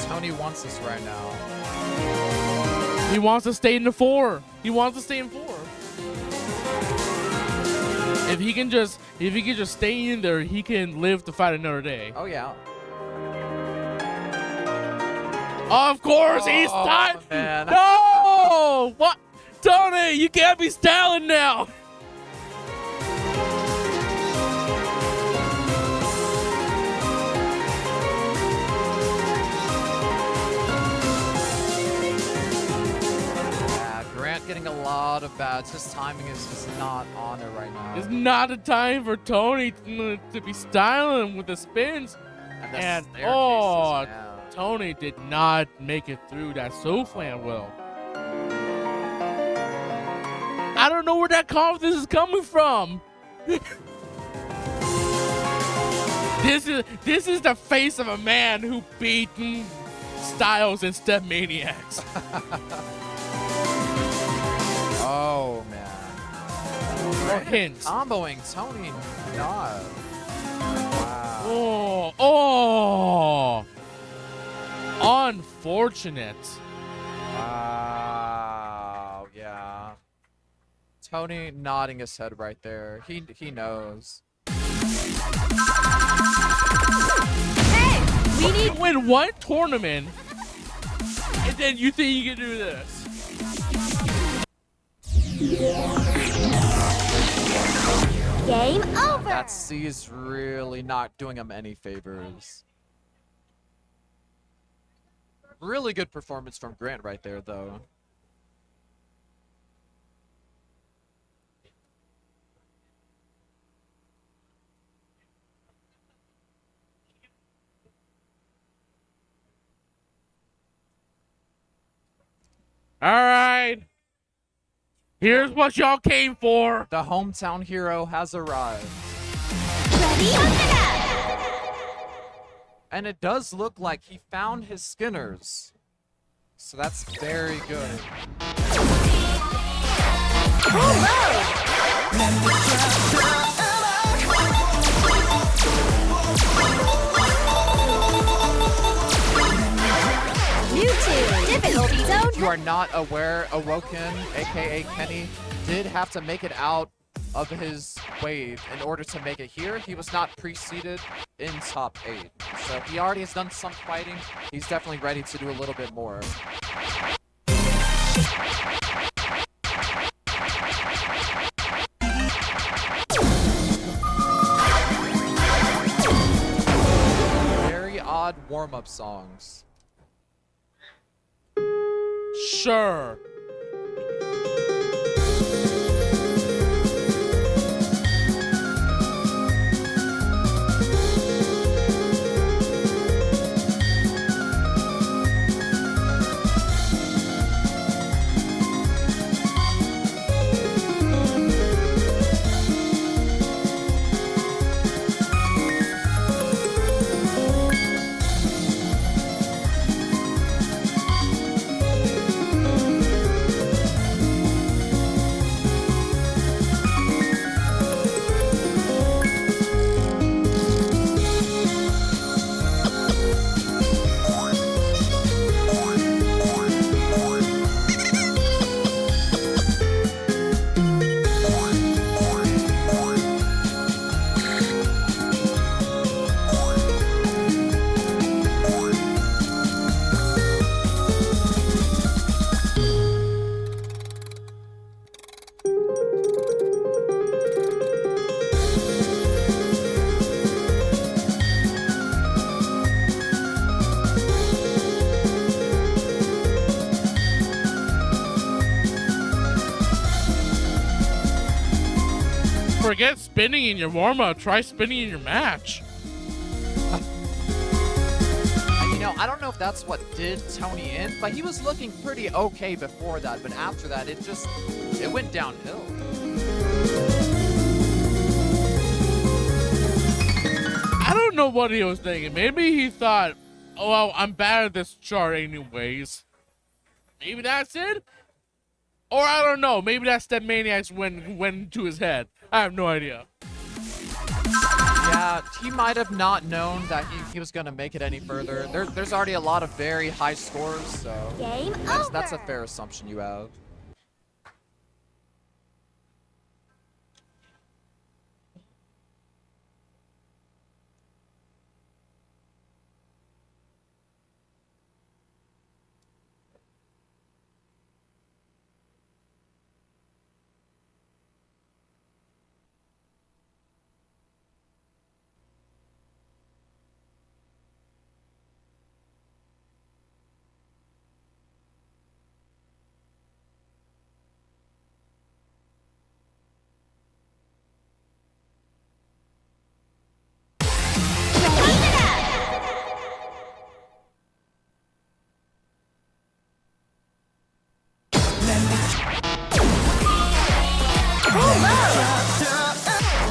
Tony wants this right now. He wants to stay in the 4. He wants to stay in 4. If he can just stay in there, he can live to fight another day. Oh yeah. Of course, he's Oh, not. man. No! What? Tony, you can't be styling now. Yeah, Grant getting a lot of bats. His timing is just not on it right now. It's not the time for Tony to be styling with the spins. the And staircases, oh, man. Tony did not make it through that so flan well. I don't know where that confidence is coming from. This is the face of a man who beat Styles in Step Maniacs. Oh man. Or hints. Comboing Tony not. Wow. Oh. Unfortunate. Wow. Yeah. Tony nodding his head right there. He knows. Hey, we You need win one tournament, and then you think you can do this. game over. That C is really not doing him any favors. Really good performance from Grant right there, though. All right. Here's what y'all came for. The hometown hero has arrived. Ready? And it does look like he found his skinners. So that's very good. New tune. Difficulty zone. You are not aware, Awokn, aka Kenny, did have to make it out of his wave in order to make it here. He was not preceded in top 8. So he already has done some fighting. He's definitely ready to do a little bit more. Very odd warm-up songs. Sure. Forget spinning in your warm-up. Try spinning in your match. And you know, I don't know if that's what did Tony in, but he was looking pretty okay before that. But after that, it went downhill. I don't know what he was thinking. Maybe he thought, oh, well, I'm bad at this chart anyways. Maybe that's it? Or I don't know. Maybe that's that Maniac's went into his head. I have no idea. Yeah, he might have not known that he was going to make it any further. There's already a lot of very high scores, so Game that's a over. fair assumption you have.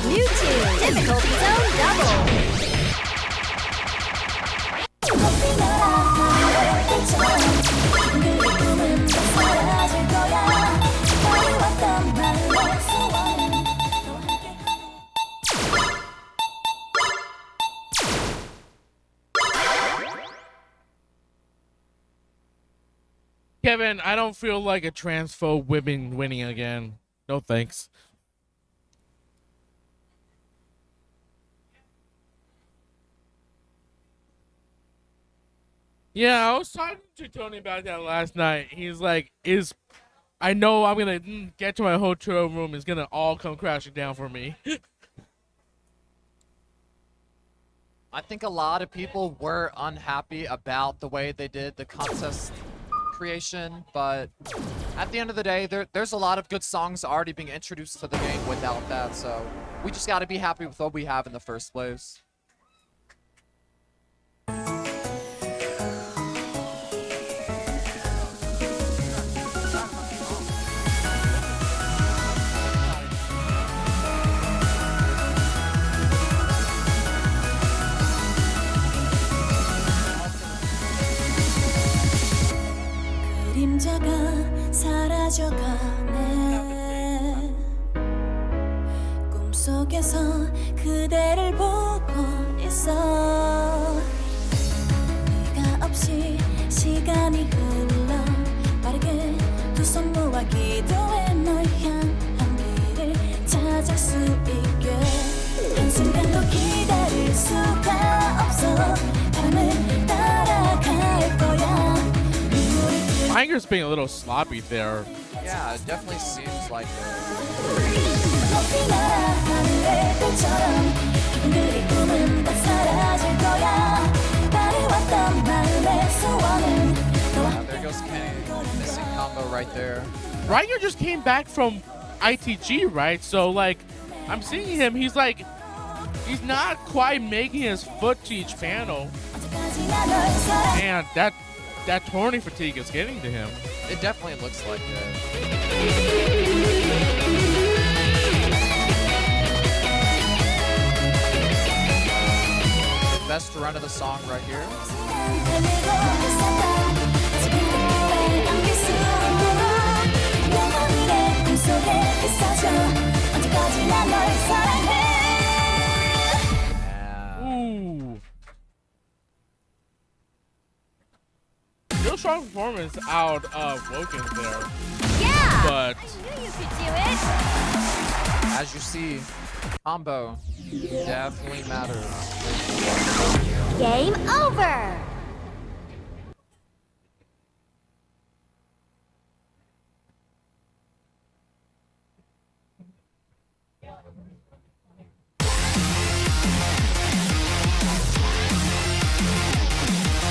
New tune. Difficulty zone double. Kevin, I don't feel like a transphobe women winning again. No thanks. Yeah, I was talking to Tony about that last night. He's like, I know I'm gonna get to my hotel room. It's gonna all come crashing down for me. I think a lot of people were unhappy about the way they did the contest creation, but at the end of the day, there's a lot of good songs already being introduced to the game without that, so we just gotta be happy with what we have in the first place. 그림자가 사라져가네 꿈속에서 그대를 보고 있어 네가 없이 시간이 흘러 빠르게 두 손 모아 기도해 널 향한 길을 찾을 수 있게 한순간도 기다릴 수가 없어 바람을 따라갈 거야 Rynker's being a little sloppy there. Yeah, it definitely seems like it. 높이 날아 하늘의 별처럼 그들의 꿈은 다 사라질 거야 바래왔던 마음의 소원은 There goes Kenny, missing combo right there. Rynker just came back from ITG, right? So, like, I'm seeing him. He's like, he's not quite making his foot to each panel. And that tourney fatigue is getting to him. It definitely looks like it. The best run of the song right here. Ooh. Real strong performance out of Woken there. Yeah! But I knew you could do it! As you see, combo definitely matters. Game over!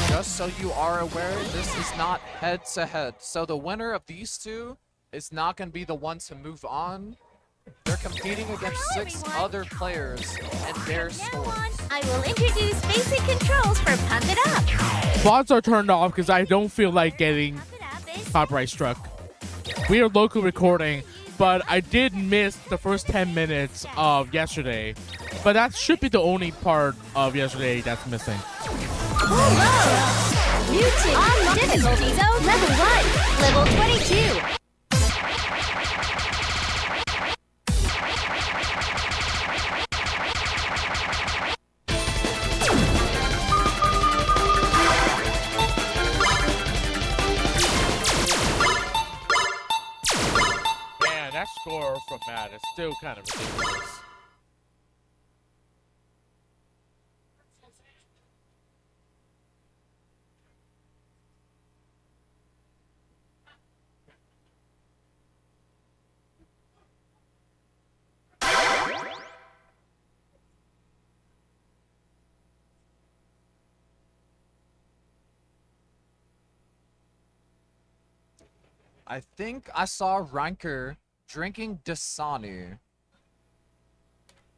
Just so you are aware, this is not head-to-head. So the winner of these two is not going to be the one to move on. They're competing against 6 other players and their scores. I will introduce basic controls for Pump It Up. VODs are turned off because I don't feel like getting Pump It Up is copyright struck. We are local recording, but I did miss the first 10 minutes of yesterday. But that should be the only part of yesterday that's missing. Lucid on difficulty zone level 1, level 22. Man, that score from Matt is still kind of ridiculous. I think I saw Rynker drinking Dasani,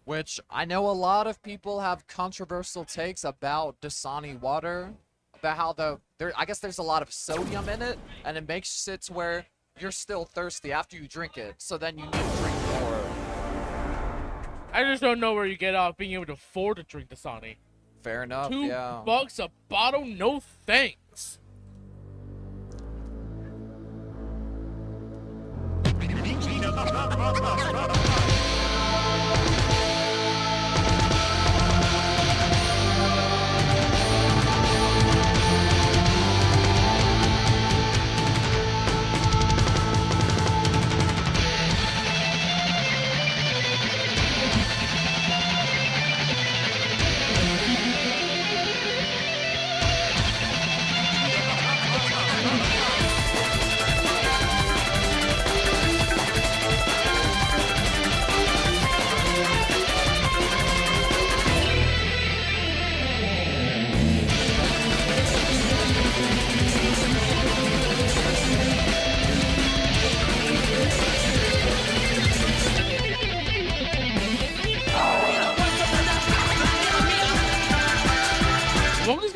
which I know a lot of people have controversial takes about Dasani water, about how I guess there's a lot of sodium in it, and it makes it to where you're still thirsty after you drink it, so then you need to drink more. I just don't know where you get off being able to afford to drink Dasani. Fair enough, yeah. $2 a bottle? No thanks.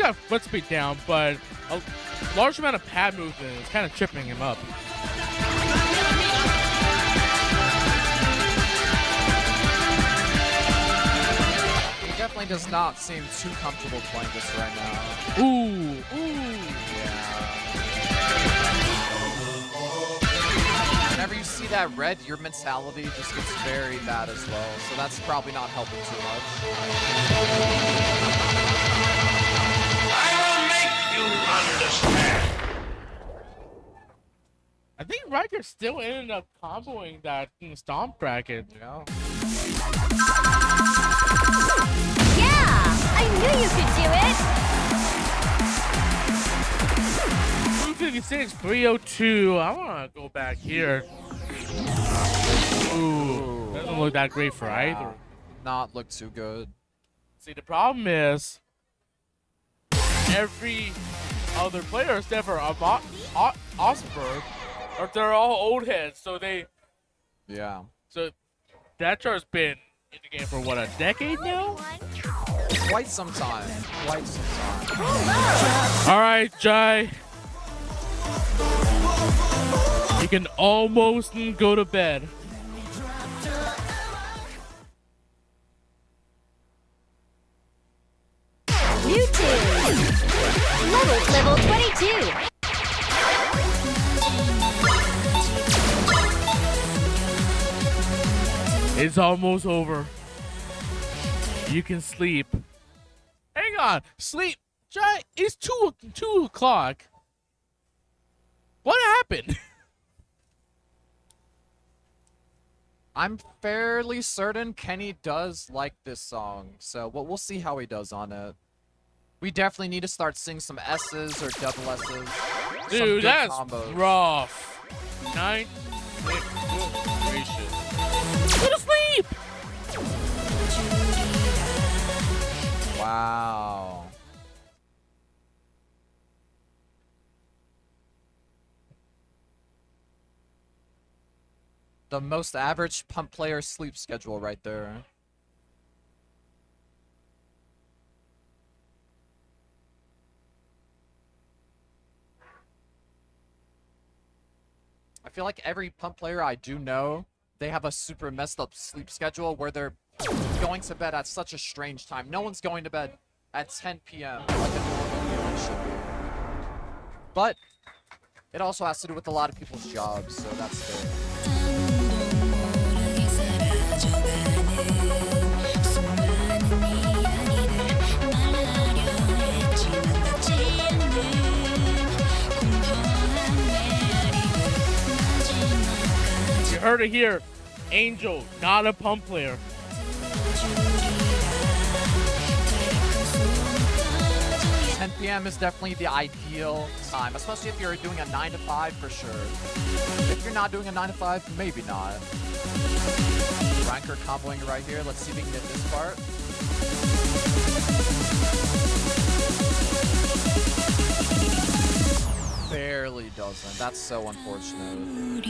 got foot speed down, but a large amount of pad movement is kind of tripping him up. He definitely does not seem too comfortable playing this right now. Ooh. Yeah. Whenever you see that red, your mentality just gets very bad as well. So that's probably not helping too much. I will make you understand. I think Rynker still ended up comboing that stomp bracket. Yeah. Yeah! I knew you could do it! 256, 302. I want to go back here. Ooh, doesn't look that great for either. Not look too good. See, the problem is every other player except for Awesomobird, or they're all old heads, so Yeah. so that char's been in the game for what, a decade now? Quite some time. Quite some time. All right, Jai. You can almost go to bed. New tune! Level 22! It's almost over. You can sleep. Hang on, sleep. Jai, it's 2 o'clock. What happened? I'm fairly certain Kenny does like this song, so we'll see how he does on it. We definitely need to start seeing some S's or double S's. Some Dude, good that's combos. rough. 9, 6, good gracious. Go to sleep! Wow. The most average pump player sleep schedule right there. I feel like every pump player I do know, they have a super messed up sleep schedule where they're going to bed at such a strange time. No one's going to bed at 10 p.m. like a normal human should be. But it also has to do with a lot of people's jobs, so that's fair. You heard it here. Angel, not a pump player. PM is definitely the ideal time, especially if you're doing a 9 to 5 for sure. If you're not doing a 9 to 5, maybe not. Rynker comboing right here. Let's see if we can get this part. Barely doesn't. That's so unfortunate.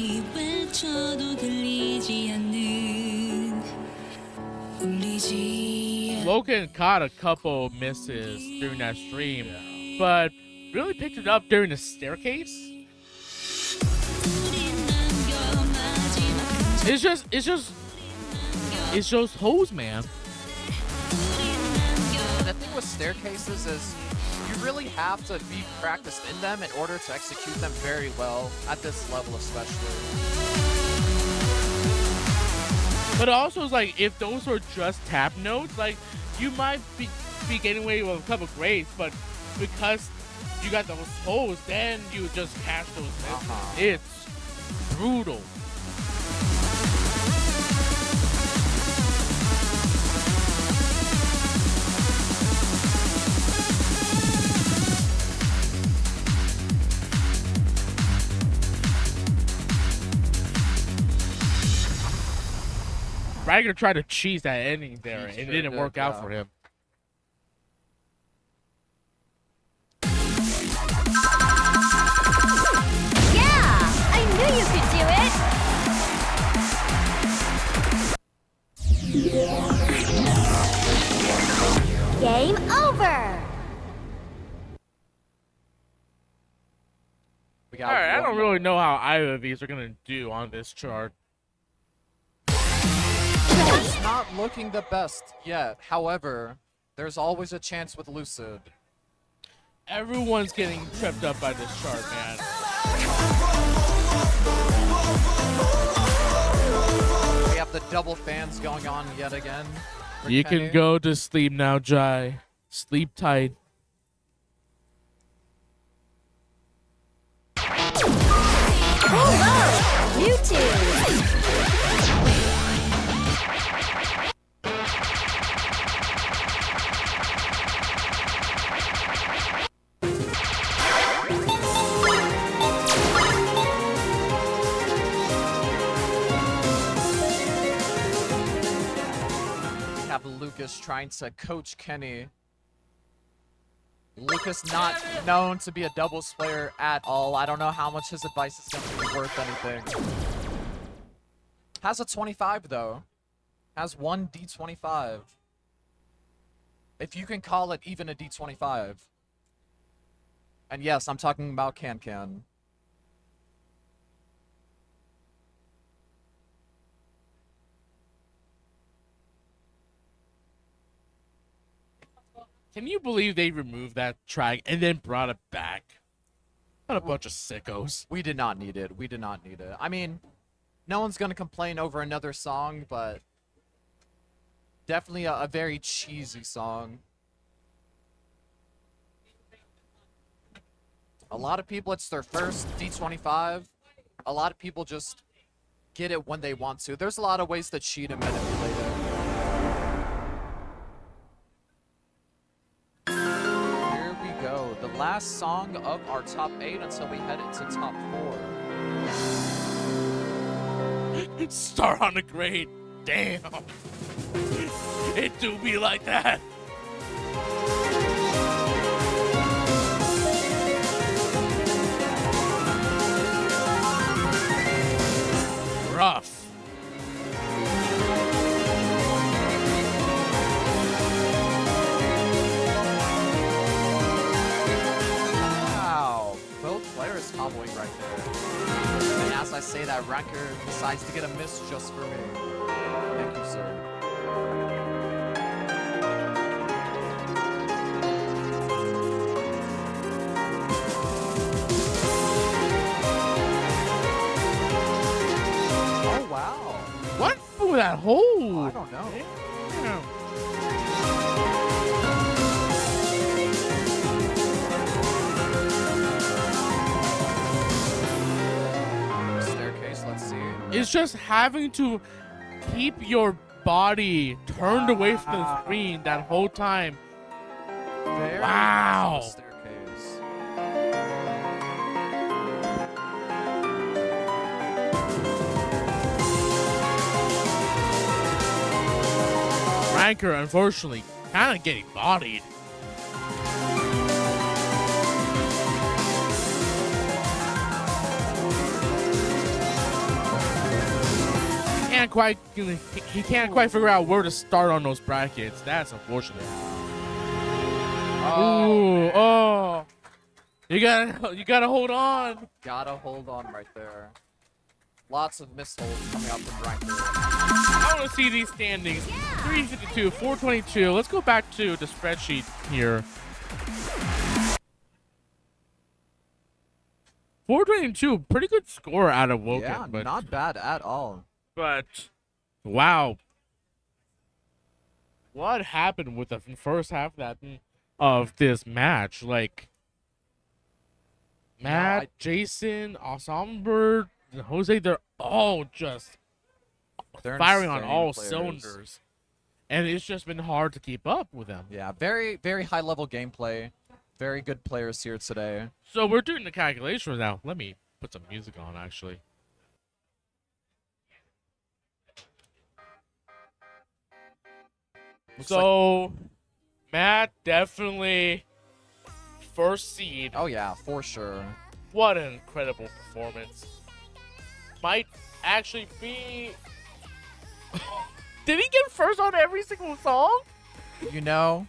Logan caught a couple misses during that stream, but really picked it up during the staircase. It's just hose, man. The thing with staircases is you really have to be practiced in them in order to execute them very well at this level especially. But also, it's like, if those were just tap notes, like, you might be getting away with a couple grades, but because you got those holes, then you just catch those misses. It's brutal. Rynker tried to cheese that ending there, and it didn't work out for him. Yeah! I knew you could do it! Game over! don't really know how either of these are gonna do on this chart. It's not looking the best yet. However, there's always a chance with Lucid. Everyone's getting tripped up by this chart, man. We have the double fans going on yet again. for You Kenny. can go to sleep now, Jai. Sleep tight. YouTube. We have Lucas trying to coach Kenny. Lucas not known to be a doubles player at all. I don't know how much his advice is going to be worth anything. Has a 25 though. Has one D25. If you can call it even a D25. And yes, I'm talking about Can. Can you believe they removed that track and then brought it back? What a bunch of sickos. We did not need it. We did not need it. I mean, no one's going to complain over another song, but definitely a very cheesy song. A lot of people, it's their first D25. A lot of people just get it when they want to. There's a lot of ways to cheat and manipulate it. Here we go. The last song of our top 8 until we head into top 4. Start on the grade. Damn. It do be like that. Rough. Wow. Both players comboing right there. And as I say that, Rynker decides to get a miss just for me. Thank you, sir. Oh, wow. What for that hole? I don't know. Damn. Staircase, let's see. It's just having to keep your body turned away from the screen that whole time. Very Wow. nice staircase. Rynker, unfortunately, kind of getting bodied. He can't quite figure out where to start on those brackets. That's unfortunate. Ooh, oh. You gotta hold on. Gotta hold on right there. Lots of missiles coming out from Rynker. I want to see these standings. 352, 422. Let's go back to the spreadsheet here. 422, pretty good score out of Woken. Yeah, but, not bad at all. But, wow. What happened with the first half of this match? Like, Matt, Jason, Awesomobird, Jose, they're all just They're firing on insane all players. cylinders. And it's just been hard to keep up with them. Yeah, very, very high level gameplay. Very good players here today. So we're doing the calculations now. Let me put some music on, actually. So, Matt definitely first seed. Oh yeah, for sure. What an incredible performance. Might actually be... Did he get first on every single song? You know,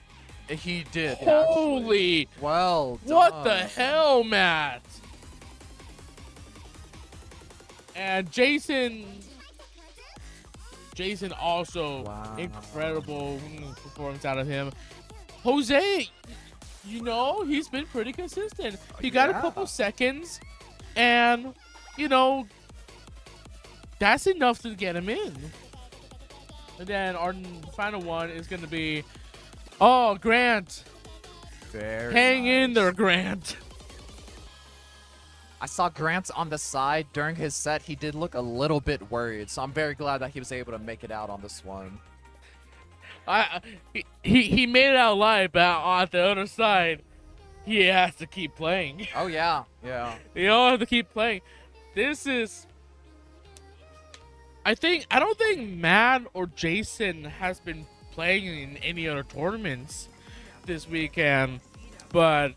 he did. Holy... Actually. Well done. What the hell, Matt? And Jason also Wow. incredible performance out of him. Jose, you know, he's been pretty consistent. He got a Yeah. couple seconds, and you know, that's enough to get him in. And then our final one is going to be, oh, Grant. Very Hang in nice. there, Grant. I saw Grant on the side during his set. He did look a little bit worried, so I'm very glad that he was able to make it out on this one. He made it out alive, but on the other side, he has to keep playing. Oh yeah, yeah. You all have to keep playing. This is, I don't think Matt or Jason has been playing in any other tournaments this weekend, but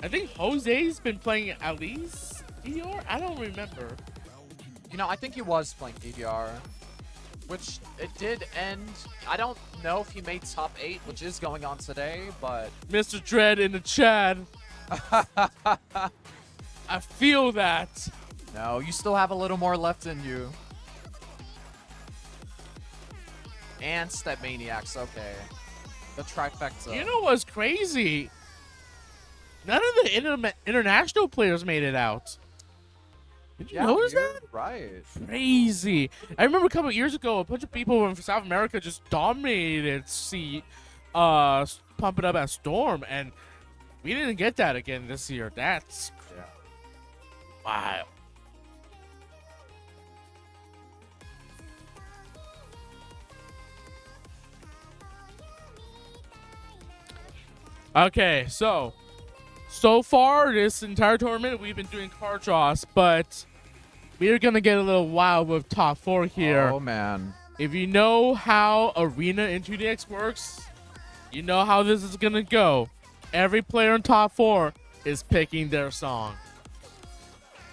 I think Jose's been playing at least EDR. I don't remember. You know, I think he was playing DDR, which it did end. I don't know if he made top 8, which is going on today, but Mr. Dread in the chat. I feel that. no, you still have a little more left in you. And Step Maniacs, okay. The trifecta. You know what's crazy? None of the international players made it out. Did you notice you're that? Right. Crazy. I remember a couple of years ago, a bunch of people from South America just dominated Pump It Up at Storm, and we didn't get that again this year. That's wild. Okay, so far this entire tournament we've been doing card draws, but we're gonna get a little wild with top 4 here. Oh man. If you know how Arena in 2DX works, you know how this is gonna go. Every player in top 4 is picking their song.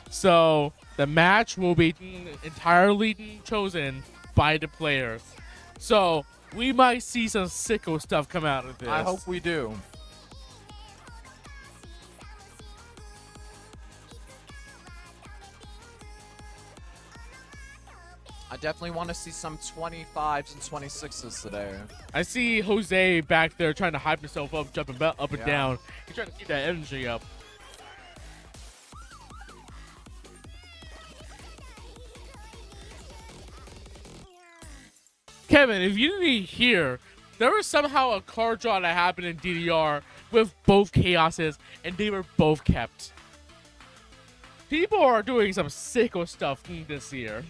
So the match will be entirely chosen by the players. So we might see some sicko stuff come out of this. I hope we do. I definitely want to see some 25s and 26s today. I see Jose back there trying to hype himself up, jumping up and Yeah. down. He's trying to keep that energy up. Kevin, if you didn't hear, there was somehow a card draw that happened in DDR with both chaoses, and they were both kept. People are doing some sicko stuff this year.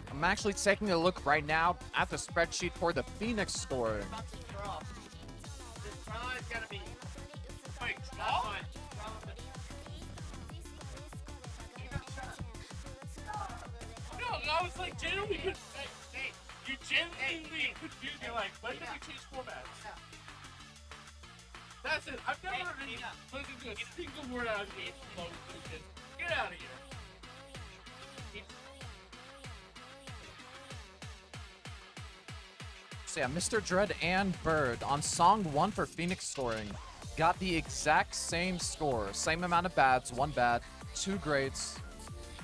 I'm actually taking a look right now at the spreadsheet for the Phoenix score. No, I was like genuinely confused. Hey, you genuinely confused me. Like, when did we change formats? That's it. I've never heard any listen to a single word out of the flow. Get out of here. So yeah, Mr. Dread and Bird on song 1 for Phoenix scoring got the exact same score. Same amount of bads, 1 bad, 2 greats.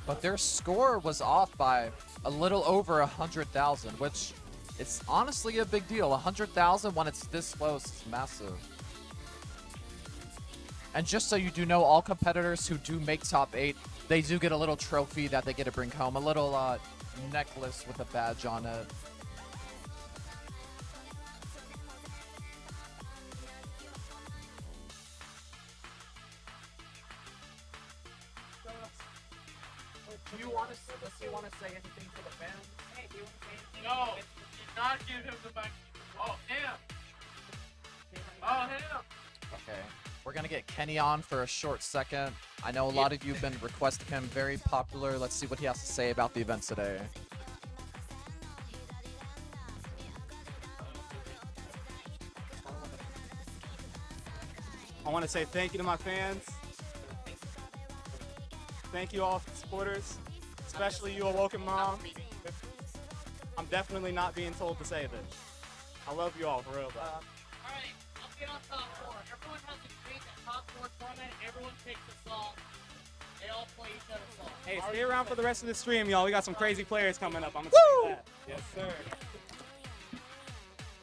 But their score was off by a little over 100,000, which it's honestly a big deal. 100,000 when it's this close is massive. And just so you do know, all competitors who do make top 8, they do get a little trophy that they get to bring home. A little necklace with a badge on it. Do you want to say anything to the fans? Hey, do you want to say anything? No, do not give him the mic. Oh, him. Oh, him. Okay, we're gonna get Kenny on for a short second. I know a lot of you have been requesting him, very popular. Let's see what he has to say about the event today. I want to say thank you to my fans. Thank you all supporters. especially you awokn mom. I'm definitely not being told to say this. I love you all, for real, though. Alright, let's get on top four. Everyone has to create a top four format. Everyone picks a song. They all play each other's songs. Hey, stay around for the rest of the stream, y'all. We got some crazy players coming up. I'm gonna tell you that. Yes, sir.